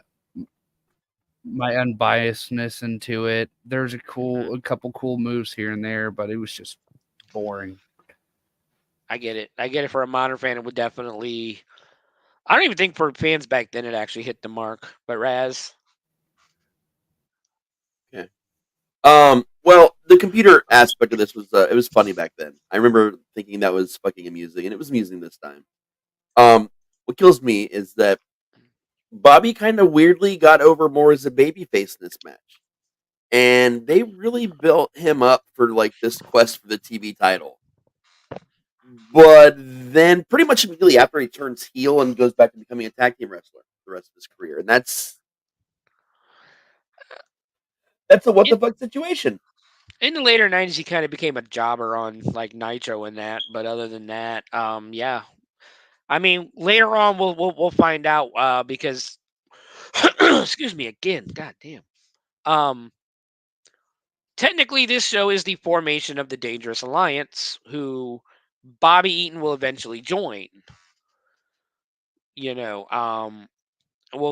unbiasedness into it. There's a couple cool moves here and there, but it was just boring. I get it. For a modern fan, it would definitely. I don't even think for fans back then it actually hit the mark. But Raz. Okay. Well, the computer aspect of this was it was funny back then. I remember thinking that was fucking amusing, and it was amusing this time. What kills me is that Bobby kind of weirdly got over more as a babyface in this match, and they really built him up for like this quest for the TV title. But then, pretty much immediately after, he turns heel and goes back to becoming a tag team wrestler for the rest of his career, and that's a what the fuck situation. In the later 90s, he kind of became a jobber on like Nitro and that. But other than that, yeah. I mean, later on we'll find out because excuse me again. God damn. Technically, this show is the formation of the Dangerous Alliance, who Bobby Eaton will eventually join. We'll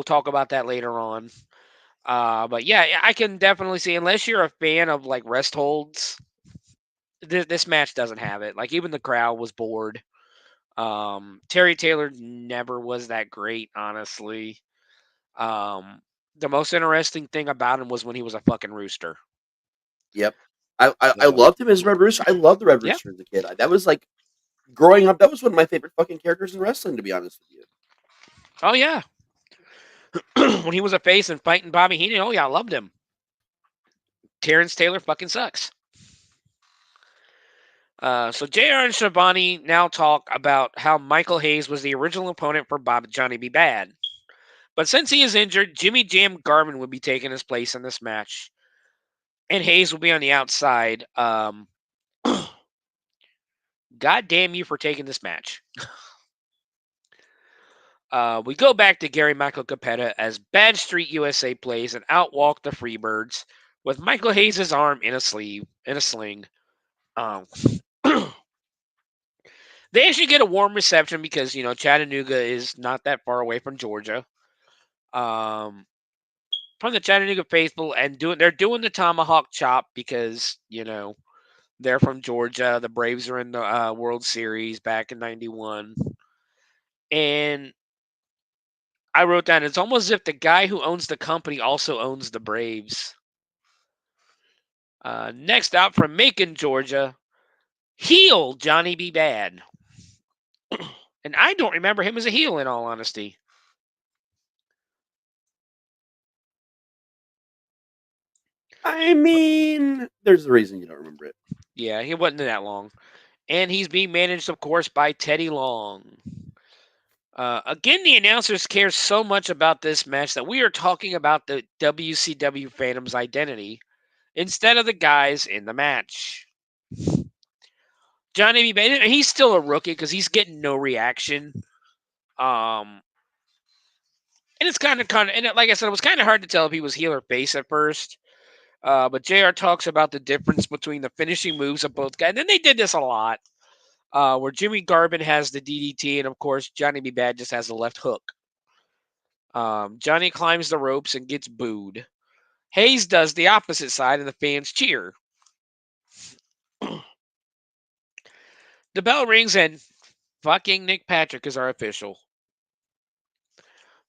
talk about that later on. But yeah, I can definitely see, unless you're a fan of like rest holds, this match doesn't have it. Like, even the crowd was bored. Terry Taylor never was that great, honestly. The most interesting thing about him was when he was a fucking rooster. Yep. I loved him as Red Rooster. I loved the Red Rooster as a kid. That was like, growing up, that was one of my favorite fucking characters in wrestling, to be honest with you. Oh, yeah. When he was a face and fighting Bobby Heenan, oh, yeah, I loved him. Terrence Taylor fucking sucks. So JR and Schiavone now talk about how Michael Hayes was the original opponent for Johnny B. Bad. But since he is injured, Jimmy Jam Garvin would be taking his place in this match. And Hayes will be on the outside. God damn you for taking this match. We go back to Gary Michael Capetta as Bad Street USA plays and outwalk the Freebirds with Michael Hayes' arm in a sling. They actually get a warm reception because, Chattanooga is not that far away from Georgia. From the Chattanooga faithful, and they're doing the tomahawk chop because, they're from Georgia. The Braves are in the World Series back in '91. And I wrote down, it's almost as if the guy who owns the company also owns the Braves. Next out from Macon, Georgia, heel Johnny B. Bad. And I don't remember him as a heel, in all honesty. I mean, there's a reason you don't remember it. Yeah, he wasn't that long. And he's being managed, of course, by Teddy Long. Again, the announcers care so much about this match that we are talking about the WCW Phantom's identity instead of the guys in the match. Johnny B. Bad, he's still a rookie because he's getting no reaction. And it's kind of, and like I said, it was kind of hard to tell if he was heel or face at first. But JR talks about the difference between the finishing moves of both guys. And then they did this a lot, where Jimmy Garvin has the DDT, and of course, Johnny B. Bad just has the left hook. Johnny climbs the ropes and gets booed. Hayes does the opposite side, and the fans cheer. The bell rings, and fucking Nick Patrick is our official.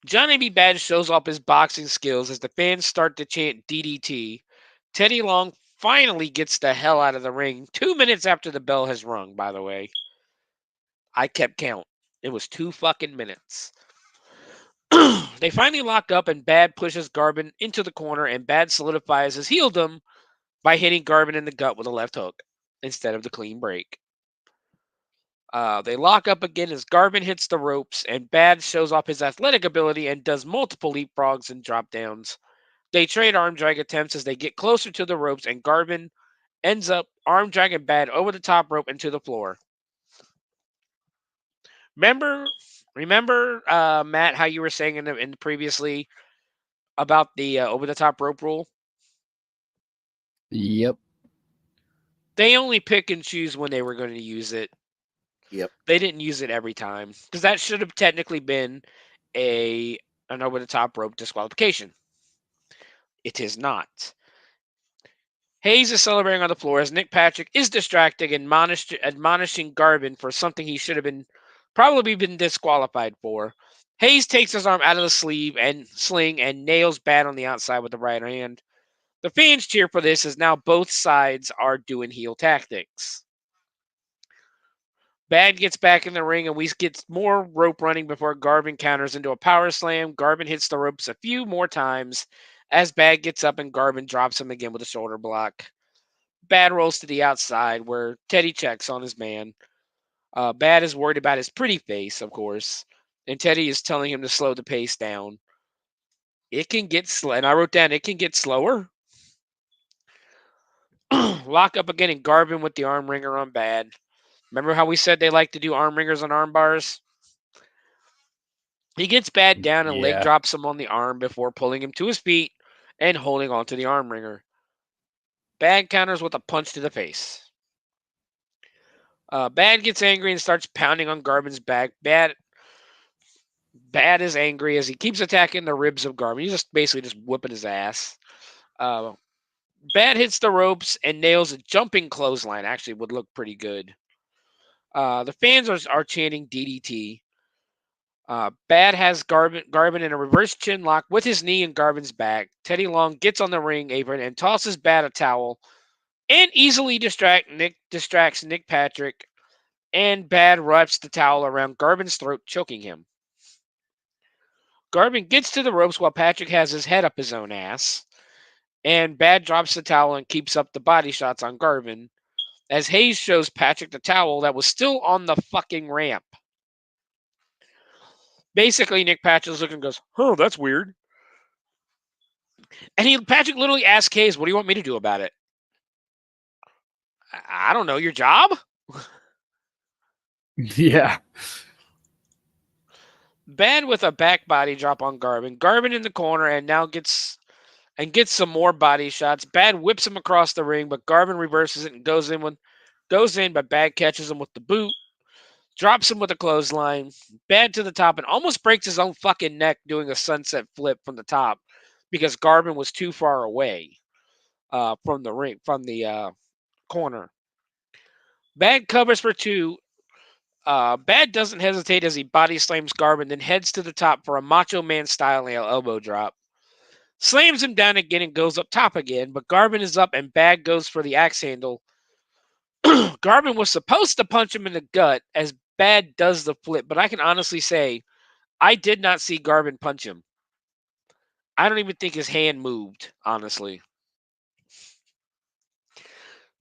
Johnny B. Bad shows off his boxing skills as the fans start to chant DDT. Teddy Long finally gets the hell out of the ring 2 minutes after the bell has rung, by the way. I kept count. It was 2 fucking minutes. They finally lock up, and Bad pushes Garvin into the corner, and Bad solidifies his heeldom by hitting Garvin in the gut with a left hook instead of the clean break. They lock up again as Garvin hits the ropes, and Bad shows off his athletic ability and does multiple leapfrogs and drop downs. They trade arm drag attempts as they get closer to the ropes, and Garvin ends up arm dragging Bad over the top rope into the floor. Remember, Matt, how you were saying in the previously about the over the top rope rule? Yep. They only pick and choose when they were going to use it. Yep. They didn't use it every time because that should have technically been an over the top rope disqualification. It is not. Hayes is celebrating on the floor as Nick Patrick is distracting and admonishing Garvin for something he should have probably been disqualified for. Hayes takes his arm out of the sleeve and sling and nails Bad on the outside with the right hand. The fans cheer for this as now both sides are doing heel tactics. Bad gets back in the ring, and we get more rope running before Garvin counters into a power slam. Garvin hits the ropes a few more times as Bad gets up, and Garvin drops him again with a shoulder block. Bad rolls to the outside where Teddy checks on his man. Bad is worried about his pretty face, of course, and Teddy is telling him to slow the pace down. It can get slow, and I wrote down it can get slower. Lock up again, and Garvin with the arm wringer on Bad. Remember how we said they like to do arm ringers on arm bars? He gets Bad down and leg drops him on the arm before pulling him to his feet and holding onto the arm wringer. Bad counters with a punch to the face. Bad gets angry and starts pounding on Garvin's back. Bad is angry as he keeps attacking the ribs of Garvin. He's basically just whipping his ass. Bad hits the ropes and nails a jumping clothesline. Actually, would look pretty good. The fans are chanting DDT. Bad has Garvin in a reverse chin lock with his knee in Garvin's back. Teddy Long gets on the ring apron and tosses Bad a towel and easily distracts Nick Patrick. And Bad wraps the towel around Garvin's throat, choking him. Garvin gets to the ropes while Patrick has his head up his own ass. And Bad drops the towel and keeps up the body shots on Garvin as Hayes shows Patrick the towel that was still on the fucking ramp. Basically, Nick Patrick's looking and goes, "Oh, that's weird." And Patrick literally asks Hayes, "What do you want me to do about it?" I don't know, your job? Yeah. Bad with a back body drop on Garvin. Garvin in the corner and now gets some more body shots. Bad whips him across the ring, but Garvin reverses it and goes in, but Bad catches him with the boot, drops him with a clothesline. Bad to the top and almost breaks his own fucking neck doing a sunset flip from the top because Garvin was too far away from the corner. Bad covers for 2. Bad doesn't hesitate as he body slams Garvin, then heads to the top for a Macho Man style elbow drop. Slams him down again and goes up top again, but Garvin is up and Bad goes for the axe handle. Garvin was supposed to punch him in the gut as Bad does the flip, but I can honestly say I did not see Garvin punch him. I don't even think his hand moved, honestly.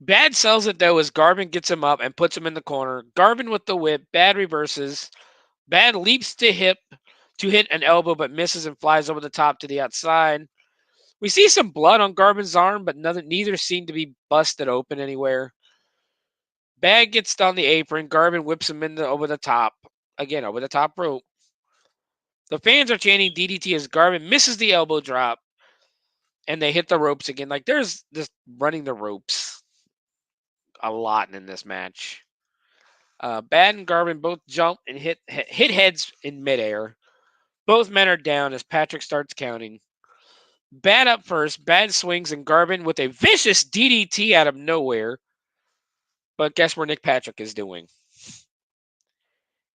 Bad sells it, though, as Garvin gets him up and puts him in the corner. Garvin with the whip. Bad reverses. Bad leaps to hit an elbow, but misses and flies over the top to the outside. We see some blood on Garvin's arm, but neither seem to be busted open anywhere. Bad gets on the apron. Garvin whips him over the top. Again, over the top rope. The fans are chanting DDT as Garvin misses the elbow drop. And they hit the ropes again. Like, there's just running the ropes a lot in this match. Bad and Garvin both jump and hit heads in midair. Both men are down as Patrick starts counting. Bad up first. Bad swings and Garvin with a vicious DDT out of nowhere. But guess where Nick Patrick is doing?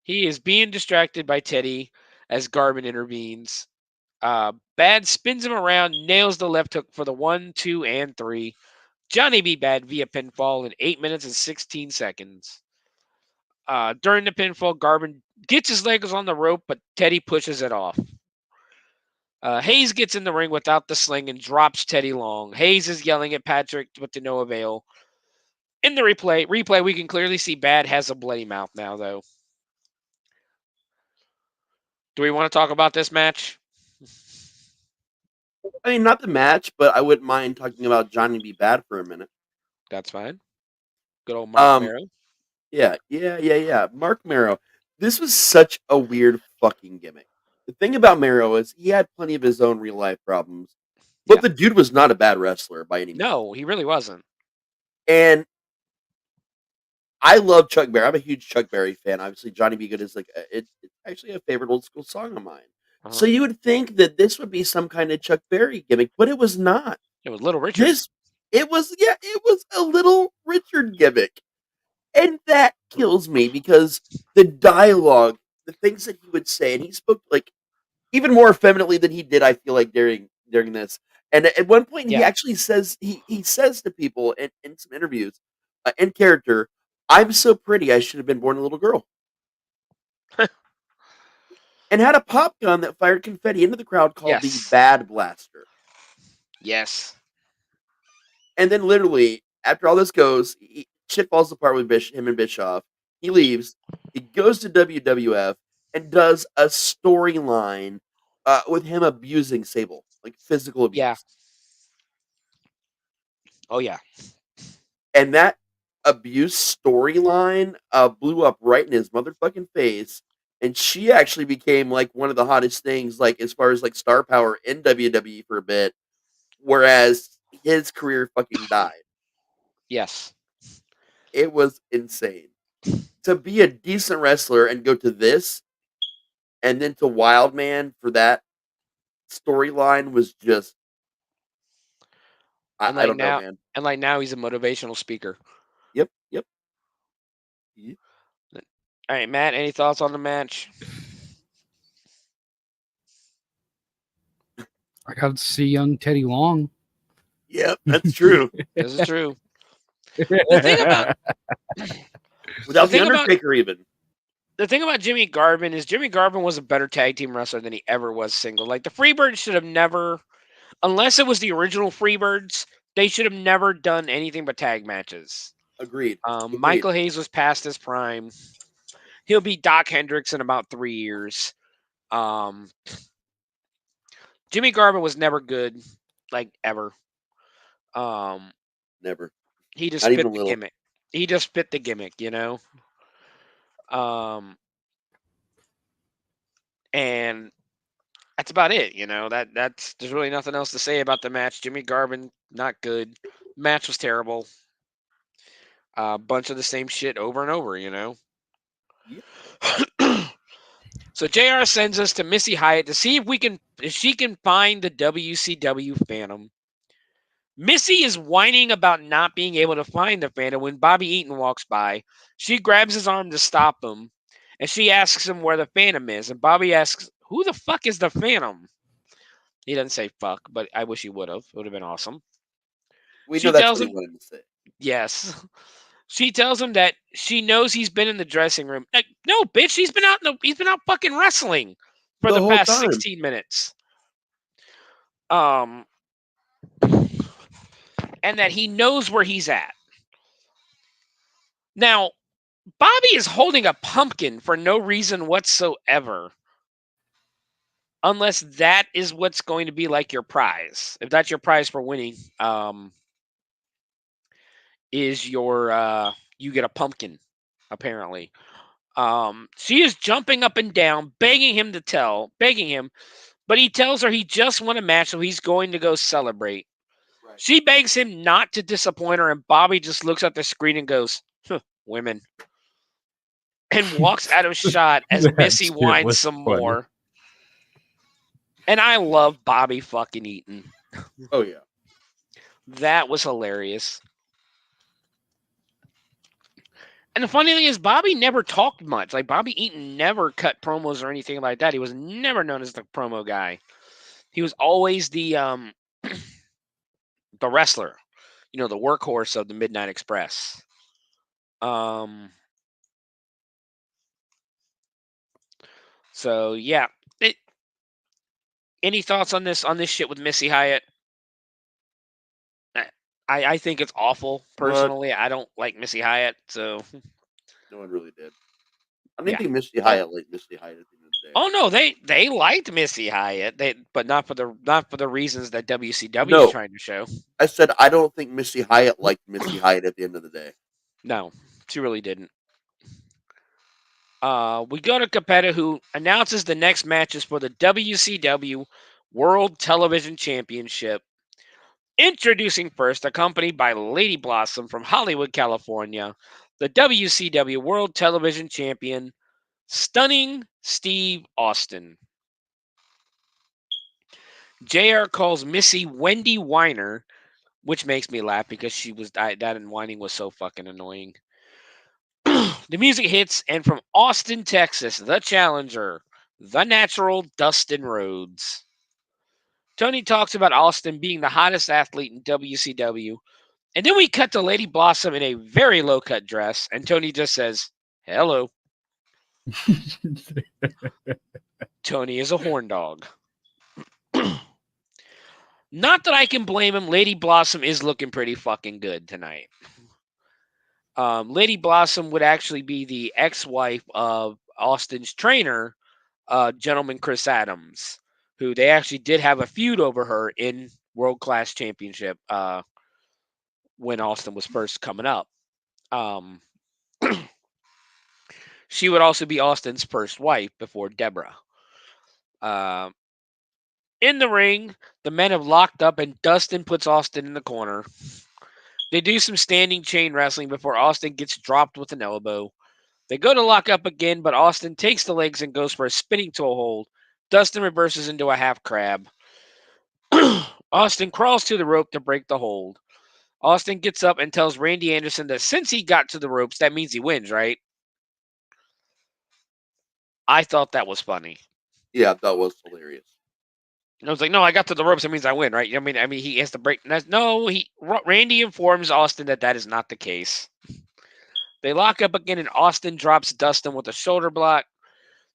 He is being distracted by Teddy as Garvin intervenes. Bad spins him around, nails the left hook for the 1, 2, and 3. Johnny B. Bad via pinfall in 8 minutes and 16 seconds. During the pinfall, Garvin gets his legs on the rope, but Teddy pushes it off. Hayes gets in the ring without the sling and drops Teddy Long. Hayes is yelling at Patrick, but to no avail. In the replay, we can clearly see Bad has a bloody mouth now, though. Do we want to talk about this match? I mean, not the match, but I wouldn't mind talking about Johnny B. Bad for a minute. That's fine. Good old Mark Marrow. Yeah. Mark Marrow. This was such a weird fucking gimmick. The thing about Marrow is he had plenty of his own real life problems, but the dude was not a bad wrestler by any means. No, he really wasn't. And I love Chuck Berry. I'm a huge Chuck Berry fan. Obviously, Johnny B. Good is like it's actually a favorite old school song of mine. Uh-huh. So you would think that this would be some kind of Chuck Berry gimmick, but it was not. It was Little Richard. It was a Little Richard gimmick. And that kills me because the dialogue, the things that he would say, and he spoke like even more effeminately than he did, I feel like, during this. And at one point he actually says he says to people in some interviews, in character, "I'm so pretty I should have been born a little girl." And had a pop gun that fired confetti into the crowd called the Bad Blaster. Yes. And then literally, after all this goes, shit falls apart with him and Bischoff. He leaves. He goes to WWF and does a storyline with him abusing Sable, like physical abuse. Yeah. Oh, yeah. And that abuse storyline blew up right in his motherfucking face. And she actually became like one of the hottest things, like as far as like star power in WWE for a bit, whereas his career fucking died. Yes. It was insane. To be a decent wrestler and go to this, and then to Wildman for that storyline was just, I don't know, man. And like now he's a motivational speaker. Yep. All right, Matt, any thoughts on the match? I got to see young Teddy Long. Yep, that's true. This is true. The thing about without the Undertaker, even the thing about Jimmy Garvin is Jimmy Garvin was a better tag team wrestler than he ever was single. Like the Freebirds should have never, unless it was the original Freebirds, they should have never done anything but tag matches. Agreed. Michael Hayes was past his prime. He'll be Doc Hendricks in about 3 years. Jimmy Garvin was never good, like ever. Never. He just fit the gimmick. He just fit the gimmick, you know. And that's about it, you know. That's there's really nothing else to say about the match. Jimmy Garvin, not good. Match was terrible. Bunch of the same shit over and over, you know. Yep. So JR sends us to Missy Hyatt to see if she can find the WCW Phantom. Missy is whining about not being able to find the Phantom when Bobby Eaton walks by. She grabs his arm to stop him, and she asks him where the Phantom is. And Bobby asks, "Who the fuck is the Phantom?" He doesn't say fuck, but I wish he would have. It would have been awesome. We know that's what he wanted to say. Yes. She tells him that she knows he's been in the dressing room. Like, no, bitch, he's been out fucking wrestling for the past 16 minutes. And that he knows where he's at. Now, Bobby is holding a pumpkin for no reason whatsoever. Unless that is what's going to be like your prize. If that's your prize for winning, is your you get a pumpkin, apparently. She is jumping up and down, begging him, but he tells her he just won a match, so he's going to go celebrate. Right. She begs him not to disappoint her, and Bobby just looks at the screen and goes, women. And walks out of shot as That Missy shit whines was some funny. more. And I love Bobby fucking Eaton. Oh, yeah. That was hilarious. And the funny thing is, Bobby never talked much. Like, Bobby Eaton never cut promos or anything like that. He was never known as the promo guy. He was always the the wrestler, the workhorse of the Midnight Express. So yeah. Any thoughts on this shit with Missy Hyatt? I think it's awful, personally. I don't like Missy Hyatt, so No one really did. I don't Yeah. think Missy Hyatt liked Missy Hyatt at the end of the day. Oh no, they liked Missy Hyatt, but not for the reasons that WCW No. is trying to show. I said I don't think Missy Hyatt liked Missy Hyatt at the end of the day. No, she really didn't. We go to Capetta, who announces the next matches for the WCW World Television Championship. Introducing first, accompanied by Lady Blossom from Hollywood, California, the WCW World Television Champion, Stunning Steve Austin. JR calls Missy Wendy Weiner, which makes me laugh because that and whining was so fucking annoying. The music hits, and from Austin, Texas, the challenger, the natural Dustin Rhodes. Tony talks about Austin being the hottest athlete in WCW, and then we cut to Lady Blossom in a very low-cut dress, and Tony just says, hello. Tony is a horn dog. Not that I can blame him. Lady Blossom is looking pretty fucking good tonight. Lady Blossom would actually be the ex-wife of Austin's trainer, gentleman Chris Adams, who they actually did have a feud over her in World Class Championship when Austin was first coming up. She would also be Austin's first wife before Deborah. In the ring, the men have locked up, and Dustin puts Austin in the corner. They do some standing chain wrestling before Austin gets dropped with an elbow. They go to lock up again, but Austin takes the legs and goes for a spinning toe hold. Dustin reverses into a half crab. Austin crawls to the rope to break the hold. Austin gets up and tells Randy Anderson that since he got to the ropes, that means he wins, right? I thought that was funny. Yeah, that was hilarious. I was like, no, I got to the ropes. That means I win, right? I mean, he has to break. No, Randy informs Austin that is not the case. They lock up again, and Austin drops Dustin with a shoulder block.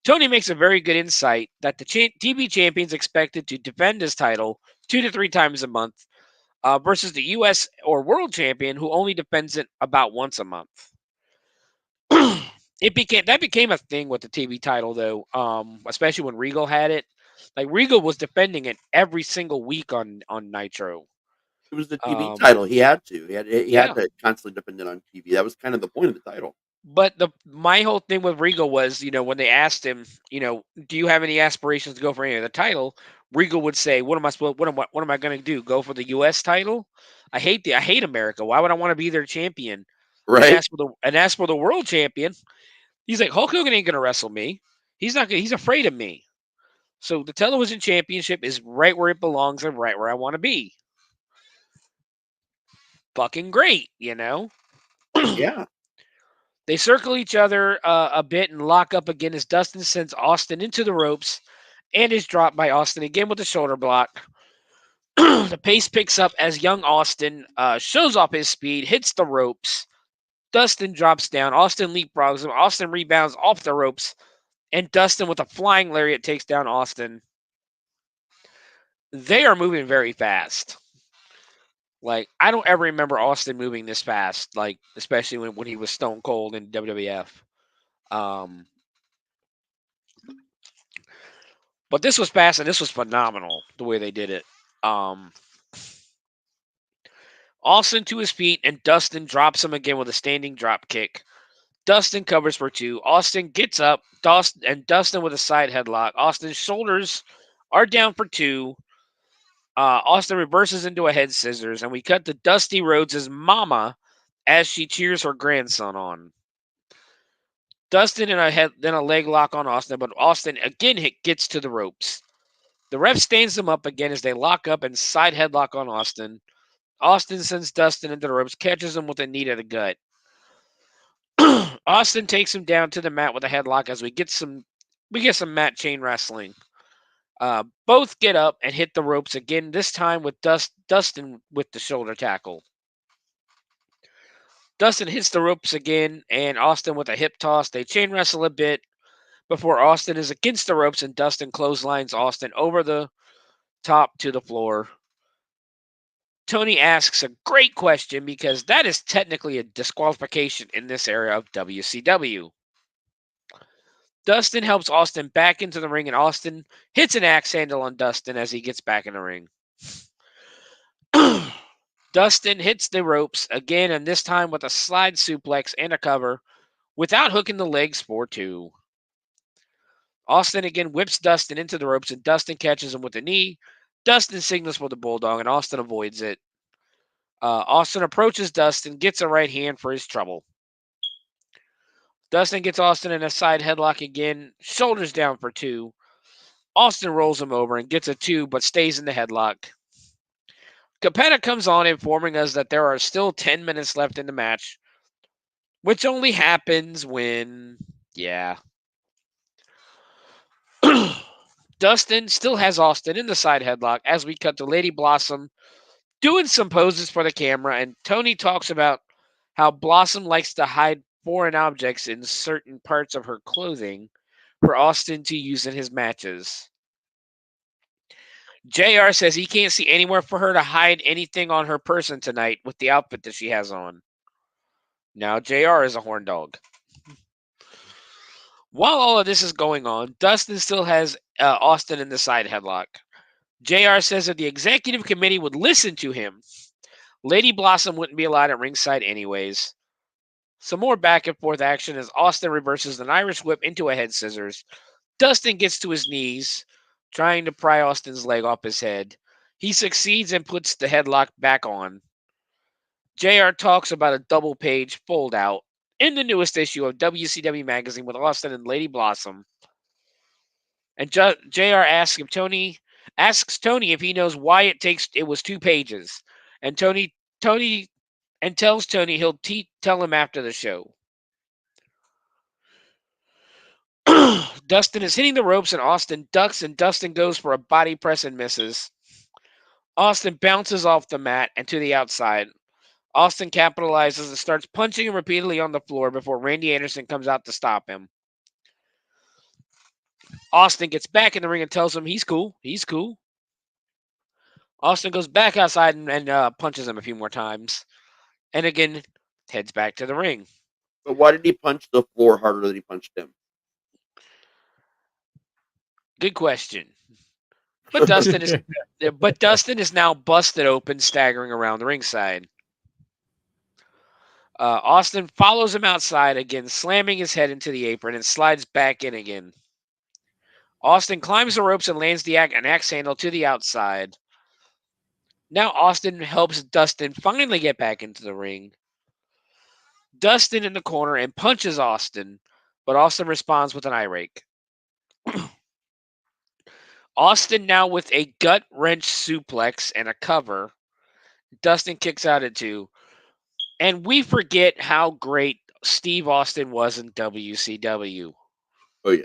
Tony makes a very good insight that the TV champion's expected to defend his title 2 to 3 times a month versus the U.S. or world champion who only defends it about once a month. That became a thing with the TV title, though, especially when Regal had it. Like, Regal was defending it every single week on Nitro. It was the TV title. He had to. He had to constantly defend it on TV. That was kind of the point of the title. But my whole thing with Regal was, when they asked him, do you have any aspirations to go for any of the title? Regal would say, what am I going to do? Go for the U.S. title? I hate America. Why would I want to be their champion? Right. And as for the world champion, he's like, Hulk Hogan ain't going to wrestle me. He's afraid of me. So the television championship is right where it belongs and right where I want to be. Fucking great, Yeah. They circle each other a bit and lock up again as Dustin sends Austin into the ropes and is dropped by Austin again with a shoulder block. The pace picks up as young Austin shows off his speed, hits the ropes. Dustin drops down. Austin leapfrogs him. Austin rebounds off the ropes. And Dustin with a flying lariat takes down Austin. They are moving very fast. Like, I don't ever remember Austin moving this fast, like, especially when he was Stone Cold in WWF. But this was fast, and this was phenomenal, the way they did it. Austin to his feet, and Dustin drops him again with a standing drop kick. Dustin covers for 2. Austin gets up, Dustin with a side headlock. Austin's shoulders are down for 2. Austin reverses into a head scissors, and we cut to Dusty Rhodes' mama as she cheers her grandson on. Dustin then a leg lock on Austin, but Austin again gets to the ropes. The ref stands him up again as they lock up and side headlock on Austin. Austin sends Dustin into the ropes, catches him with a knee to the gut. Austin takes him down to the mat with a headlock as we get some mat chain wrestling. Both get up and hit the ropes again, this time with Dustin with the shoulder tackle. Dustin hits the ropes again, and Austin with a hip toss. They chain wrestle a bit before Austin is against the ropes, and Dustin clotheslines Austin over the top to the floor. Tony asks a great question because that is technically a disqualification in this era of WCW. Dustin helps Austin back into the ring, and Austin hits an axe handle on Dustin as he gets back in the ring. Dustin hits the ropes again, and this time with a slide suplex and a cover without hooking the legs for 2. Austin again whips Dustin into the ropes, and Dustin catches him with a knee. Dustin signals for the Bulldog, and Austin avoids it. Austin approaches Dustin, gets a right hand for his trouble. Dustin gets Austin in a side headlock again, shoulders down for 2. Austin rolls him over and gets a 2, but stays in the headlock. Capetta comes on informing us that there are still 10 minutes left in the match, which only happens when, Dustin still has Austin in the side headlock as we cut to Lady Blossom doing some poses for the camera, and Tony talks about how Blossom likes to hide foreign objects in certain parts of her clothing for Austin to use in his matches. JR says he can't see anywhere for her to hide anything on her person tonight with the outfit that she has on. Now JR is a horn dog. While all of this is going on, Dustin still has Austin in the side headlock. JR says that the executive committee would listen to him, Lady Blossom wouldn't be allowed at ringside anyways. Some more back and forth action as Austin reverses an Irish whip into a head scissors. Dustin gets to his knees, trying to pry Austin's leg off his head. He succeeds and puts the headlock back on. JR talks about a double-page fold-out in the newest issue of WCW magazine with Austin and Lady Blossom. And JR asks Tony if he knows why it was 2 pages. And Tony tells Tony he'll tell him after the show. Dustin is hitting the ropes and Austin ducks, and Dustin goes for a body press and misses. Austin bounces off the mat and to the outside. Austin capitalizes and starts punching him repeatedly on the floor before Randy Anderson comes out to stop him. Austin gets back in the ring and tells him he's cool. He's cool. Austin goes back outside and punches him a few more times. And again, heads back to the ring. But why did he punch the floor harder than he punched him? Good question. But Dustin is now busted open, staggering around the ringside. Austin follows him outside again, slamming his head into the apron and slides back in again. Austin climbs the ropes and lands an axe handle to the outside. Now Austin helps Dustin finally get back into the ring. Dustin in the corner and punches Austin, but Austin responds with an eye rake. Austin now with a gut wrench suplex and a cover. Dustin kicks out at 2. And we forget how great Steve Austin was in WCW. Oh, yeah.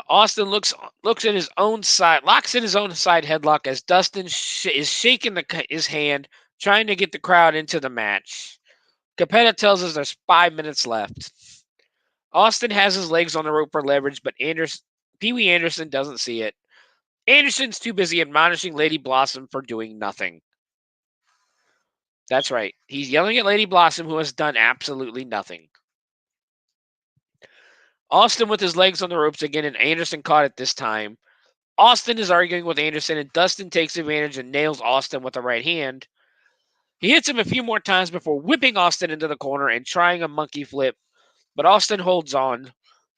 Austin locks in his own side headlock as Dustin is shaking his hand, trying to get the crowd into the match. Capetta tells us there's 5 minutes left. Austin has his legs on the rope for leverage, but Pee Wee Anderson doesn't see it. Anderson's too busy admonishing Lady Blossom for doing nothing. That's right. He's yelling at Lady Blossom, who has done absolutely nothing. Austin with his legs on the ropes again, and Anderson caught it this time. Austin is arguing with Anderson, and Dustin takes advantage and nails Austin with the right hand. He hits him a few more times before whipping Austin into the corner and trying a monkey flip, but Austin holds on.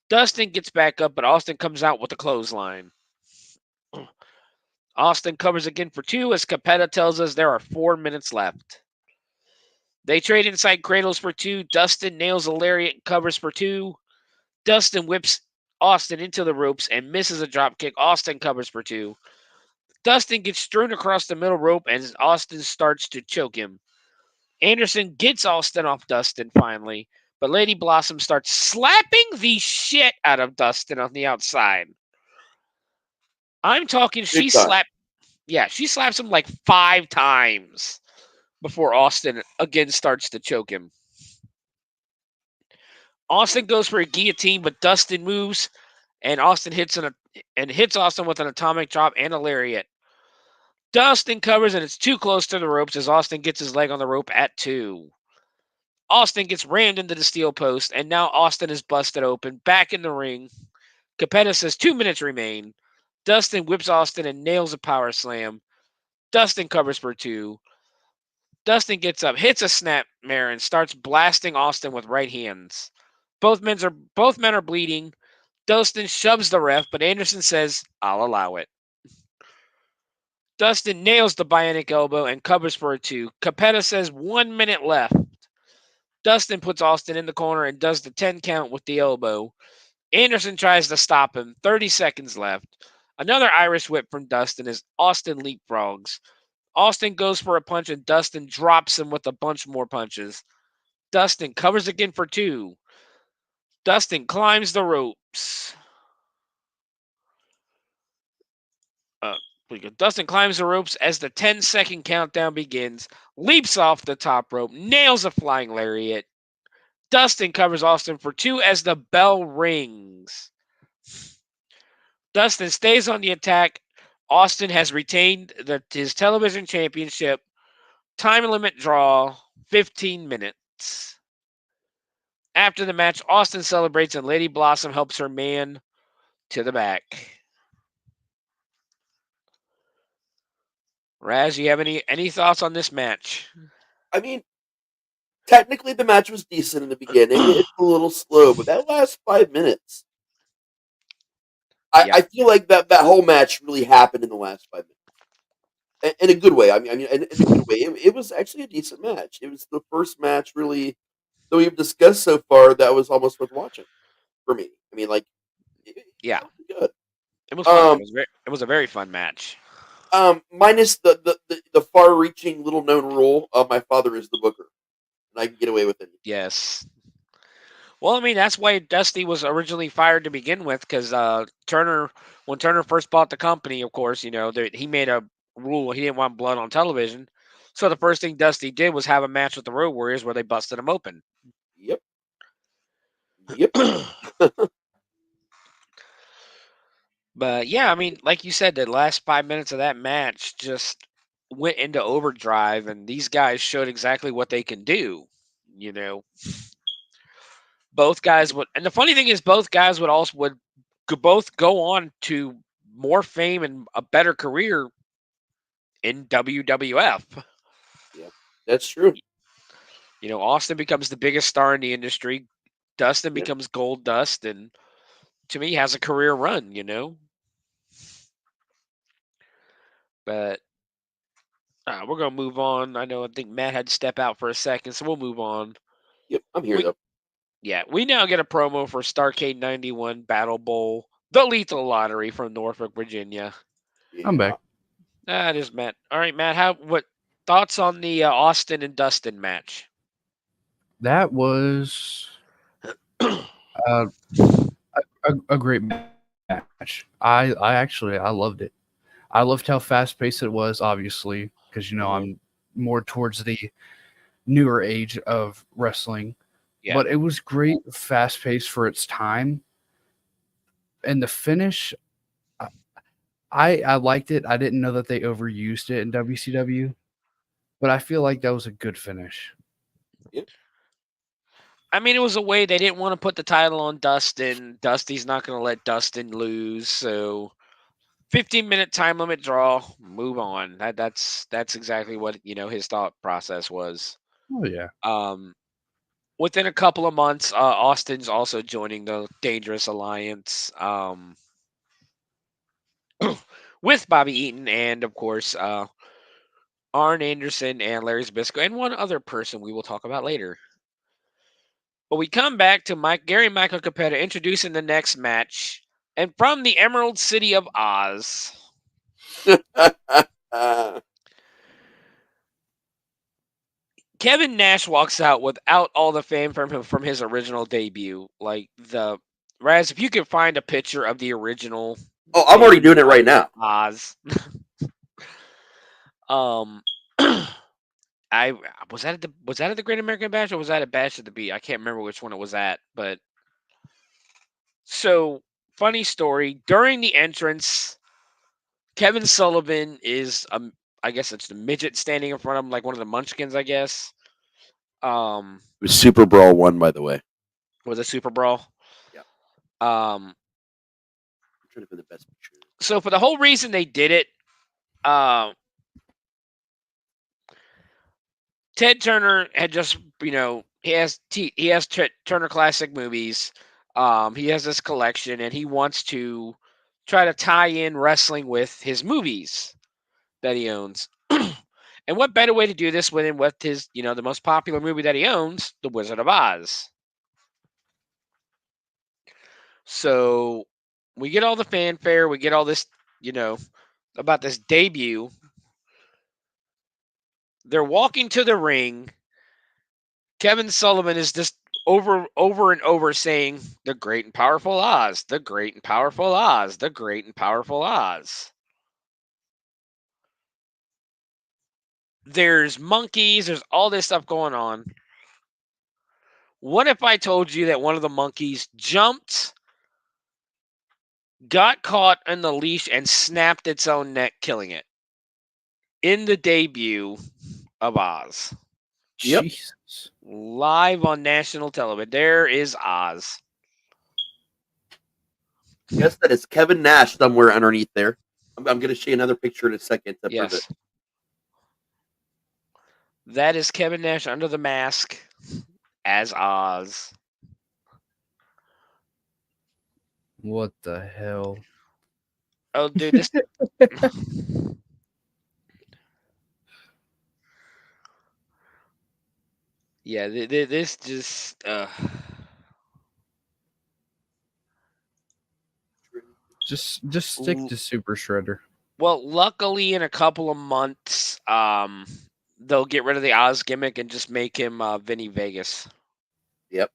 Dustin gets back up, but Austin comes out with a clothesline. Austin covers again for 2 as Capetta tells us there are 4 minutes left. They trade inside cradles for 2. Dustin nails a lariat and covers for 2. Dustin whips Austin into the ropes and misses a dropkick. Austin covers for 2. Dustin gets strewn across the middle rope and Austin starts to choke him. Anderson gets Austin off Dustin finally, but Lady Blossom starts slapping the shit out of Dustin on the outside. I'm talking she slapped him like 5 times before Austin again starts to choke him. Austin goes for a guillotine, but Dustin moves, and Austin hits Austin with an atomic drop and a lariat. Dustin covers, and it's too close to the ropes as Austin gets his leg on the rope at 2. Austin gets rammed into the steel post, and now Austin is busted open, back in the ring. Capetta says 2 minutes remain. Dustin whips Austin and nails a power slam. Dustin covers for 2. Dustin gets up, hits a snapmare, and starts blasting Austin with right hands. Both men are bleeding. Dustin shoves the ref, but Anderson says, "I'll allow it." Dustin nails the bionic elbow and covers for a 2. Capetta says 1 minute left. Dustin puts Austin in the corner and does the 10 count with the elbow. Anderson tries to stop him. 30 seconds left. Another Irish whip from Dustin as Austin leapfrogs. Austin goes for a punch and Dustin drops him with a bunch more punches. Dustin covers again for 2. Dustin climbs the ropes. Dustin climbs the ropes as the 10-second countdown begins, leaps off the top rope, nails a flying lariat. Dustin covers Austin for 2 as the bell rings. Dustin stays on the attack. Austin has retained his television championship. Time limit draw, 15 minutes. After the match, Austin celebrates and Lady Blossom helps her man to the back. Raz, you have any thoughts on this match? I mean, technically the match was decent in the beginning. It's a little slow, but that last 5 minutes, I feel like that whole match really happened in the last 5 minutes. In a good way. I mean, in a good way. It was actually a decent match. It was the first match really that we've discussed so far that was almost worth watching for me. I mean, like, it was good. It was fun. It was a very fun match. Minus the far-reaching, little-known rule of my father is the booker, and I can get away with it. Yes. Well, I mean, that's why Dusty was originally fired to begin with, because when Turner first bought the company, of course, he made a rule he didn't want blood on television. So the first thing Dusty did was have a match with the Road Warriors where they busted him open. Yep. But yeah, I mean, like you said, the last 5 minutes of that match just went into overdrive, and these guys showed exactly what they can do. Both guys would, and the funny thing is, both guys would both go on to more fame and a better career in WWF. Yeah, that's true. Austin becomes the biggest star in the industry. Dustin becomes Gold Dust, and to me, has a career run. But we're gonna move on. I think Matt had to step out for a second, so we'll move on. Yep, I'm here though. Yeah, we now get a promo for Starrcade 91 Battle Bowl, the Lethal Lottery from Norfolk, Virginia. I'm back. That is Matt. All right, Matt. What thoughts on the Austin and Dustin match? That was a great match. I loved it. I loved how fast paced it was, obviously, because I'm more towards the newer age of wrestling. Yeah. But it was great, fast paced for its time. And the finish, I liked it. I didn't know that they overused it in WCW, but I feel like that was a good finish. Yeah. I mean, it was a way they didn't want to put the title on Dustin. Dusty's not going to let Dustin lose, so 15-minute time limit draw, move on. That's exactly what his thought process was. Oh yeah. Within a couple of months, Austin's also joining the Dangerous Alliance with Bobby Eaton and, of course, Arn Anderson and Larry Zbyszko and one other person we will talk about later. But we come back to Gary Michael Capetta introducing the next match, and from the Emerald City of Oz. Kevin Nash walks out without all the fame from his original debut. Raz, if you can find a picture of the original. Oh, I'm already doing it right now. Oz. Was that at the Great American Bash or was that at Bash at the Beach? I can't remember which one it was at, but so funny story. During the entrance, Kevin Sullivan is I guess it's the midget standing in front of him, like one of the Munchkins, I guess. It was Super Brawl 1, by the way. Was it Super Brawl? Yeah. I'm trying to find the best picture. So for the whole reason they did it, Ted Turner had just, he has Turner Classic Movies. He has this collection, and he wants to try to tie in wrestling with his movies that he owns. And what better way to do this than with his, the most popular movie that he owns, The Wizard of Oz. So we get all the fanfare, we get all this, about this debut. They're walking to the ring. Kevin Sullivan is just over and over saying, "The great and powerful Oz, the great and powerful Oz, the great and powerful Oz." There's monkeys, there's all this stuff going on. What if I told you that one of the monkeys jumped, got caught in the leash, and snapped its own neck, killing it? In the debut of Oz. Yep. Jesus. Live on national television. There is Oz. Guess that is Kevin Nash somewhere underneath there. I'm going to show you another picture in a second to prove it. That is Kevin Nash under the mask as Oz. What the hell? Oh, dude, this. Yeah, this just. Just stick to Super Shredder. Well, luckily, in a couple of months, they'll get rid of the Oz gimmick and just make him Vinny Vegas. Yep.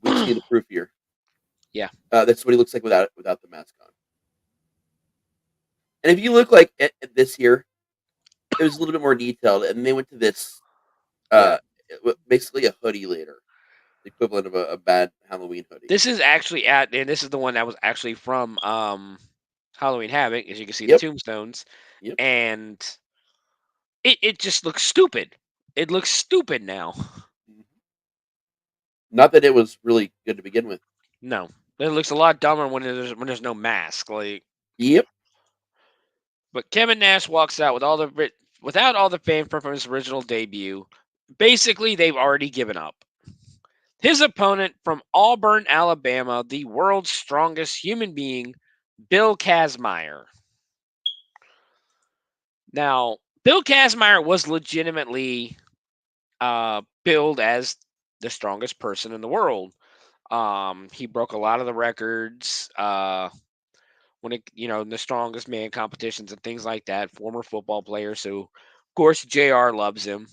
We see the proof here. Yeah. That's what he looks like without the mask on. And if you look like at this here, it was a little bit more detailed, and they went to this, basically a hoodie later, the equivalent of a bad Halloween hoodie. This is actually and this is the one that was actually from Halloween Havoc, as you can see the tombstones, and it just looks stupid. It looks stupid now. Not that it was really good to begin with. No, it looks a lot dumber when there's no mask. Yep. But Kevin Nash walks out without all the fame from his original debut. Basically, they've already given up. His opponent from Auburn, Alabama, the world's strongest human being, Bill Kazmaier. Now, Bill Kazmaier was legitimately billed as the strongest person in the world. He broke a lot of the records when the strongest man competitions and things like that. Former football player, so of course JR loves him.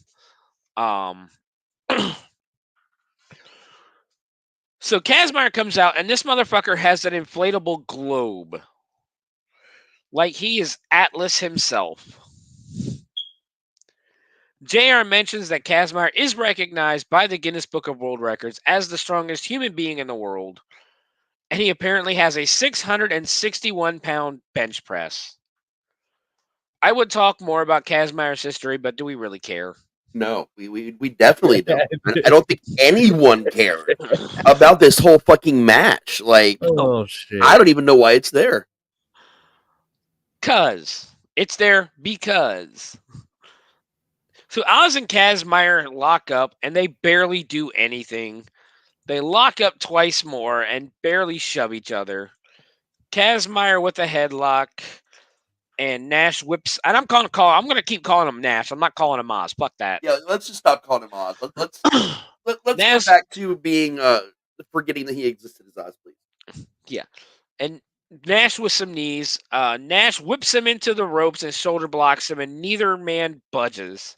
So Kazmaier comes out, and this motherfucker has an inflatable globe. Like he is Atlas himself. JR mentions that Kazmaier is recognized by the Guinness Book of World Records as the strongest human being in the world, and he apparently has a 661-pound bench press. I would talk more about Kazmaier's history, but do we really care? No, we definitely don't. I don't think anyone cared about this whole fucking match. Like, Oh shit! I don't even know why it's there. Cause it's there because. So Oz and Kazmaier lock up, and they barely do anything. They lock up twice more and barely shove each other. Kazmaier with a headlock, and Nash whips. And I'm going to keep calling him Nash. I'm not calling him Oz. Fuck that. Yeah, let's just stop calling him Oz. Let's Nash, go back to being forgetting that he existed as Oz, please. Yeah, and Nash with some knees. Nash whips him into the ropes and shoulder blocks him, and neither man budges.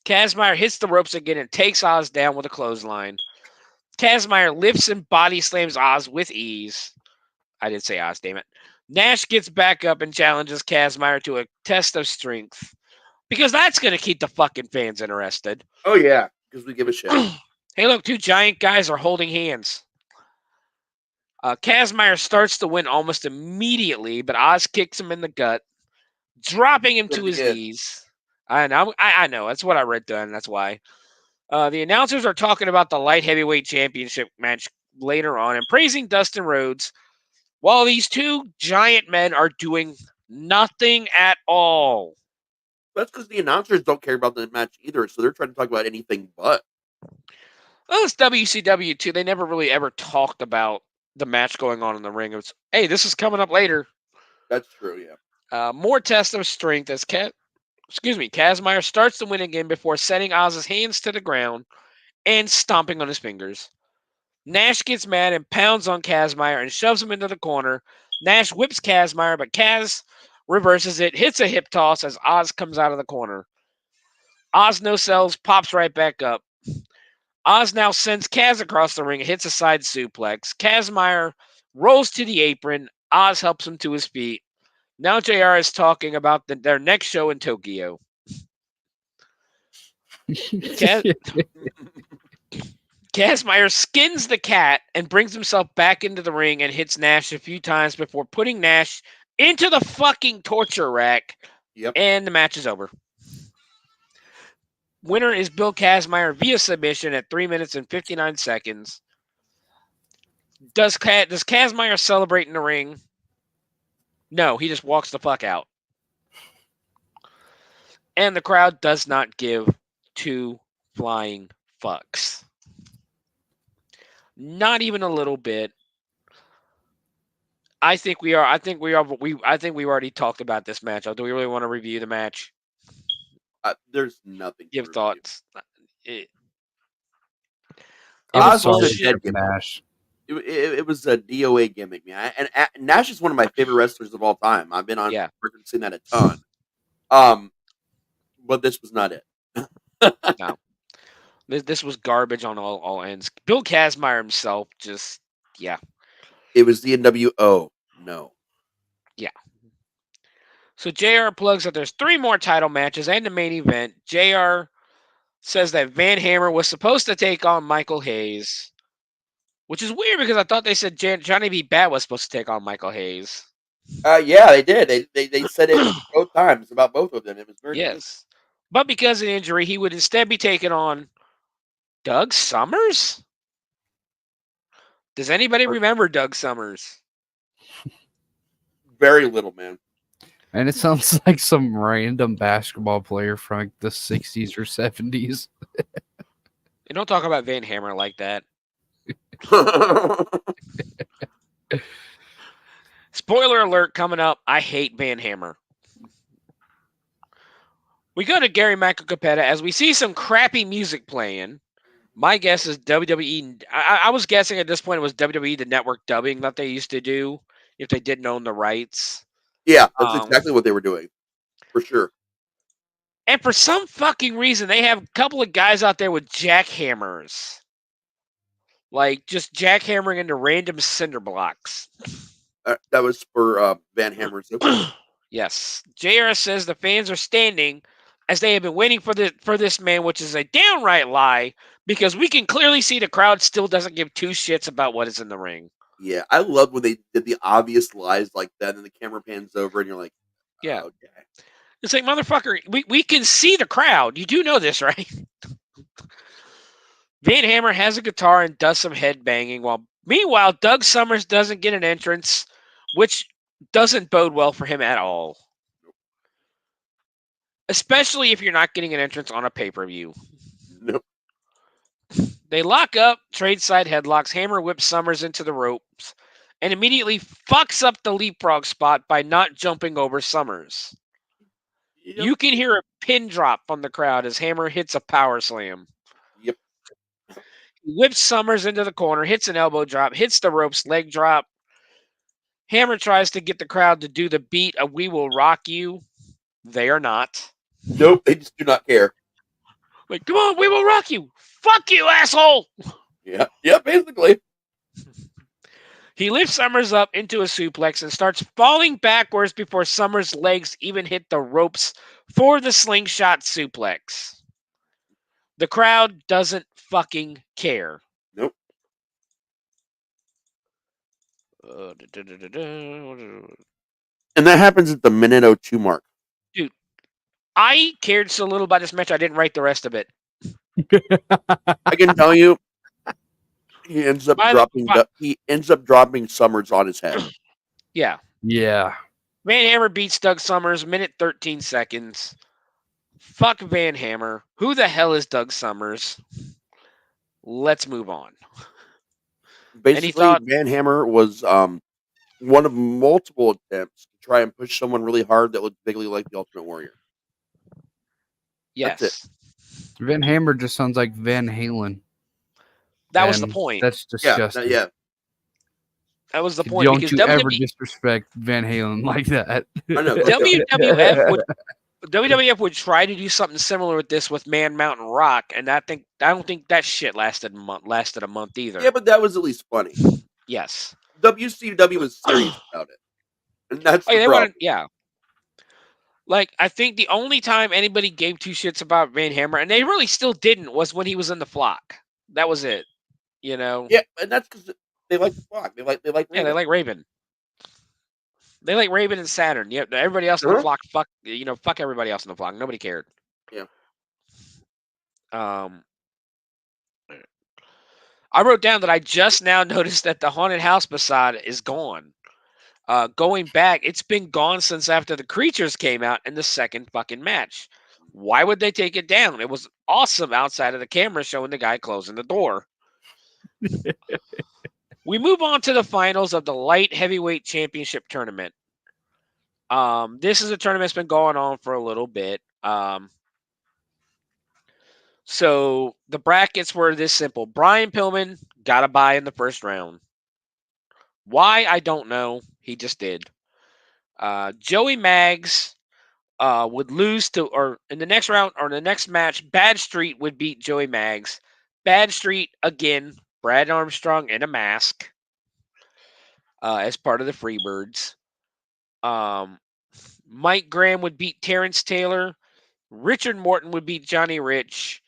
Kazmaier hits the ropes again and takes Oz down with a clothesline. Kazmaier lifts and body slams Oz with ease. I did say Oz, damn it. Nash gets back up and challenges Kazmaier to a test of strength. Because that's going to keep the fucking fans interested. Oh, yeah, because we give a shit. Hey, look, two giant guys are holding hands. Kazmaier starts to win almost immediately, but Oz kicks him in the gut, dropping him to his knees. I know, that's what I read done. That's why. The announcers are talking about the light heavyweight championship match later on and praising Dustin Rhodes, while these two giant men are doing nothing at all. That's because the announcers don't care about the match either, so they're trying to talk about anything but. Well, it's WCW too. They never really ever talked about the match going on in the ring. It was, hey, this is coming up later. That's true, yeah. More test of strength as Kazmaier starts to win again before setting Oz's hands to the ground and stomping on his fingers. Nash gets mad and pounds on Kazmaier and shoves him into the corner. Nash whips Kazmaier, but Kaz reverses it, hits a hip toss as Oz comes out of the corner. Oz no sells, pops right back up. Oz now sends Kaz across the ring and hits a side suplex. Kazmaier rolls to the apron. Oz helps him to his feet. Now JR is talking about their next show in Tokyo. Kazmaier skins the cat and brings himself back into the ring and hits Nash a few times before putting Nash into the fucking torture rack. Yep. And the match is over. Winner is Bill Kazmaier via submission at 3 minutes and 59 seconds. Does Kazmaier celebrate in the ring? No, he just walks the fuck out. And the crowd does not give two flying fucks. Not even a little bit. I think we've already talked about this match. Do we really want to review the match? There's nothing. Give thoughts. It was a dead Nash. It was a DOA gimmick, man. And Nash is one of my favorite wrestlers of all time. I've been on record saying that a ton. But this was not it. No. This was garbage on all ends. Bill Kazmaier himself just, yeah. It was the NWO. No. Yeah. So JR plugs that there's 3 more title matches and the main event. JR says that Van Hammer was supposed to take on Michael Hayes, which is weird because I thought they said Johnny B. Bad was supposed to take on Michael Hayes. Yeah, they did. They said it both times about both of them. It was very yes. But because of injury, he would instead be taking on Doug Summers? Does anybody remember Doug Summers? Very little, man. And it sounds like some random basketball player from like the 60s or 70s. You don't talk about Van Hammer like that. Spoiler alert coming up. I hate Van Hammer. We go to Gary Michael Capetta as we see some crappy music playing. My guess is WWE. I was guessing at this point it was WWE, the network dubbing that they used to do if they didn't own the rights. Yeah, that's exactly what they were doing. For sure. And for some fucking reason, they have a couple of guys out there with jackhammers. Like, just jackhammering into random cinder blocks. That was for Van Hammer's. Yes. JR says the fans are standing as they have been waiting for this man, which is a downright lie, because we can clearly see the crowd still doesn't give two shits about what is in the ring. Yeah, I love when they did the obvious lies like that, and the camera pans over, and you're like, yeah. Okay. It's like, motherfucker, we can see the crowd. You do know this, right? Van Hammer has a guitar and does some headbanging. Meanwhile, Doug Summers doesn't get an entrance, which doesn't bode well for him at all. Especially if you're not getting an entrance on a pay-per-view. Nope. They lock up, trade side headlocks, Hammer whips Summers into the ropes, and immediately fucks up the leapfrog spot by not jumping over Summers. Yep. You can hear a pin drop from the crowd as Hammer hits a power slam. Yep. He whips Summers into the corner, hits an elbow drop, hits the ropes, leg drop. Hammer tries to get the crowd to do the beat of "We Will Rock You." They are not. Nope, they just do not care. Like, come on, we will rock you. Fuck you, asshole. Yeah, basically. He lifts Summers up into a suplex and starts falling backwards before Summers' legs even hit the ropes for the slingshot suplex. The crowd doesn't fucking care. Nope. And that happens at the minute 02 mark. Dude, I cared so little about this match, I didn't write the rest of it. I can tell you, he ends up dropping Summers on his head. Yeah. Yeah. Van Hammer beats Doug Summers, minute 13 seconds. Fuck Van Hammer. Who the hell is Doug Summers? Let's move on. Basically, Van Hammer was one of multiple attempts to try and push someone really hard that looked vaguely like the Ultimate Warrior. Yes. That's it. Van Hammer just sounds like Van Halen. That was the point. That's disgusting. Yeah. That was the point. Don't Because you ever disrespect Van Halen like that. I know. WWF would try to do something similar with this with Man Mountain Rock, and I don't think that shit lasted a month either. Yeah, but that was at least funny. Yes. WCW was serious about it. And that's the problem. Like, I think the only time anybody gave two shits about Van Hammer, and they really still didn't, was when he was in the Flock. That was it. You know? Yeah, and that's because they like the Flock. They like Raven. Yeah, they like Raven. They like Raven and Saturn. Yeah, everybody else in the Flock, fuck everybody else in the Flock. Nobody cared. Yeah. I wrote down that I just now noticed that the haunted house facade is gone. Going back, it's been gone since after the Creatures came out in the second fucking match. Why would they take it down? It was awesome outside of the camera showing the guy closing the door. We move on to the finals of the Light Heavyweight Championship tournament. This is a tournament that's been going on for a little bit. So the brackets were this simple. Brian Pillman got a bye in the first round. Why, I don't know. He just did. Joey Maggs would lose to, or in the next round, or in the next match, Bad Street would beat Joey Maggs. Bad Street, again, Brad Armstrong in a mask as part of the Freebirds. Mike Graham would beat Terrence Taylor. Richard Morton would beat Johnny Rich.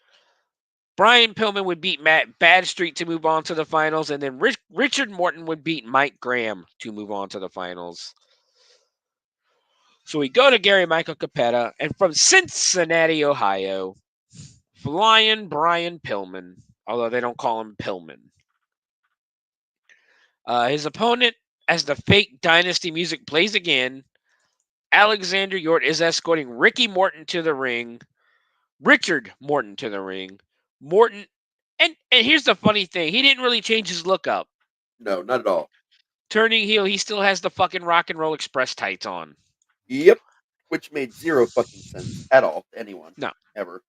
Brian Pillman would beat Matt Badstreet to move on to the finals, and then Richard Morton would beat Mike Graham to move on to the finals. So we go to Gary Michael Capetta, and from Cincinnati, Ohio, Flying Brian Pillman, although they don't call him Pillman. His opponent, as the fake Dynasty music plays again, Alexander Yort is escorting Ricky Morton to the ring, Richard Morton to the ring. Morton, and here's the funny thing. He didn't really change his look up. No, not at all. Turning heel, he still has the fucking Rock and Roll Express tights on. Yep. Which made zero fucking sense at all to anyone. No. Ever.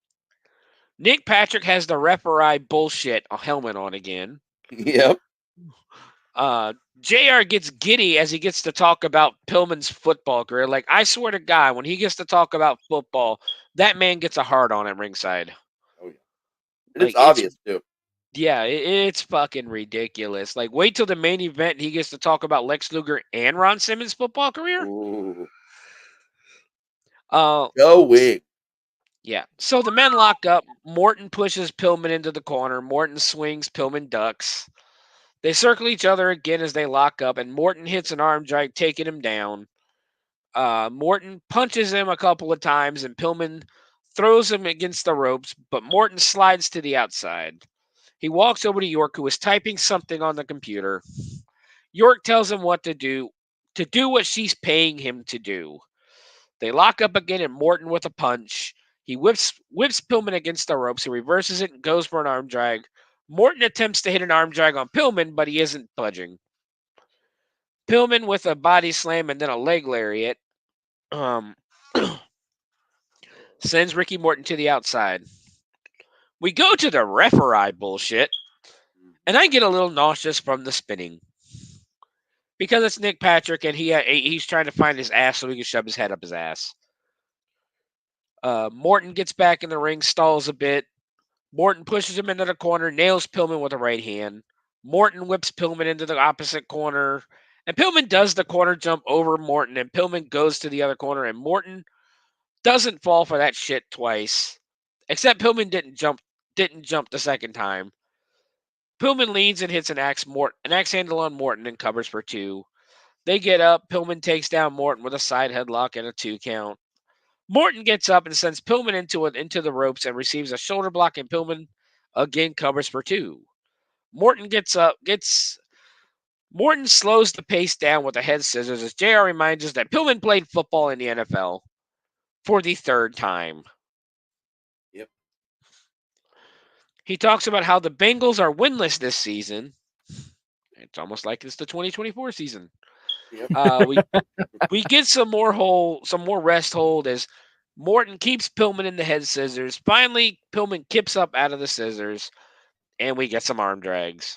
Nick Patrick has the referee bullshit helmet on again. Yep. JR gets giddy as he gets to talk about Pillman's football career. Like, I swear to God, when he gets to talk about football, that man gets a hard on at ringside. Oh, yeah. And it's obvious, too. Yeah, it's fucking ridiculous. Like, wait till the main event and he gets to talk about Lex Luger and Ron Simmons' football career. Ooh. Go Wig. Yeah. So the men lock up. Morton pushes Pillman into the corner. Morton swings. Pillman ducks. They circle each other again as they lock up, and Morton hits an arm drag, taking him down. Morton punches him a couple of times, and Pillman throws him against the ropes, but Morton slides to the outside. He walks over to York, who is typing something on the computer. York tells him what to do what she's paying him to do. They lock up again, and Morton with a punch. He whips Pillman against the ropes. He reverses it and goes for an arm drag. Morton attempts to hit an arm drag on Pillman, but he isn't budging. Pillman with a body slam and then a leg lariat sends Ricky Morton to the outside. We go to the referee bullshit, and I get a little nauseous from the spinning. Because it's Nick Patrick, and he's trying to find his ass so he can shove his head up his ass. Morton gets back in the ring, stalls a bit. Morton pushes him into the corner, nails Pillman with a right hand. Morton whips Pillman into the opposite corner, and Pillman does the corner jump over Morton, and Pillman goes to the other corner, and Morton doesn't fall for that shit twice. Except Pillman didn't jump the second time. Pillman leads and hits an axe handle on Morton and covers for 2. They get up. Pillman takes down Morton with a side headlock and a 2 count. Morton gets up and sends Pillman into the ropes and receives a shoulder block, and Pillman again covers for 2. Morton slows the pace down with the head scissors as JR reminds us that Pillman played football in the NFL for the 3rd time. Yep. He talks about how the Bengals are winless this season. It's almost like it's the 2024 season. Yep. We get some more rest hold as Morton keeps Pillman in the head scissors. Finally, Pillman kips up out of the scissors, and we get some arm drags.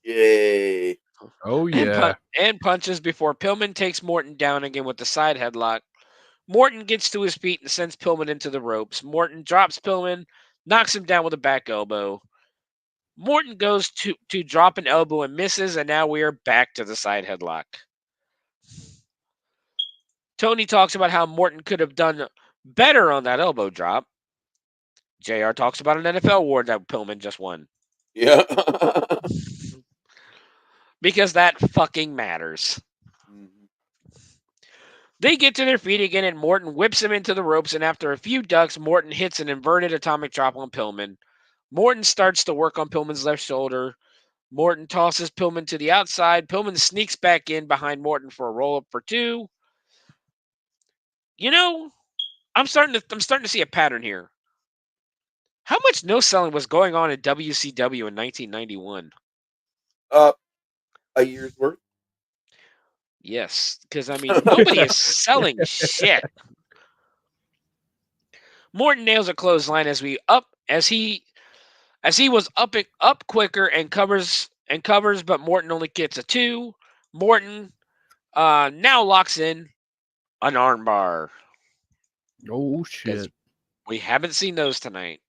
Yay. Oh, yeah. And punches before Pillman takes Morton down again with the side headlock. Morton gets to his feet and sends Pillman into the ropes. Morton drops Pillman, knocks him down with a back elbow. Morton goes to drop an elbow and misses, and now we are back to the side headlock. Tony talks about how Morton could have done better on that elbow drop. JR talks about an NFL award that Pillman just won. Yeah. Because that fucking matters. Mm-hmm. They get to their feet again, and Morton whips him into the ropes, and after a few ducks, Morton hits an inverted atomic drop on Pillman. Morton starts to work on Pillman's left shoulder. Morton tosses Pillman to the outside. Pillman sneaks back in behind Morton for a roll-up for 2. You know, I'm starting to see a pattern here. How much no-selling was going on in WCW in 1991? A year's worth. Yes, because I mean nobody is selling shit. Morton nails a clothesline as he was up quicker and covers, but Morton only gets a 2. Morton now locks in an armbar. Oh, shit. We haven't seen those tonight.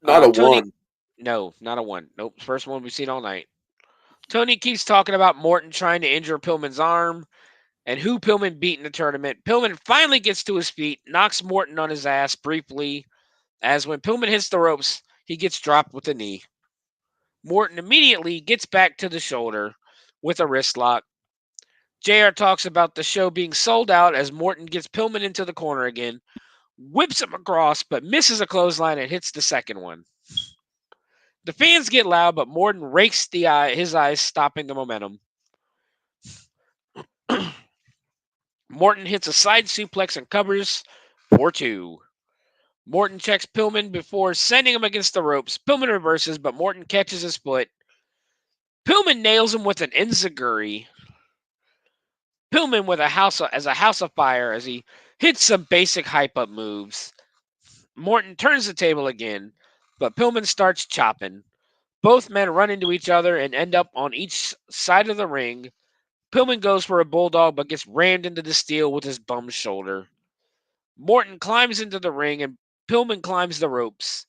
Not a Tony, 1. No, not a 1. Nope, first one we've seen all night. Tony keeps talking about Morton trying to injure Pillman's arm and who Pillman beat in the tournament. Pillman finally gets to his feet, knocks Morton on his ass briefly, as when Pillman hits the ropes, he gets dropped with a knee. Morton immediately gets back to the shoulder with a wrist lock. JR talks about the show being sold out as Morton gets Pillman into the corner again, whips him across, but misses a clothesline and hits the second one. The fans get loud, but Morton rakes his eyes, stopping the momentum. Morton hits a side suplex and covers for 2. Morton checks Pillman before sending him against the ropes. Pillman reverses, but Morton catches his foot. Pillman nails him with an enziguri. Pillman with a house of fire as he hits some basic hype-up moves. Morton turns the table again, but Pillman starts chopping. Both men run into each other and end up on each side of the ring. Pillman goes for a bulldog, but gets rammed into the steel with his bum shoulder. Morton climbs into the ring, and Pillman climbs the ropes.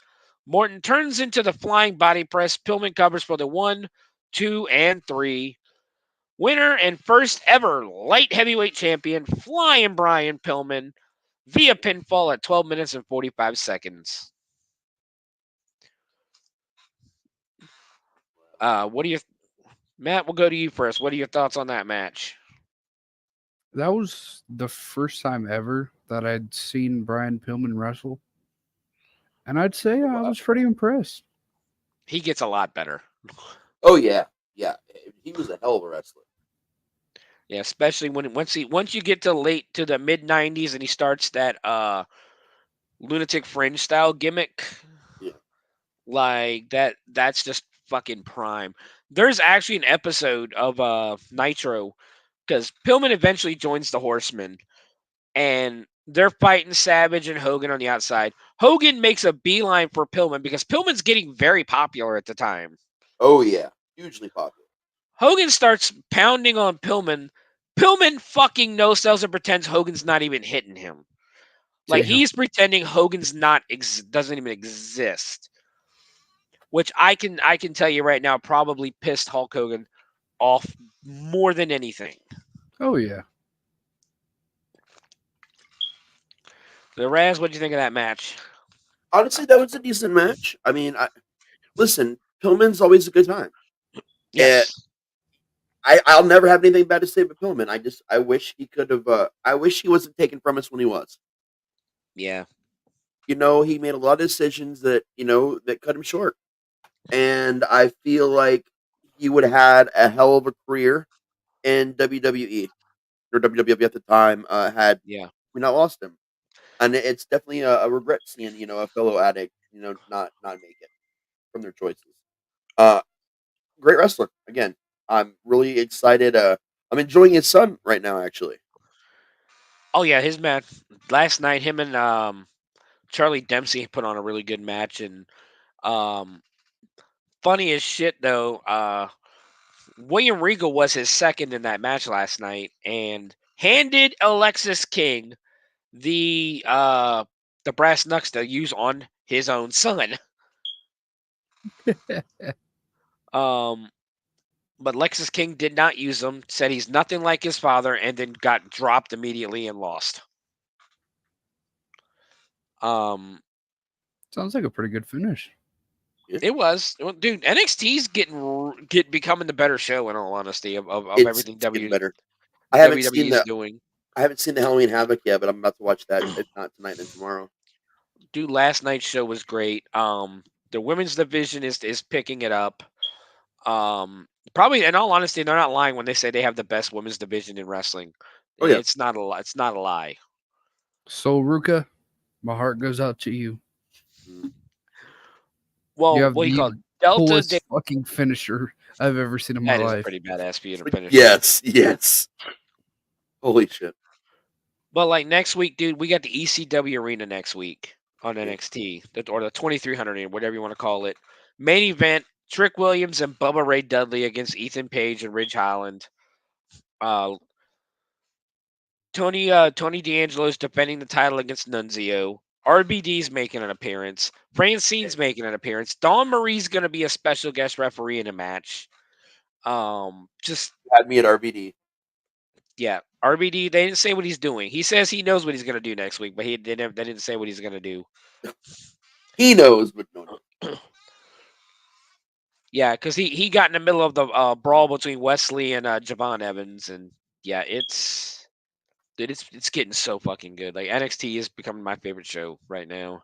Morton turns into the flying body press. Pillman covers for the 1, 2, and 3. Winner and first ever light heavyweight champion, Flying Brian Pillman, via pinfall at 12 minutes and 45 seconds. Matt, we'll go to you first. What are your thoughts on that match? That was the first time ever that I'd seen Brian Pillman wrestle. And I'd say I was pretty impressed. He gets a lot better. Oh yeah, yeah. He was a hell of a wrestler. Yeah, especially once you get to the mid 90s and he starts that lunatic fringe style gimmick. Yeah. Like that's just fucking prime. There's actually an episode of Nitro because Pillman eventually joins the Horsemen and they're fighting Savage and Hogan on the outside. Hogan makes a beeline for Pillman because Pillman's getting very popular at the time. Oh yeah, hugely popular. Hogan starts pounding on Pillman. Pillman fucking no sells and pretends Hogan's not even hitting him. Like Damn. he's pretending Hogan's doesn't even exist. Which I can tell you right now probably pissed Hulk Hogan off more than anything. Oh yeah. So Raz, what do you think of that match? Honestly, that was a decent match. I mean, listen, Pillman's always a good time. Yes. I'll never have anything bad to say about Pillman. I wish he could have. I wish he wasn't taken from us when he was. Yeah. He made a lot of decisions that that cut him short, and I feel like he would have had a hell of a career in WWE or WWF at the time. Had we not lost him, and it's definitely a regret seeing a fellow addict not make it from their choices. Great wrestler again. I'm really excited. I'm enjoying his son right now, actually. Oh yeah, his match last night. Him and Charlie Dempsey put on a really good match, and funny as shit though. William Regal was his second in that match last night, and handed Alexis King the brass knucks to use on his own son. But Alexis King did not use them. Said he's nothing like his father, and then got dropped immediately and lost. Sounds like a pretty good finish. It was, dude. NXT's becoming the better show. In all honesty, of everything better. WWE is doing. I haven't seen the Halloween Havoc yet, but I'm about to watch that. If not tonight, then tomorrow. Dude, last night's show was great. The women's division is picking it up. Probably, in all honesty, they're not lying when they say they have the best women's division in wrestling. Oh yeah, it's not a lie. It's not a lie. So Ruka, my heart goes out to you. Well, you have what do you call it? Delta fucking finisher I've ever seen in my life. That is a pretty badass finisher. Yes. Holy shit. But like next week, dude, we got the ECW arena next week on NXT, or the 2300 arena, whatever you want to call it. Main event: Trick Williams and Bubba Ray Dudley against Ethan Page and Ridge Holland. Tony D'Angelo's defending the title against Nunzio. RBD's making an appearance. Francine's making an appearance. Dawn Marie's going to be a special guest referee in a match. Just had me at RBD. Yeah, RBD. They didn't say what he's doing. He says he knows what he's going to do next week, but they didn't say what he's going to do. He knows, but no. Yeah, because he got in the middle of the brawl between Wesley and Javon Evans, and yeah, it's getting so fucking good. Like NXT is becoming my favorite show right now.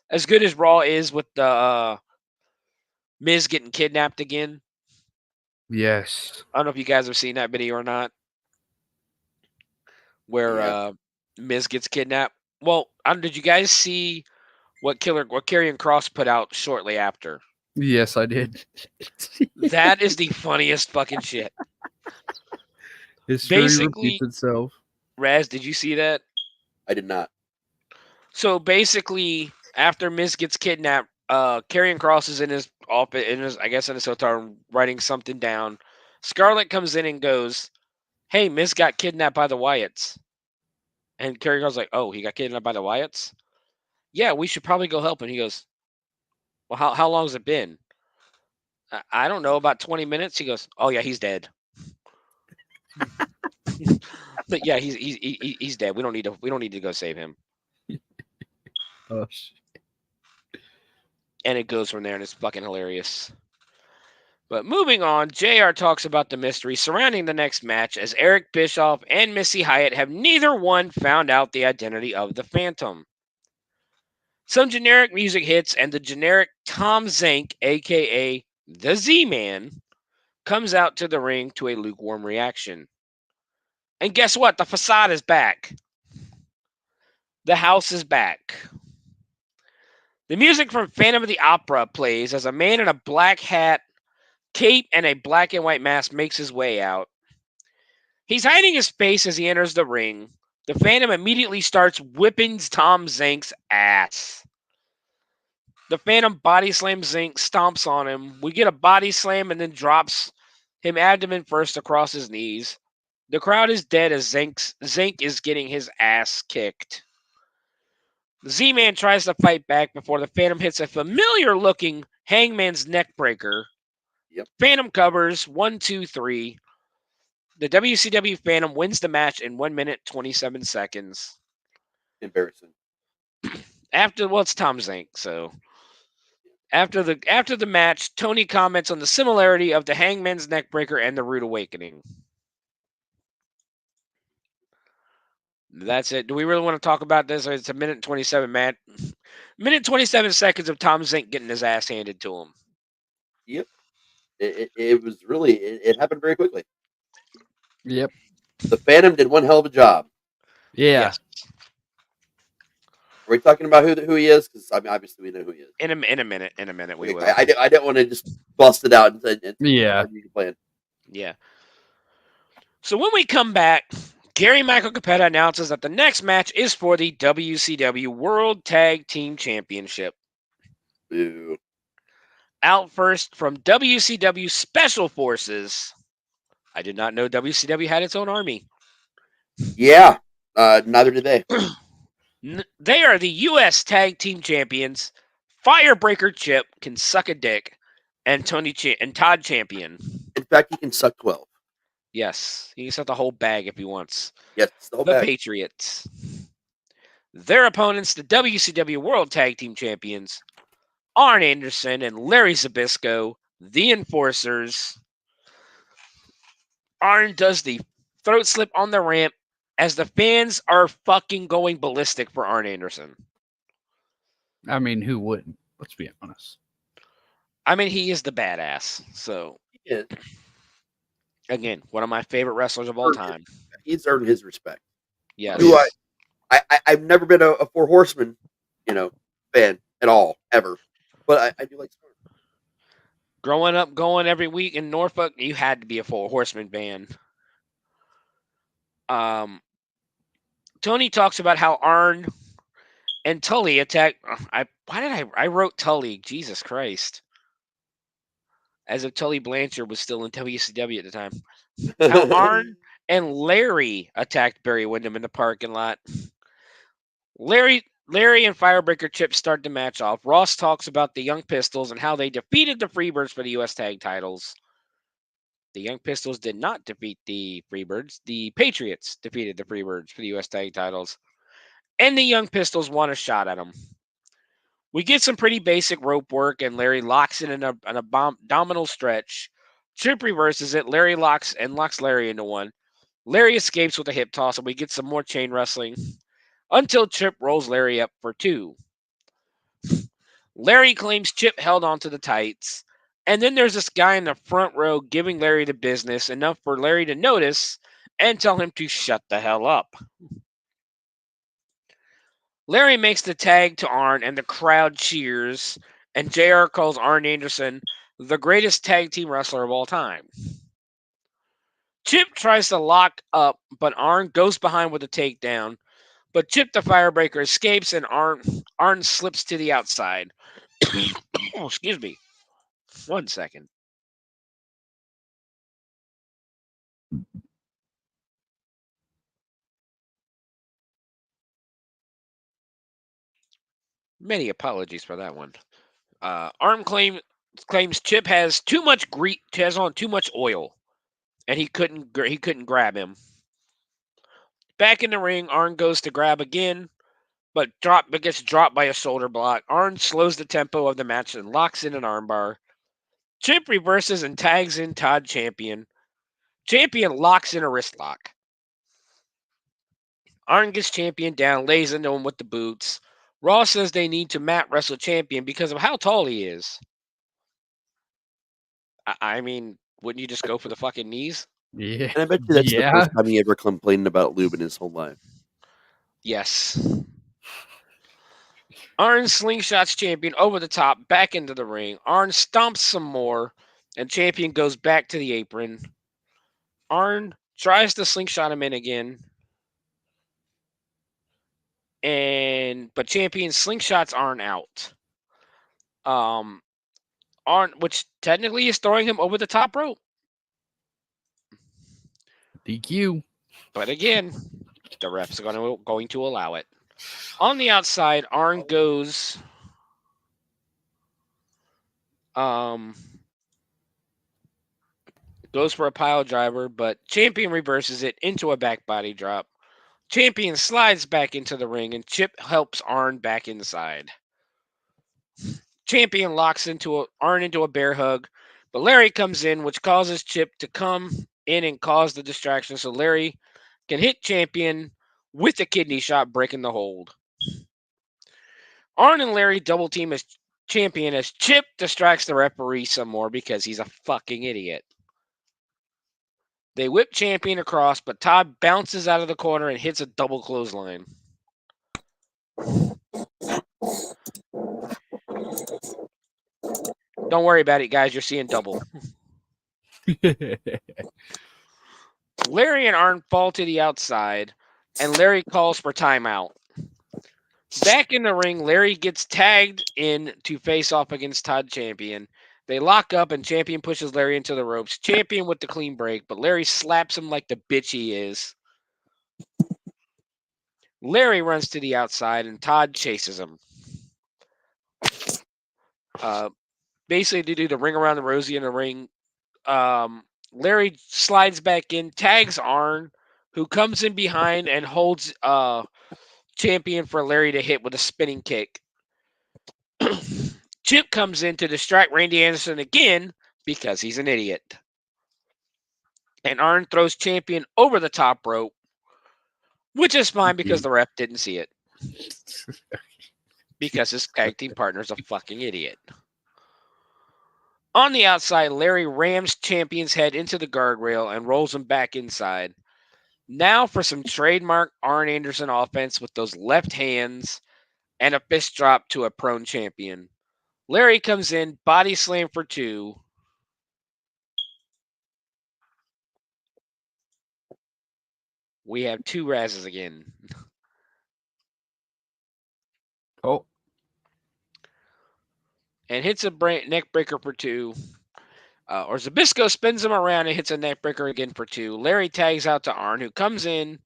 As good as Raw is with the Miz getting kidnapped again. Yes. I don't know if you guys have seen that video or not, where Miz gets kidnapped. Well, did you guys see what Karrion Kross put out shortly after? Yes, I did. That is the funniest fucking shit. History repeats itself. Raz, did you see that? I did not. So basically, after Miz gets kidnapped, Karrion Kross is in his office, I guess in his hotel room, writing something down. Scarlett comes in and goes, "Hey, Miz got kidnapped by the Wyatts." And Karrion Kross like, "Oh, he got kidnapped by the Wyatts? Yeah, we should probably go help him." He goes, "Well, how long has it been?" I don't know, about 20 minutes. He goes, "Oh yeah, he's dead." But yeah, he's dead. We don't need to go save him. Oh shit. And it goes from there, and it's fucking hilarious. But moving on, JR talks about the mystery surrounding the next match as Eric Bischoff and Missy Hyatt have neither one found out the identity of the Phantom. Some generic music hits and the generic Tom Zank, aka the Z-Man, comes out to the ring to a lukewarm reaction. And guess what? The facade is back. The house is back. The music from Phantom of the Opera plays as a man in a black hat, cape, and a black and white mask makes his way out. He's hiding his face as he enters the ring. The Phantom immediately starts whipping Tom Zank's ass. The Phantom body slams Zank, stomps on him. We get a body slam and then drops him abdomen first across his knees. The crowd is dead as Zank is getting his ass kicked. The Z-Man tries to fight back before the Phantom hits a familiar-looking Hangman's neckbreaker. Yep. Phantom covers 1, 2, 3. The WCW Phantom wins the match in 1 minute 27 seconds. Embarrassing. It's Tom Zank, so after the match, Tony comments on the similarity of the Hangman's neckbreaker and the Rude Awakening. That's it. Do we really want to talk about this? It's a minute 27 match. Minute 27 seconds of Tom Zank getting his ass handed to him. Yep. It was really, it happened very quickly. Yep. The Phantom did one hell of a job. Yeah. Yes. Are we talking about who he is? Because I mean, obviously we know who he is. In a minute, we will. I didn't want to just bust it out and Yeah. plan. Yeah. So when we come back, Gary Michael Capetta announces that the next match is for the WCW World Tag Team Championship. Boo. Out first from WCW Special Forces. I did not know WCW had its own army. Yeah. Neither did they. They are the U.S. Tag Team Champions. Firebreaker Chip can suck a dick, and Todd Champion. In fact, he can suck 12. Yes, he can suck the whole bag if he wants. Yes, the whole The bag. Patriots. Their opponents, the WCW World Tag Team Champions, Arn Anderson and Larry Zbyszko, the Enforcers. Arn does the throat slip on the ramp as the fans are fucking going ballistic for Arn Anderson. I mean, who wouldn't? Let's be honest. I mean, he is the badass. So, Yeah. again, one of my favorite wrestlers of all time. He's earned his respect. Yes. Who I've never been a Four Horsemen, fan at all, ever. But I do like Storm. Growing up, going every week in Norfolk, you had to be a Four Horsemen fan. Tony talks about how Arn and Tully attacked. I wrote Tully? Jesus Christ. As if Tully Blanchard was still in WCW at the time. How Arn and Larry attacked Barry Windham in the parking lot. Larry and Firebreaker Chip start the match off. Ross talks about the Young Pistols and how they defeated the Freebirds for the U.S. Tag Titles. The Young Pistols did not defeat the Freebirds. The Patriots defeated the Freebirds for the U.S. Tag Titles. And the Young Pistols won a shot at them. We get some pretty basic rope work, and Larry locks it in an abdominal stretch. Chip reverses it. Larry locks Larry into one. Larry escapes with a hip toss, and we get some more chain wrestling until Chip rolls Larry up for 2. Larry claims Chip held onto the tights. And then there's this guy in the front row giving Larry the business, enough for Larry to notice and tell him to shut the hell up. Larry makes the tag to Arn, and the crowd cheers, and JR calls Arn Anderson the greatest tag team wrestler of all time. Chip tries to lock up, but Arn goes behind with a takedown. But Chip the Firebreaker escapes, and Arn slips to the outside. Oh, excuse me. 1 second. Many apologies for that one. Arn claims Chip has on too much oil, and he couldn't grab him. Back in the ring, Arn goes to grab again, but gets dropped by a shoulder block. Arn slows the tempo of the match and locks in an armbar. Chip reverses and tags in Todd Champion. Champion locks in a wrist lock. Arn gets Champion down, lays into him with the boots. Raw says they need to mat wrestle Champion because of how tall he is. I mean, wouldn't you just go for the fucking knees? Yeah. And I bet you that's the first time he ever complained about lube in his whole life. Yes. Arn slingshots Champion over the top, back into the ring. Arn stomps some more, and Champion goes back to the apron. Arn tries to slingshot him in again. But Champion slingshots Arn out. Arn, which technically is throwing him over the top rope. DQ. But again, the refs are going to allow it. On the outside, Arn goes for a pile driver, but Champion reverses it into a back body drop. Champion slides back into the ring, and Chip helps Arn back inside. Champion locks Arn into a bear hug, but Larry comes in, which causes Chip to come in and cause the distraction, so Larry can hit Champion with a kidney shot, breaking the hold. Arn and Larry double team as Champion as Chip distracts the referee some more because he's a fucking idiot. They whip Champion across, but Todd bounces out of the corner and hits a double clothesline. Don't worry about it, guys. You're seeing double. Larry and Arn fall to the outside, and Larry calls for timeout. Back in the ring, Larry gets tagged in to face off against Todd Champion. They lock up, and Champion pushes Larry into the ropes. Champion with the clean break, but Larry slaps him like the bitch he is. Larry runs to the outside, and Todd chases him. Basically, to do the ring around the rosy in the ring. Larry slides back in, tags Arn, who comes in behind and holds Champion for Larry to hit with a spinning kick. Chip comes in to distract Randy Anderson again because he's an idiot. And Arn throws Champion over the top rope, which is fine because the ref didn't see it. Because his tag team partner's a fucking idiot. On the outside, Larry rams Champion's head into the guardrail and rolls him back inside. Now for some trademark Arn Anderson offense with those left hands and a fist drop to a prone Champion. Larry comes in, body slam for 2. We have 2 Razzes again. Oh. And hits a neck breaker for 2. Or Zbyszko spins him around and hits a neck breaker again for 2. Larry tags out to Arn, who comes in.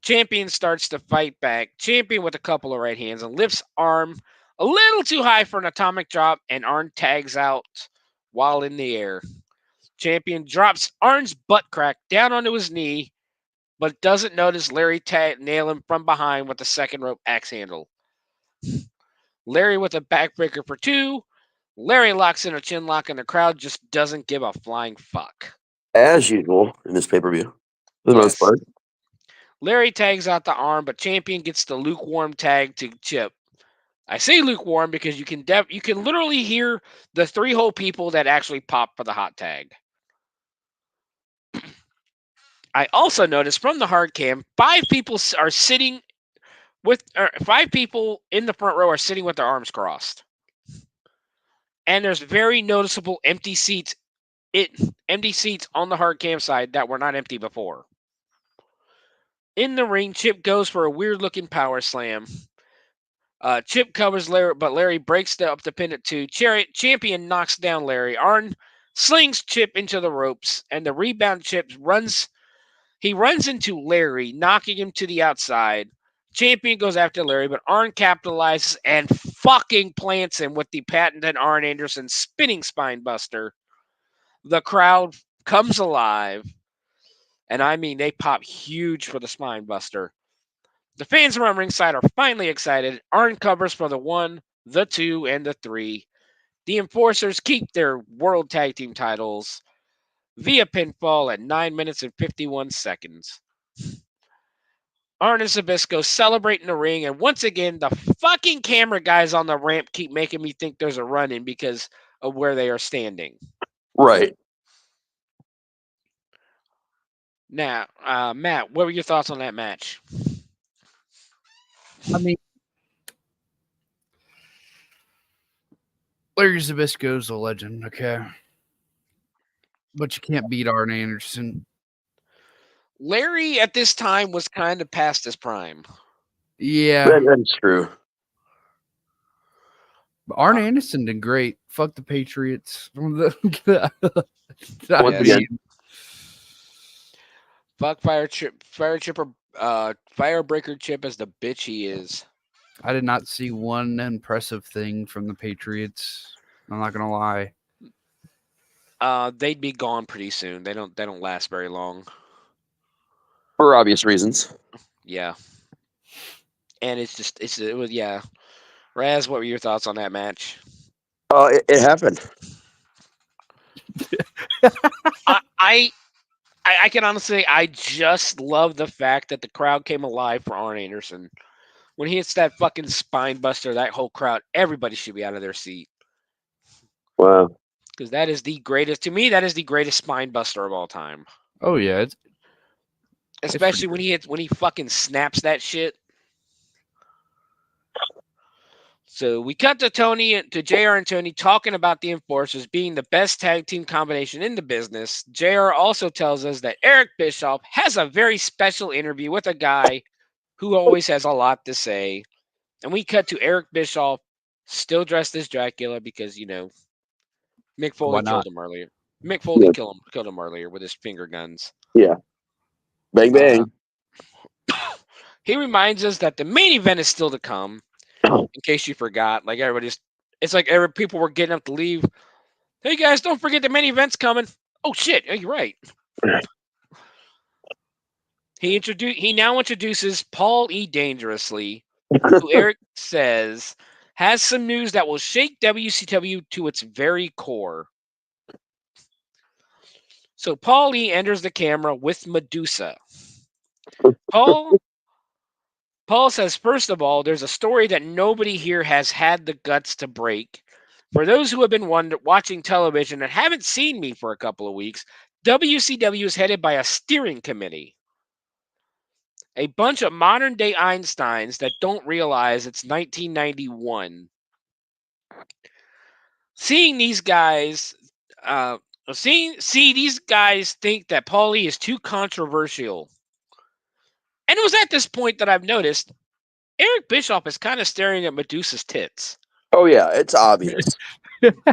Champion starts to fight back. Champion with a couple of right hands and lifts arm a little too high for an atomic drop, and Arn tags out while in the air. Champion drops Arn's butt crack down onto his knee, but doesn't notice Larry nail him from behind with the second rope axe handle. Larry with a backbreaker for 2. Larry locks in a chin lock, and the crowd just doesn't give a flying fuck. As usual in this pay-per-view. For the most part. Larry tags out the arm, but Champion gets the lukewarm tag to Chip. I say lukewarm because you can literally hear the 3 whole people that actually pop for the hot tag. I also noticed from the hard cam, 5 people are sitting with 5 people in the front row are sitting with their arms crossed. And there's very noticeable empty seats on the hard cam side that were not empty before. In the ring, Chip goes for a weird-looking power slam. Chip covers Larry, but Larry breaks up the pin at 2. Champion knocks down Larry. Arn slings Chip into the ropes, and the rebound Chip runs into Larry, knocking him to the outside. Champion goes after Larry, but Arn capitalizes and fucking plants him with the patented Arn Anderson spinning spine buster. The crowd comes alive, and I mean they pop huge for the spine buster. The fans around ringside are finally excited. Arn covers for the 1, the 2, and the 3. The Enforcers keep their World Tag Team titles via pinfall at 9 minutes and 51 seconds. Arn and Zbyszko celebrate in the ring, and once again, the fucking camera guys on the ramp keep making me think there's a run-in because of where they are standing. Right. Now, Matt, what were your thoughts on that match? I mean, Larry Zbyszko's a legend, okay? But you can't beat Arn Anderson. Larry at this time was kind of past his prime. Yeah. That's true. But Arn Anderson did great. Fuck the Patriots. Once again. Fuck Firebreaker Chip as the bitch he is. I did not see one impressive thing from the Patriots. I'm not gonna lie. They'd be gone pretty soon. They don't last very long. For obvious reasons. Yeah. And it was yeah. Raz, what were your thoughts on that match? It happened. I can honestly say I just love the fact that the crowd came alive for Arn Anderson. When he hits that fucking spine buster, that whole crowd, everybody should be out of their seat. Wow. Because that is the greatest, to me, that is the greatest spine buster of all time. Oh yeah. Especially when he fucking snaps that shit. So we cut to JR and Tony talking about the Enforcers being the best tag team combination in the business. JR also tells us that Eric Bischoff has a very special interview with a guy who always has a lot to say. And we cut to Eric Bischoff still dressed as Dracula because, Mick Foley killed him earlier. Mick Foley killed him earlier with his finger guns. Yeah. Bang, bang. He reminds us that the main event is still to come. In case you forgot, like people were getting up to leave. Hey guys, don't forget the main event's coming. Oh shit, you're right. He now introduces Paul E. Dangerously, who Eric says has some news that will shake WCW to its very core. So Paul E. enters the camera with Medusa. Paul says, first of all, there's a story that nobody here has had the guts to break. For those who have been watching television and haven't seen me for a couple of weeks, WCW is headed by a steering committee. A bunch of modern-day Einsteins that don't realize it's 1991. Seeing these guys... these guys think that Paulie is too controversial. And it was at this point that I've noticed Eric Bischoff is kind of staring at Medusa's tits. Oh, yeah, it's obvious. Because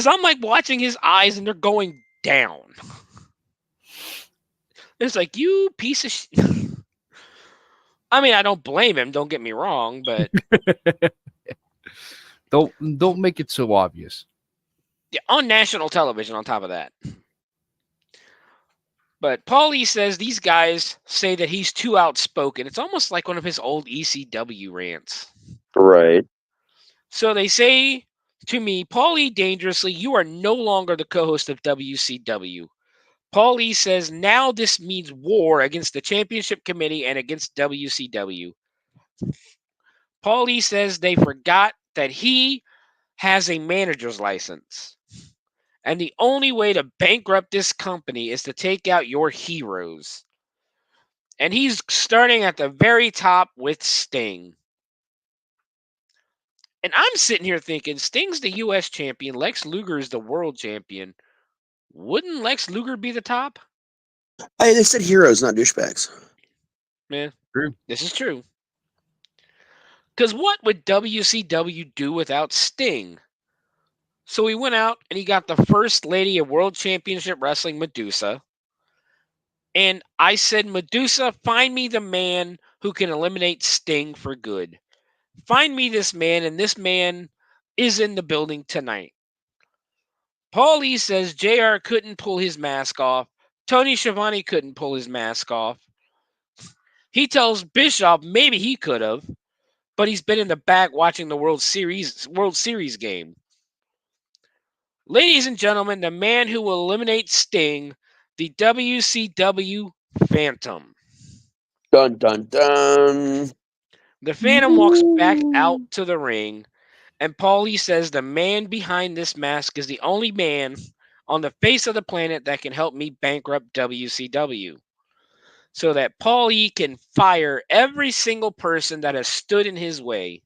I'm like watching his eyes and they're going down. It's like, you piece of shit. I mean, I don't blame him, don't get me wrong, but... Don't make it so obvious. Yeah, on national television on top of that. But Paulie says these guys say that he's too outspoken. It's almost like one of his old ECW rants. Right. So they say to me, Paulie Dangerously, you are no longer the co-host of WCW. Paulie says now this means war against the championship committee and against WCW. Paulie says they forgot that he has a manager's license. And the only way to bankrupt this company is to take out your heroes. And he's starting at the very top with Sting. And I'm sitting here thinking, Sting's the U.S. champion. Lex Luger is the world champion. Wouldn't Lex Luger be the top? Hey, they said heroes, not douchebags. Man, true. This is true. Because what would WCW do without Sting? So he went out and he got the first lady of World Championship Wrestling, Medusa. And I said, Medusa, find me the man who can eliminate Sting for good. Find me this man, and this man is in the building tonight. Paulie says JR couldn't pull his mask off. Tony Schiavone couldn't pull his mask off. He tells Bischoff maybe he could have. but he's been in the back watching the World Series game. Ladies and gentlemen, the man who will eliminate Sting, the WCW Phantom. Dun, dun, dun. The Phantom walks back out to the ring, and Paulie says the man behind this mask is the only man on the face of the planet that can help me bankrupt WCW, so that Paulie can fire every single person that has stood in his way.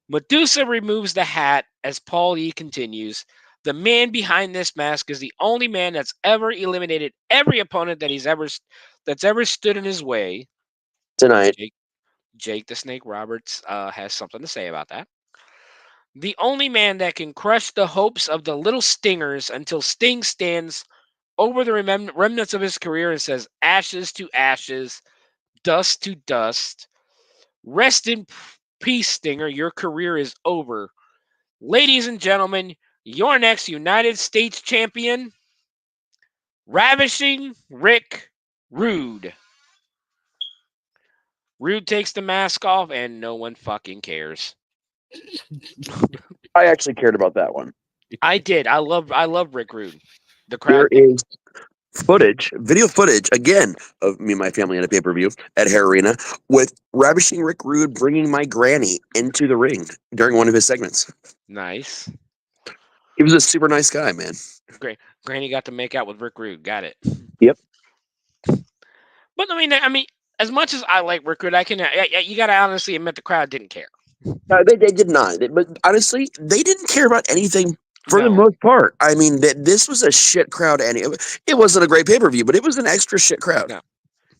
Medusa removes the hat as Paulie continues. The man behind this mask is the only man that's ever eliminated every opponent that's ever stood in his way. Tonight. Jake the Snake Roberts has something to say about that. The only man that can crush the hopes of the little stingers until Sting stands over the remnants of his career and says, ashes to ashes, dust to dust. Rest in peace, Stinger. Your career is over. Ladies and gentlemen, your next United States champion, Ravishing Rick Rude. Rude takes the mask off, and no one fucking cares. I actually cared about that one. I did. I love Rick Rude. The crowd. There is video footage, again, of me and my family at a pay-per-view at Hair Arena with Ravishing Rick Rude bringing my granny into the ring during one of his segments. Nice. He was a super nice guy, man. Great. Granny got to make out with Rick Rude. Got it. Yep. But I mean, as much as I like Rick Rude, you got to honestly admit the crowd didn't care. They did not. But honestly, they didn't care about anything for the most part. I mean, this was a shit crowd. And it wasn't a great pay-per-view, but it was an extra shit crowd. No.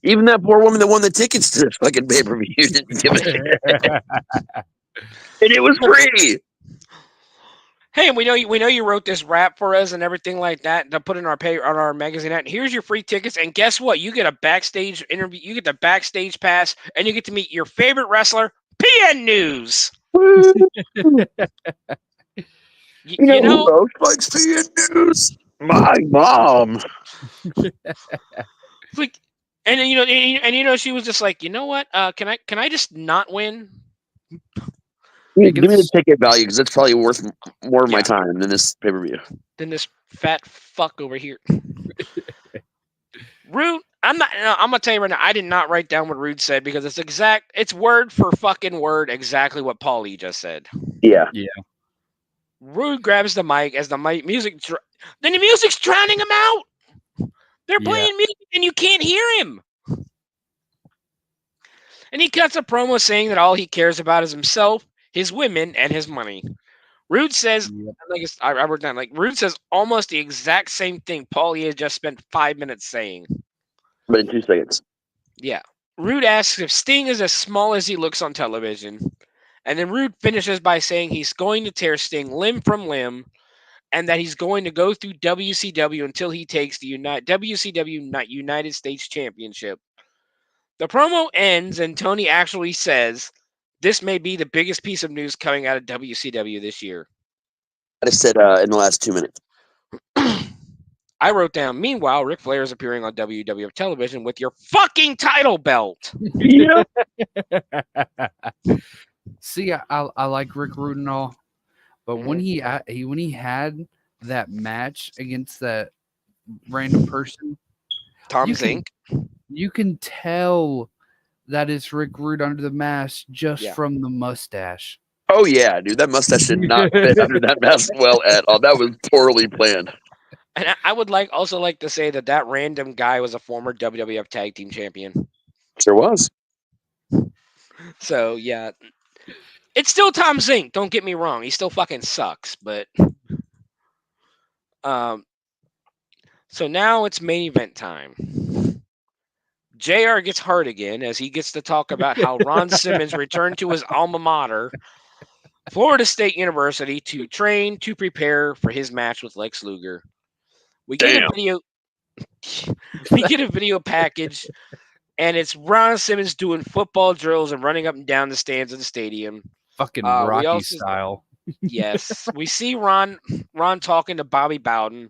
Even that poor woman that won the tickets to the fucking pay-per-view didn't give a shit. And it was free. Hey, we know you wrote this rap for us and everything like that to put in on our magazine. And here's your free tickets. And guess what? You get a backstage interview. You get the backstage pass, and you get to meet your favorite wrestler, PN News. you know who else likes PN News? My mom. Like, and she was just like, you know what? Can I just not win? Give me the ticket value because it's probably worth more of my time than this pay-per-view. Than this fat fuck over here. Rude, I'm gonna tell you right now, I did not write down what Rude said because it's word for fucking word exactly what Paulie just said. Yeah. Rude grabs the mic as the music's drowning him out. They're playing music and you can't hear him. And he cuts a promo saying that all he cares about is himself, his women, and his money. Rude says, I wrote down, Rude says almost the exact same thing Paulie has just spent 5 minutes saying. But in 2 seconds. Yeah. Rude asks if Sting is as small as he looks on television. And then Rude finishes by saying he's going to tear Sting limb from limb and that he's going to go through WCW until he takes the WCW United States Championship. The promo ends and Tony actually says, this may be the biggest piece of news coming out of WCW this year. I said in the last 2 minutes. I wrote down, meanwhile, Ric Flair is appearing on WCW Television with your fucking title belt. Yeah. See, I like Rick Rude and all, but when he had that match against that random person, Tom Zink, you can tell that is Rick Rude under the mask just from the mustache. Oh, yeah, dude. That mustache did not fit under that mask well at all. That was poorly planned. And I would also like to say that random guy was a former WWF Tag Team Champion. Sure was. So, yeah. It's still Tom Zink. Don't get me wrong. He still fucking sucks. But so now it's main event time. JR gets hurt again as he gets to talk about how Ron Simmons returned to his alma mater, Florida State University, to train to prepare for his match with Lex Luger. We get a video package, and it's Ron Simmons doing football drills and running up and down the stands of the stadium. Fucking Rocky style. Yes. We see Ron talking to Bobby Bowden,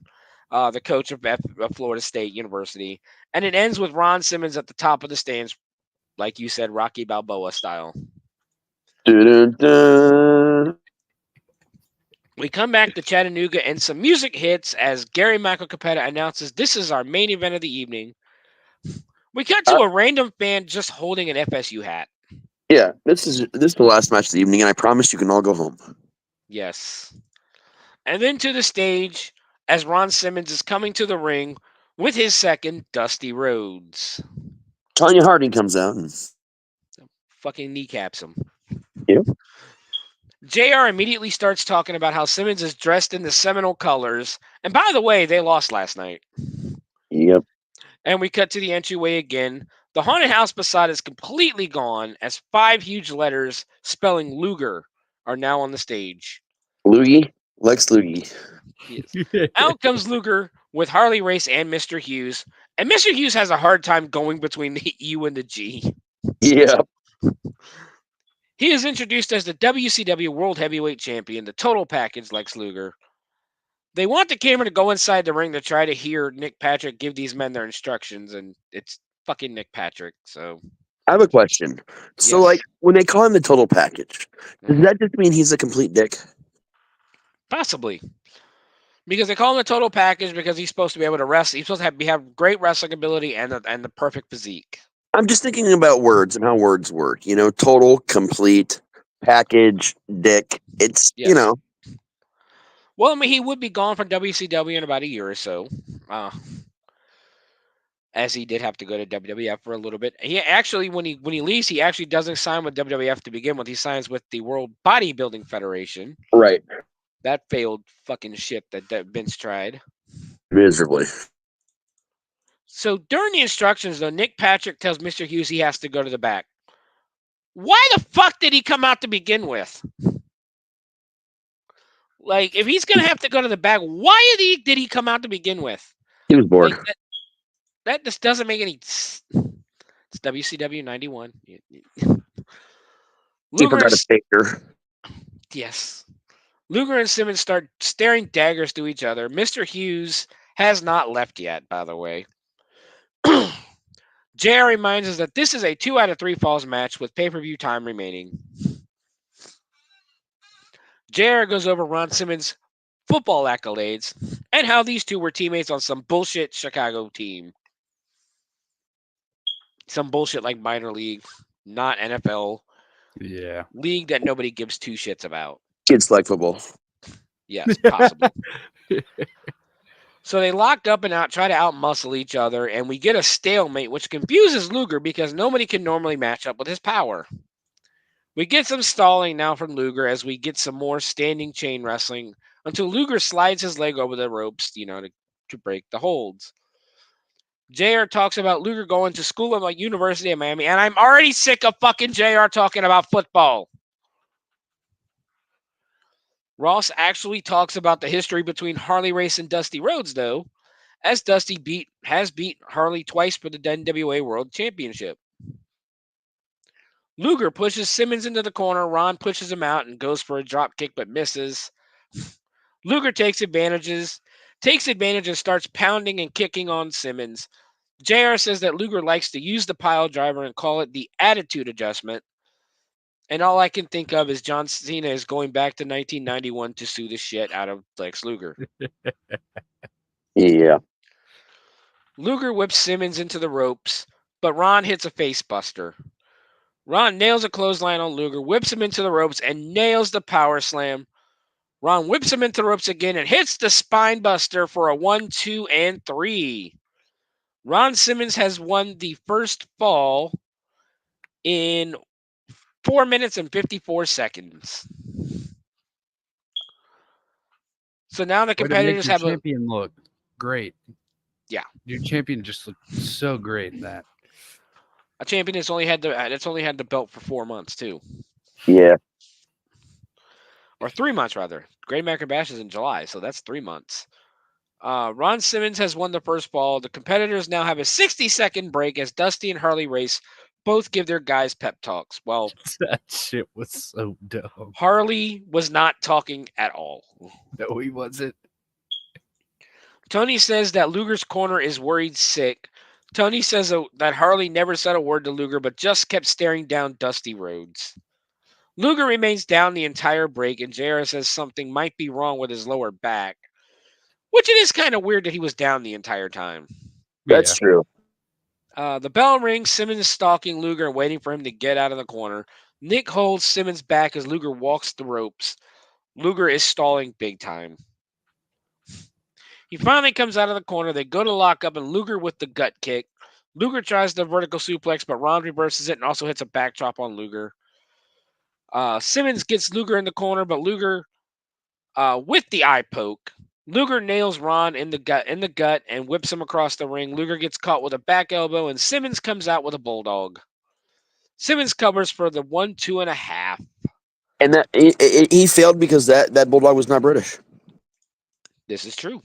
the coach of Florida State University. And it ends with Ron Simmons at the top of the stands, like you said, Rocky Balboa style. Dun-dun-dun. We come back to Chattanooga and some music hits as Gary Michael Capetta announces this is our main event of the evening. We cut to a random fan just holding an FSU hat. Yeah, this is the last match of the evening, and I promise you can all go home. Yes. And then to the stage as Ron Simmons is coming to the ring with his second, Dusty Rhodes. Tanya Harding comes out and Fucking kneecaps him. Yep. JR immediately starts talking about how Simmons is dressed in the Seminole colors. And by the way, they lost last night. Yep. And we cut to the entryway again. The haunted house beside is completely gone as 5 huge letters spelling Luger are now on the stage. Loogie, Lex Luger. Yes. Out comes Luger with Harley Race and Mr. Hughes. And Mr. Hughes has a hard time going between the U and the G. Yeah. He is introduced as the WCW World Heavyweight Champion, the total package Lex Luger. They want the camera to go inside the ring to try to hear Nick Patrick give these men their instructions, and it's fucking Nick Patrick. So I have a question. So, Yes. like, when they call him the total package, does that just mean he's a complete dick? Possibly. Because they call him the total package because he's supposed to be able to wrestle. He's supposed to have great wrestling ability and the perfect physique. I'm just thinking about words and how words work. You know, total, complete, package, dick. It's, Yes. you know. Well, I mean, he would be gone from WCW in about a year or so. As he did have to go to WWF for a little bit. He actually, when he leaves, he actually doesn't sign with WWF to begin with. He signs with the World Bodybuilding Federation. Right. That failed fucking shit that Vince tried. Miserably. So during the instructions, though, Nick Patrick tells Mr. Hughes he has to go to the back. Why the fuck did he come out to begin with? Like, if he's going to have to go to the back, why did he come out to begin with? He was bored. Like, that just doesn't make any sense. It's WCW 91. He Luger, forgot to take her. yes. Luger and Simmons start staring daggers to each other. Mr. Hughes has not left yet, by the way. JR reminds us that this is a 2 out of 3 falls match with pay-per-view time remaining. JR goes over Ron Simmons' football accolades and how these two were teammates on some bullshit Chicago team. Some bullshit like minor league, not NFL. Yeah. League that nobody gives 2 shits about. Kids like football. Yes, possibly. So they locked up and try to out-muscle each other, and we get a stalemate, which confuses Luger because nobody can normally match up with his power. We get some stalling now from Luger as we get some more standing chain wrestling until Luger slides his leg over the ropes, to break the holds. JR talks about Luger going to school at the University of Miami, and I'm already sick of fucking JR talking about football. Ross actually talks about the history between Harley Race and Dusty Rhodes, though, as Dusty has beat Harley twice for the NWA World Championship. Luger pushes Simmons into the corner. Ron pushes him out and goes for a drop kick but misses. Luger takes advantage and starts pounding and kicking on Simmons. JR says that Luger likes to use the pile driver and call it the attitude adjustment. And all I can think of is John Cena is going back to 1991 to sue the shit out of Lex Luger. Yeah. Luger whips Simmons into the ropes, but Ron hits a face buster. Ron nails a clothesline on Luger, whips him into the ropes, and nails the power slam. Ron whips him into the ropes again and hits the spine buster for a 1, 2, and 3. Ron Simmons has won the first fall in 4 minutes and 54 seconds. So now the competitors have champion look great. Yeah. Your champion just looked so great in that. A champion that's only had the belt for 4 months too. Yeah. Or 3 months rather. Great American Bash is in July, so that's 3 months. Ron Simmons has won the first fall. The competitors now have a 60-second break as Dusty and Harley Race both give their guys pep talks. Well, that shit was so dumb. Harley was not talking at all. No, he wasn't. Tony says that Luger's corner is worried sick. Tony says that Harley never said a word to Luger, but just kept staring down Dusty Rhodes. Luger remains down the entire break, and JR says something might be wrong with his lower back, which it is kind of weird that he was down the entire time. That's true. The bell rings. Simmons is stalking Luger and waiting for him to get out of the corner. Nick holds Simmons back as Luger walks the ropes. Luger is stalling big time. He finally comes out of the corner. They go to lock up, and Luger with the gut kick. Luger tries the vertical suplex, but Ron reverses it and also hits a back chop on Luger. Simmons gets Luger in the corner, but Luger with the eye poke. Luger nails Ron in the gut and whips him across the ring. Luger gets caught with a back elbow, and Simmons comes out with a bulldog. Simmons covers for the 1, 2.5. And that he failed because that bulldog was not British. This is true.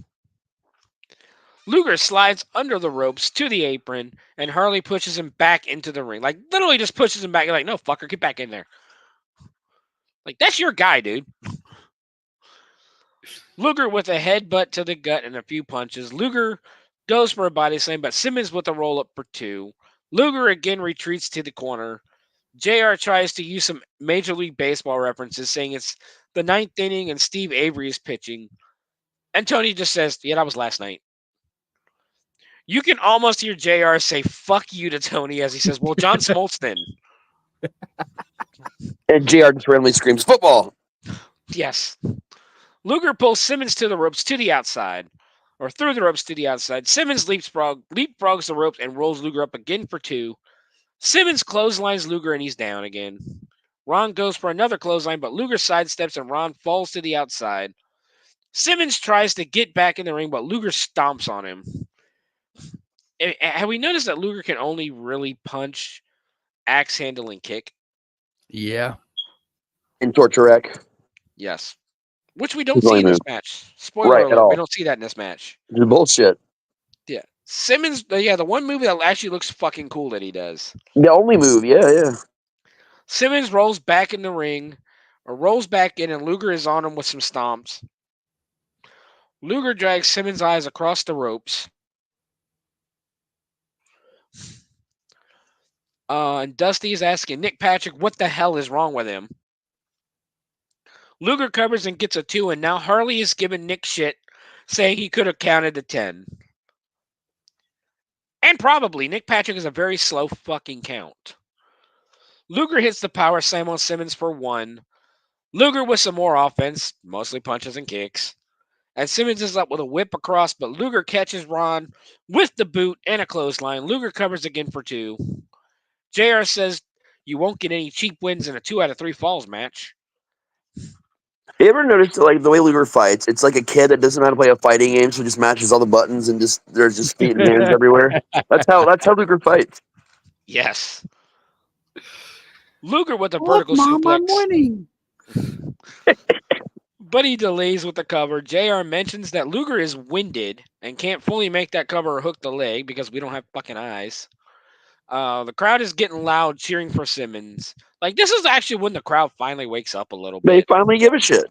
Luger slides under the ropes to the apron, and Harley pushes him back into the ring. Like, literally just pushes him back. You're like, no, fucker, get back in there. Like, that's your guy, dude. Luger with a headbutt to the gut and a few punches. Luger goes for a body slam, but Simmons with a roll-up for 2. Luger again retreats to the corner. JR tries to use some Major League Baseball references, saying it's the 9th inning and Steve Avery is pitching. And Tony just says, yeah, that was last night. You can almost hear JR say, fuck you to Tony as he says, well, John Smoltz then. And JR just randomly screams, football. Yes. Luger pulls Simmons to the ropes to the outside, or through the ropes to the outside. Simmons leapfrogs the ropes and rolls Luger up again for 2. Simmons clotheslines Luger and he's down again. Ron goes for another clothesline, but Luger sidesteps and Ron falls to the outside. Simmons tries to get back in the ring, but Luger stomps on him. Have we noticed that Luger can only really punch, axe handle, and kick? Yeah. And torture rack. Yes. Which we don't see in this match. Spoiler right, alert, at all. we don't see that in this match. It's bullshit. Yeah. Simmons, the one move that actually looks fucking cool that he does. The only move, yeah. Simmons rolls back in the ring, or rolls back in, and Luger is on him with some stomps. Luger drags Simmons' eyes across the ropes. And Dusty is asking Nick Patrick what the hell is wrong with him. Luger covers and gets a 2, and now Harley is giving Nick shit, saying he could have counted to 10. And probably, Nick Patrick is a very slow fucking count. Luger hits the power slam on Simmons for 1. Luger with some more offense, mostly punches and kicks. And Simmons is up with a whip across, but Luger catches Ron with the boot and a clothesline. Luger covers again for 2. JR says you won't get any cheap wins in a 2 out of 3 falls match. You ever noticed like the way Luger fights? It's like a kid that doesn't know how to play a fighting game, so just matches all the buttons and there's just feet and hands everywhere. That's how Luger fights. Yes. Luger with a vertical Mom, suplex. I'm winning. But he delays with the cover. JR mentions that Luger is winded and can't fully make that cover or hook the leg because we don't have fucking eyes. The crowd is getting loud, cheering for Simmons. Like, this is actually when the crowd finally wakes up a little bit. They finally give a shit.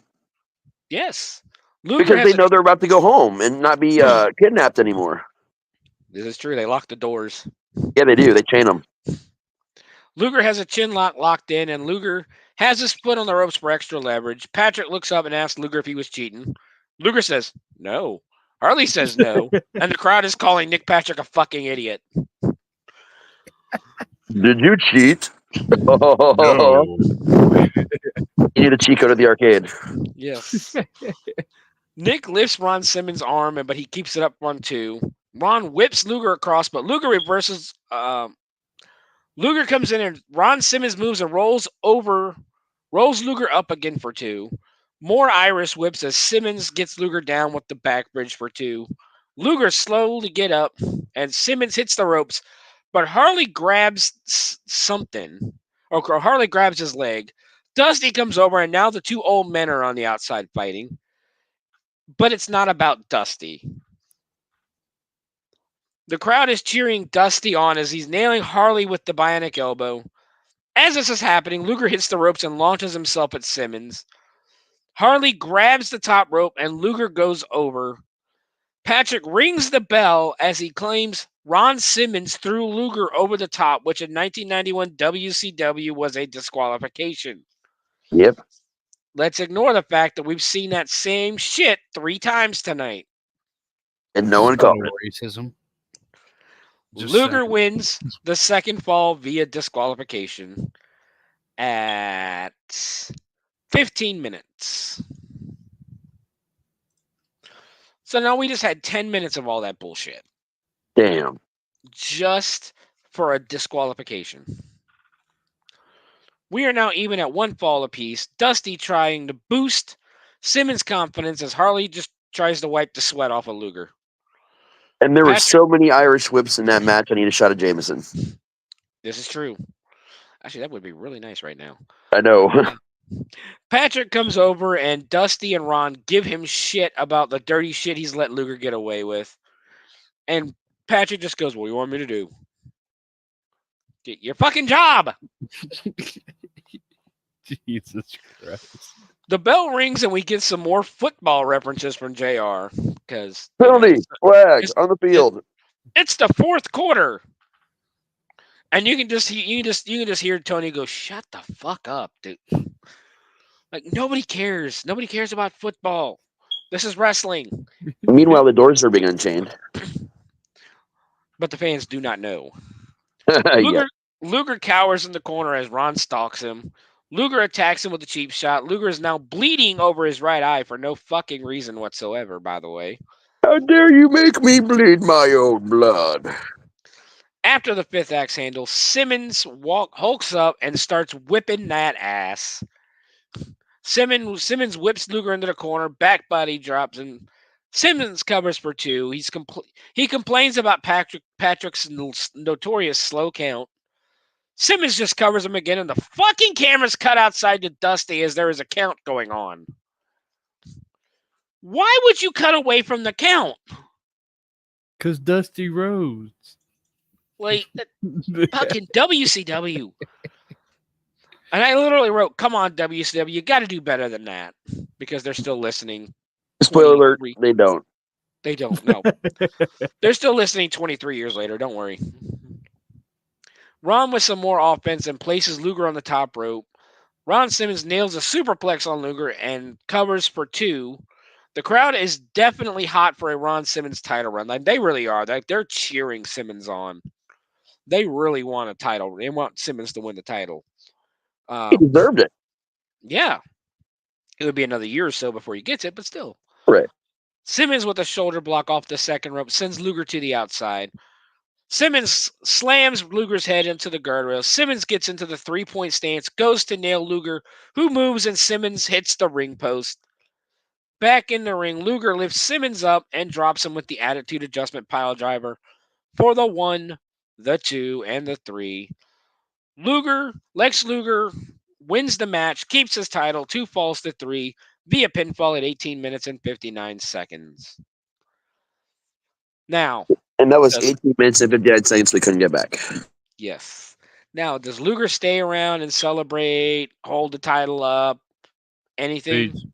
Yes. Luger because they know they're about to go home and not be kidnapped anymore. This is true. They lock the doors. Yeah, they do. They chain them. Luger has a chin lock locked in, and Luger has his foot on the ropes for extra leverage. Patrick looks up and asks Luger if he was cheating. Luger says, no. Harley says no. And the crowd is calling Nick Patrick a fucking idiot. Did you cheat? No. You need a cheat code at the arcade. Yes. Nick lifts Ron Simmons' arm, but he keeps it up 1-2. Ron whips Luger across, but Luger reverses. Luger comes in, and Ron Simmons moves and rolls Luger up again for 2. More Irish whips as Simmons gets Luger down with the back bridge for 2. Luger slowly get up, and Simmons hits the ropes, but Harley grabs something, or Harley grabs his leg. Dusty comes over, and now the 2 old men are on the outside fighting. But it's not about Dusty. The crowd is cheering Dusty on as he's nailing Harley with the bionic elbow. As this is happening, Luger hits the ropes and launches himself at Simmons. Harley grabs the top rope, and Luger goes over. Patrick rings the bell as he claims Ron Simmons threw Luger over the top, which in 1991 WCW was a disqualification. Yep. Let's ignore the fact that we've seen that same shit 3 times tonight. And no one called it. Racism. Just Luger saying. wins the second fall via disqualification at 15 minutes. So now we just had 10 minutes of all that bullshit. Damn. Just for a disqualification. We are now even at 1 fall apiece. Dusty trying to boost Simmons' confidence as Harley just tries to wipe the sweat off of Luger. And there were so many Irish whips in that match. I need a shot of Jameson. This is true. Actually, that would be really nice right now. I know. Patrick comes over and Dusty and Ron give him shit about the dirty shit he's let Luger get away with. And Patrick just goes, "What do you want me to do? Get your fucking job." Jesus Christ. The bell rings and we get some more football references from JR. Because penalty, flag on the field. It's the 4th quarter. And you can just hear Tony go, "Shut the fuck up, dude." Like, nobody cares. Nobody cares about football. This is wrestling. Meanwhile, the doors are being unchained. But the fans do not know. Yeah. Luger cowers in the corner as Ron stalks him. Luger attacks him with a cheap shot. Luger is now bleeding over his right eye for no fucking reason whatsoever, by the way. How dare you make me bleed my own blood? After the 5th axe handle, Simmons hulks up and starts whipping that ass. Simmons whips Luger into the corner, back body drops, and Simmons covers for 2. He complains about Patrick's notorious slow count. Simmons just covers him again, and the fucking camera's cut outside to Dusty as there is a count going on. Why would you cut away from the count? Because Dusty Rhodes. Like, fucking WCW. And I literally wrote, "Come on, WCW, you got to do better than that." Because they're still listening. Spoiler alert, they don't. They don't, no. They're still listening 23 years later, don't worry. Ron with some more offense and places Luger on the top rope. Ron Simmons nails a superplex on Luger and covers for 2. The crowd is definitely hot for a Ron Simmons title run. Like, they really are. They're cheering Simmons on. They really want a title. They want Simmons to win the title. He deserved it. Yeah. It would be another year or so before he gets it, but still. Right. Simmons with a shoulder block off the second rope sends Luger to the outside. Simmons slams Luger's head into the guardrail. Simmons gets into the 3-point stance, goes to nail Luger, who moves, and Simmons hits the ring post. Back in the ring, Luger lifts Simmons up and drops him with the attitude adjustment pile driver for the 1, the 2, and the 3. Lex Luger wins the match, keeps his title, 2 falls to 3 via pinfall at 18 minutes and 59 seconds. Now, and that was 18 minutes and 59 seconds we couldn't get back. Yes. Now, does Luger stay around and celebrate, hold the title up, anything? Peace.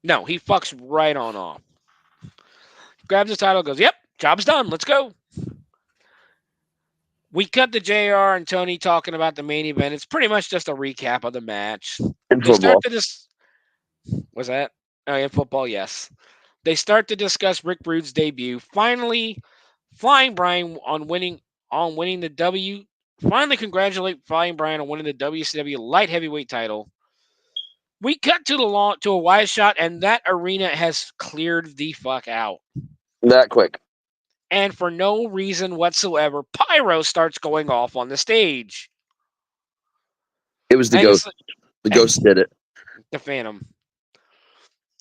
No, he fucks right on off. Grabs the title, goes, "Yep, job's done. Let's go." We cut to JR and Tony talking about the main event. It's pretty much just a recap of the match. In They football. start to Was that? Oh, in football, yes. They start to discuss Rick Rude's debut. Finally, Flying Brian winning the W. Finally, congratulate Flying Brian on winning the WCW Light Heavyweight title. We cut to a wide shot, and that arena has cleared the fuck out. That quick. And for no reason whatsoever, pyro starts going off on the stage. It was the ghost. The ghost did it. The Phantom.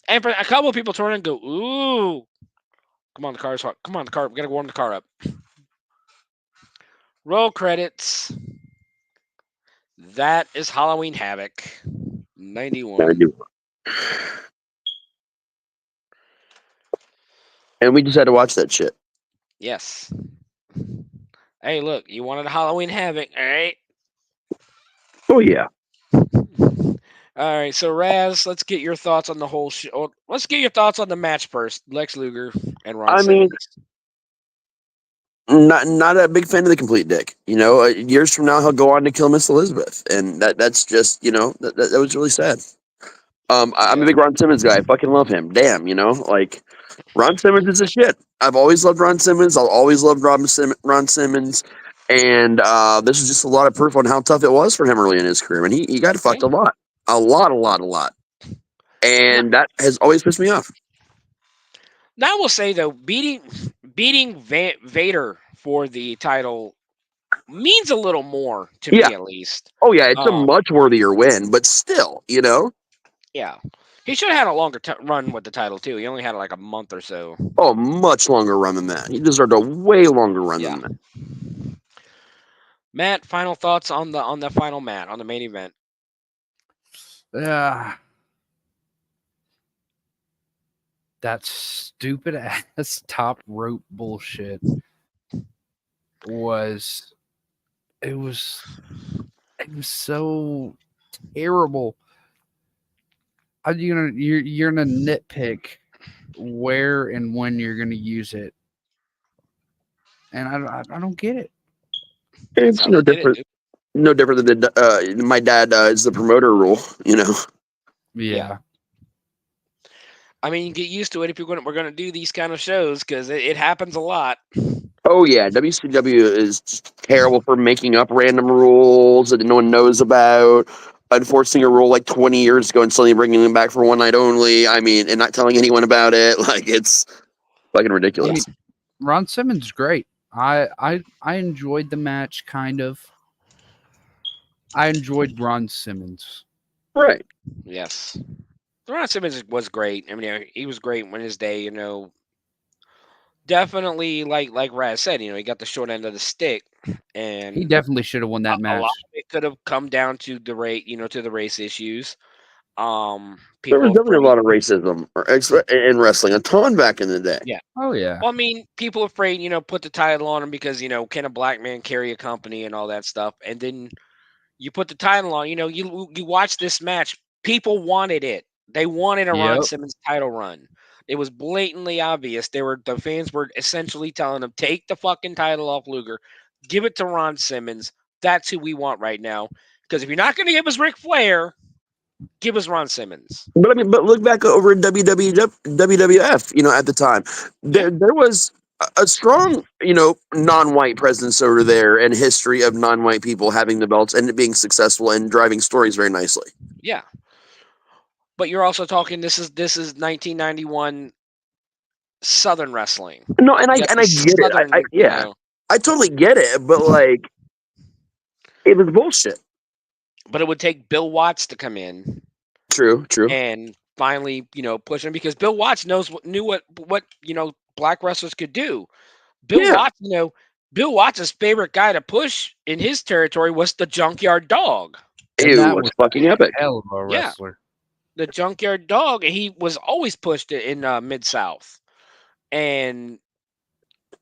And for a couple of people turn and go, "Ooh, come on, the car's hot. Come on, the car. We gotta warm the car up." Roll credits. That is Halloween Havoc, 91. And we just had to watch that shit. Yes. Hey, look, you wanted a Halloween Havoc, all right? Oh, yeah. All right, so Raz, let's get your thoughts on the whole show. Let's get your thoughts on the match first. Lex Luger and Ron Simmons. Not a big fan of the complete dick. Years from now he'll go on to kill Miss Elizabeth, and that's just that was really sad. I'm a big Ron Simmons guy. I fucking love him. Damn, like Ron Simmons is a shit. I've always loved Ron Simmons. I'll always love Ron Simmons. And this is just a lot of proof on how tough it was for him early in his career. And he got fucked a lot. A lot. And that has always pissed me off. Now I will say though, beating Vader for the title means a little more to me, at least. Oh yeah, it's a much worthier win, but still, Yeah, he should have had a longer run with the title too. He only had like a month or so. Oh, much longer run than that. He deserved a way longer run than that. Matt, final thoughts on the final match on the main event. That stupid ass top rope bullshit was so terrible. You're gonna nitpick where and when you're gonna use it, and I don't get it. It's no different. No different than my dad is the promoter rule. Yeah. I mean, you get used to it if we're going to do these kind of shows because it happens a lot. Oh yeah, WCW is just terrible for making up random rules that no one knows about, enforcing a rule like 20 years ago and suddenly bringing them back for one night only. I mean, and not telling anyone about it. Like it's fucking ridiculous. Ron Simmons is great. I enjoyed the match kind of. I enjoyed Ron Simmons. Right. Yes. Ron Simmons was great. I mean, he was great in his day, Definitely, like Raz said, he got the short end of the stick, and he definitely should have won that match. A lot of it could have come down to the to the race issues. There was definitely a lot of racism in wrestling, a ton back in the day. Yeah. Oh yeah. Well, I mean, people afraid, put the title on him because can a black man carry a company and all that stuff, and then you put the title on. You watch this match. People wanted it. They wanted a Ron Simmons title run. It was blatantly obvious. The fans were essentially telling them, take the fucking title off Luger, give it to Ron Simmons. That's who we want right now. Because if you're not going to give us Ric Flair, give us Ron Simmons. But look back over in WWF, at the time, there was a strong, non-white presence over there and history of non-white people having the belts and it being successful and driving stories very nicely. Yeah. But you're also talking. This is 1991 Southern wrestling. No, and I get it. I totally get it. But it was bullshit. But it would take Bill Watts to come in. True. And finally, push him because Bill Watts knew what black wrestlers could do. Watts, Bill Watts' favorite guy to push in his territory was the Junkyard Dog. It was fucking epic. Hell of a wrestler. Yeah. The Junkyard Dog, he was always pushed in Mid-South. And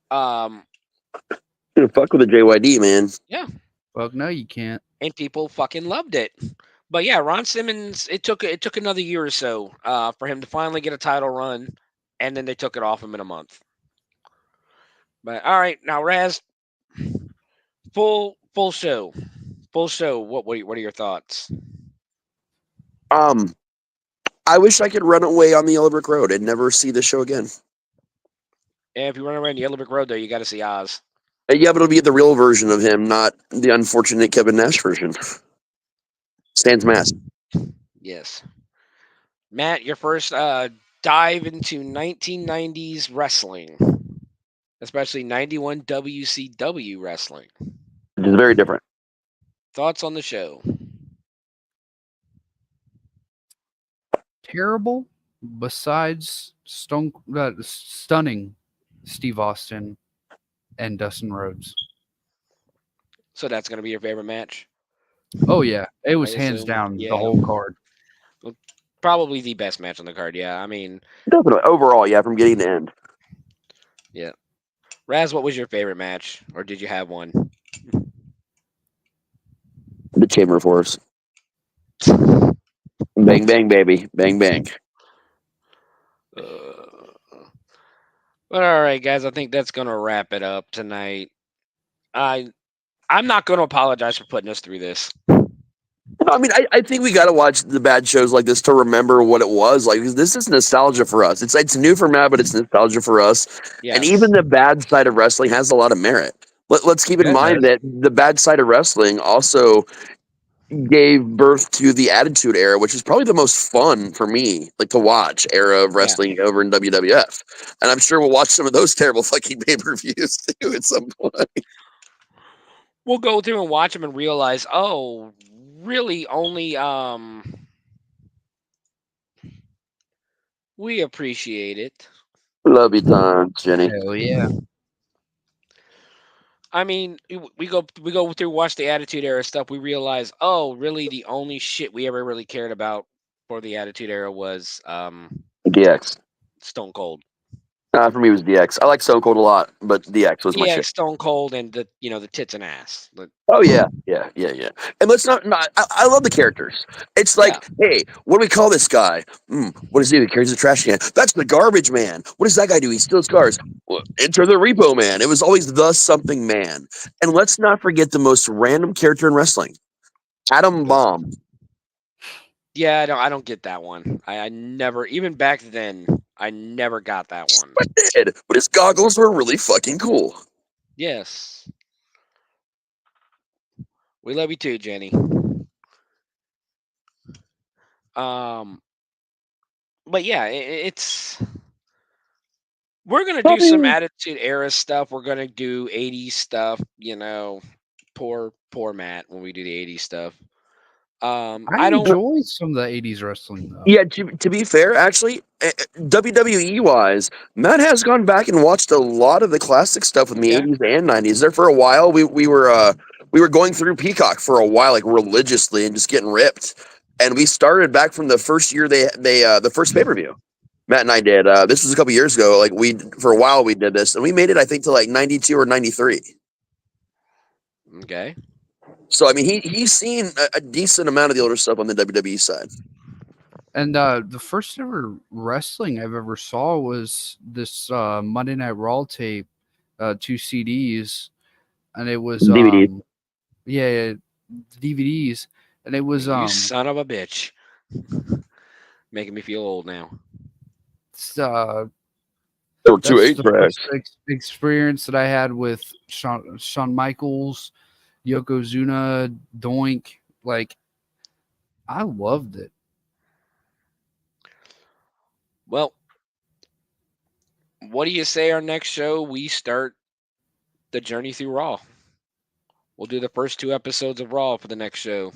fuck with the JYD, man. Yeah. Well, no, you can't. And people fucking loved it. But yeah, Ron Simmons, it took another year or so for him to finally get a title run, and then they took it off him in a month. But all right, now Raz, full show. Full show. What are your thoughts? I wish I could run away on the Yellow Brick Road and never see the show again. And if you run away on the Yellow Brick Road, though, you got to see Oz. Yeah, but it'll be the real version of him, not the unfortunate Kevin Nash version. Stan's mask. Yes. Matt, your first dive into 1990s wrestling, especially 91 WCW wrestling. Which is very different. Thoughts on the show? Terrible, besides stunning Steve Austin and Dustin Rhodes. So that's going to be your favorite match? Oh, yeah. It was hands down the whole card. Probably the best match on the card, yeah. I mean... Definitely. Overall, yeah, from beginning to end. Yeah. Raz, what was your favorite match? Or did you have one? The Chamber of Horrors. Bang, bang, baby. Bang, bang. But all right, guys, I think that's gonna wrap it up tonight. I'm not gonna apologize for putting us through this. I mean, I think we got to watch the bad shows like this to remember what it was like. Because this is nostalgia for us. It's new for Matt, but it's nostalgia for us. And Yes. even the bad side of wrestling has a lot of merit. Let's keep in Yeah, it mind that the bad side of wrestling also gave birth to the Attitude Era, which is probably the most fun for me, like to watch era of wrestling over in WWF. And I'm sure we'll watch some of those terrible fucking pay-per-views too at some point. We'll go through and watch them and realize, oh, really only we appreciate it. Love you, Tom, Jenny. Hell yeah. I mean, we go through watch the Attitude Era stuff. We realize, oh, really, the only shit we ever really cared about for the Attitude Era was DX. Stone Cold. For me, it was DX. I like Stone Cold a lot, but DX was my Yeah, shit. Stone Cold and the the tits and ass. Oh yeah. And let's not. I love the characters. It's like, hey, what do we call this guy? What does he do? He carries a trash can. That's the garbage man. What does that guy do? He steals cars. Well, enter the repo man. It was always the something man. And let's not forget the most random character in wrestling, Adam Bomb. Yeah, I don't get that one. I never, even back then, I never got that one. I did, but his goggles were really fucking cool. Yes. We love you too, Jenny. But yeah, it's we're gonna do some Attitude Era stuff. We're gonna do 80s stuff. Poor Matt when we do the 80s stuff. I enjoy some of the 80s wrestling though. Yeah, to be fair, actually, WWE wise, Matt has gone back and watched a lot of the classic stuff in the 80s and 90s. There for a while, we were going through Peacock for a while, like religiously, and just getting ripped. And we started back from the first year they the first pay-per-view. Matt and I did. This was a couple years ago. Like for a while we did this, and we made it, I think, to like 92 or 93. Okay. So I mean, he's seen a decent amount of the older stuff on the WWE side. And the first ever wrestling I've ever saw was this Monday Night Raw tape, 2 CDs, and it was DVDs. DVDs, and it was You son of a bitch, making me feel old now. There were 2 8-tracks. Experience that I had with Shawn Michaels, Yokozuna, Doink, like I loved it. Well, what do you say our next show we start the journey through Raw? We'll do the first 2 episodes of Raw for the next show.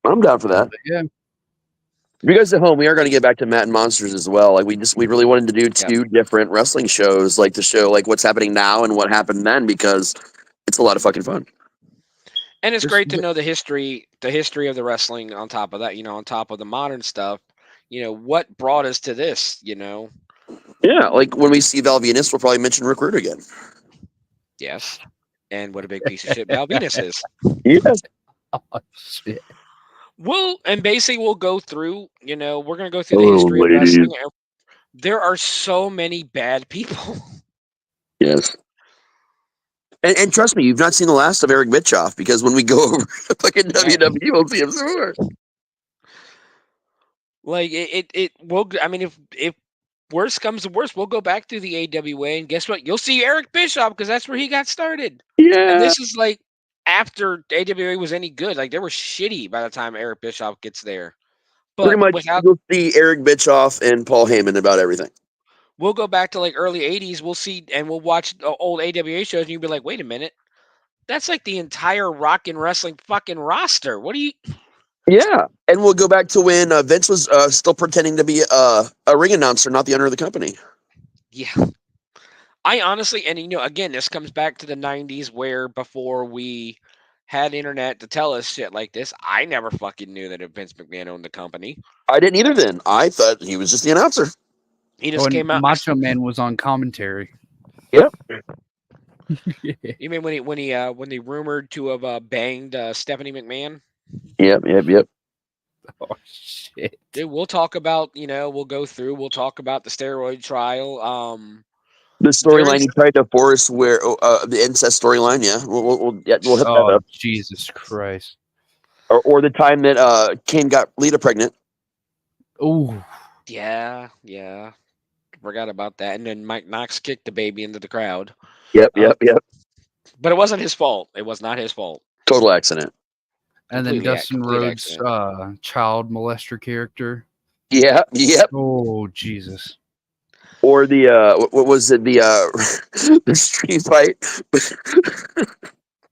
I'm down for that. Yeah. If you guys at home, we are going to get back to Matt and Monsters as well. Like we really wanted to do 2 different wrestling shows, like to show like what's happening now and what happened then, because it's a lot of fucking fun. And it's great to know the history of the wrestling on top of that, on top of the modern stuff. What brought us to this, Yeah, like when we see Val Venus, we'll probably mention Rick Rude again. Yes. And what a big piece of shit Val Venus is. Yes. Oh, shit. And basically we'll go through, we're going to go through the history of wrestling. There are so many bad people. Yes. And trust me, you've not seen the last of Eric Bischoff, because when we go over to fucking WWE, we'll see him somewhere. Like it will. I mean, if worse comes to worse, we'll go back to the AWA, and guess what? You'll see Eric Bischoff, because that's where he got started. Yeah. And this is like after AWA was any good. Like they were shitty by the time Eric Bischoff gets there. But pretty much, you'll see Eric Bischoff and Paul Heyman about everything. We'll go back to like early 80s. We'll see, and we'll watch old AWA shows, and you'll be like, wait a minute. That's like the entire rock and wrestling fucking roster. What do you... Yeah, and we'll go back to when Vince was still pretending to be a ring announcer, not the owner of the company. Yeah. I honestly, and again, this comes back to the 90s, where before we had internet to tell us shit like this, I never fucking knew that Vince McMahon owned the company. I didn't either then. I thought he was just the announcer. He just came out. Macho Man was on commentary. Yep. You mean when they rumored to have banged Stephanie McMahon? Yep. Oh shit. Dude, we'll talk about, we'll go through, we'll talk about the steroid trial. The storyline There's- he tried to force, where the incest storyline, yeah, we'll hit that Oh, up. Jesus Christ. Or the time that Kane got Lita pregnant. Oh, yeah. Forgot about that. And then Mike Knox kicked the baby into the crowd. Yep. But it wasn't his fault. It was not his fault. Total accident. and then Dustin complete Rhodes' accident. child molester character. Yep. Oh, Jesus. Or the what was it, the the street fight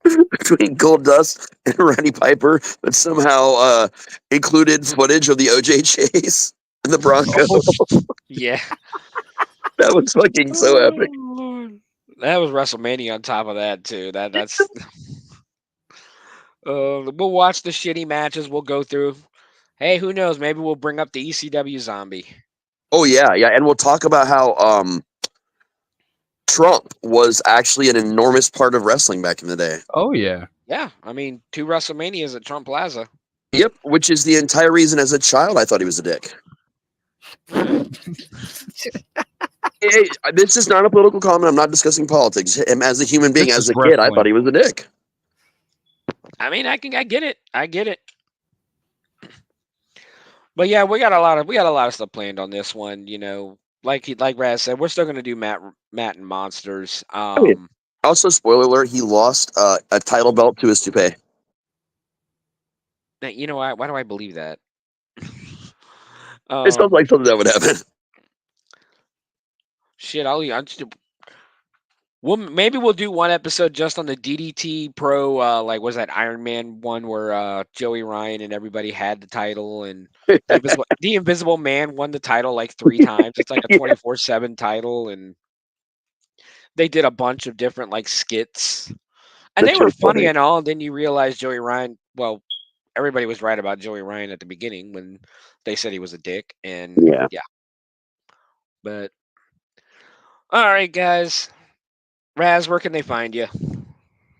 between Goldust and Roddy Piper that somehow included footage of the OJ chase and the Bronco. Yeah. That was fucking so epic. Lord. That was WrestleMania on top of that too. That's we'll watch the shitty matches. We'll go through. Hey, who knows? Maybe we'll bring up the ECW zombie. Oh yeah, and we'll talk about how Trump was actually an enormous part of wrestling back in the day. Oh, yeah. Yeah, I mean, 2 WrestleManias at Trump Plaza. Yep, which is the entire reason as a child I thought he was a dick. Hey, this is not a political comment. I'm not discussing politics. Him as a human being, This as is a kid, I wrestling. thought he was a dick. I mean, I get it. I get it. But yeah, we got a lot of stuff planned on this one. You know, like Raz said, we're still gonna do Matt and Monsters. Yeah. Also, spoiler alert: he lost a title belt to his toupee. You know why do I believe that? It sounds like something that would happen. Shit, maybe we'll do one episode just on the DDT Pro, like was that Iron Man one where Joey Ryan and everybody had the title, and the Invisible Man won the title like 3 times. It's like a 24/7 title, and they did a bunch of different like skits, and they were funny and all. And then you realize Joey Ryan. Well, everybody was right about Joey Ryan at the beginning when they said he was a dick, and yeah. But all right, guys. Raz, where can they find you?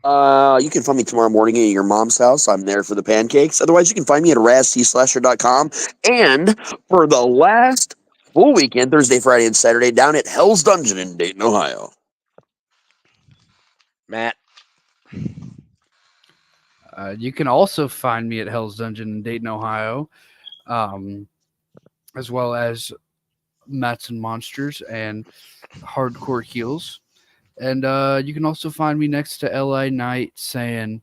You can find me tomorrow morning at your mom's house. I'm there for the pancakes. Otherwise, you can find me at raztslasher.com. And for the last full weekend, Thursday, Friday, and Saturday, down at Hell's Dungeon in Dayton, Ohio. Matt. You can also find me at Hell's Dungeon in Dayton, Ohio, as well as Mats and Monsters and Hardcore Heels. And you can also find me next to LA Knight saying,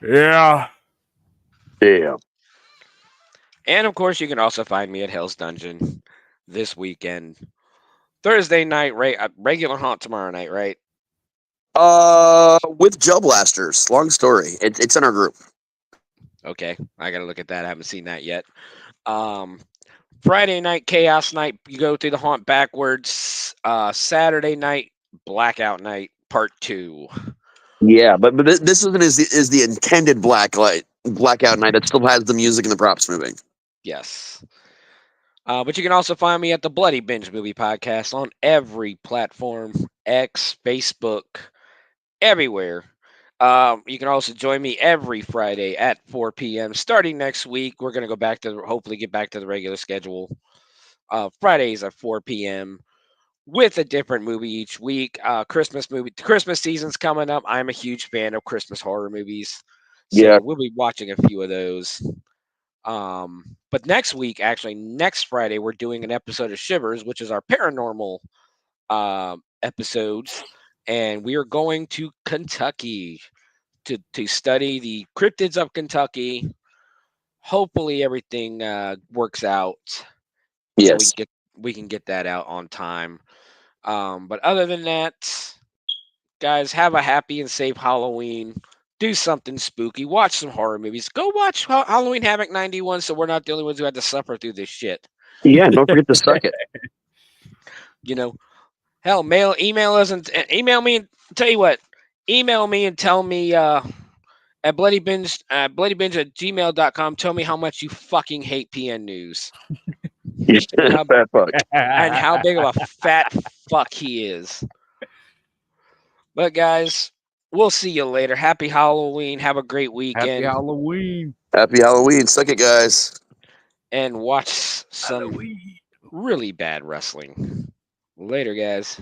yeah. And of course, you can also find me at Hell's Dungeon this weekend. Thursday night, regular haunt tomorrow night, right? With Gel Blasters. Long story. It's in our group. Okay, I gotta look at that. I haven't seen that yet. Friday night, Chaos Night. You go through the haunt backwards. Saturday night, Blackout Night, Part 2. Yeah, but this one is the intended blackout night that still has the music and the props moving. Yes. But you can also find me at the Bloody Binge Movie Podcast on every platform, X, Facebook, everywhere. You can also join me every Friday at 4 p.m. Starting next week, we're going to hopefully get back to the regular schedule. Fridays at 4 p.m. with a different movie each week. Christmas season's coming up. I'm a huge fan of Christmas horror movies. So we'll be watching a few of those. But next Friday, we're doing an episode of Shivers, which is our paranormal episodes. And we are going to Kentucky to study the cryptids of Kentucky. Hopefully everything works out. Yes. So we can get that out on time. But other than that, guys, have a happy and safe Halloween. Do something spooky. Watch some horror movies. Go watch Halloween Havoc 91 so we're not the only ones who had to suffer through this shit. Yeah, don't forget to suck it. You know, hell, email us and email me and tell you what. Email me and tell me at bloodybinge at gmail.com. Tell me how much you fucking hate PN News. Fat fuck. And how big of a fat fuck he is. But guys, we'll see you later. Happy Halloween. Have a great weekend. Happy Halloween. Happy Halloween. Suck it, guys. And watch some really bad wrestling. Later, guys.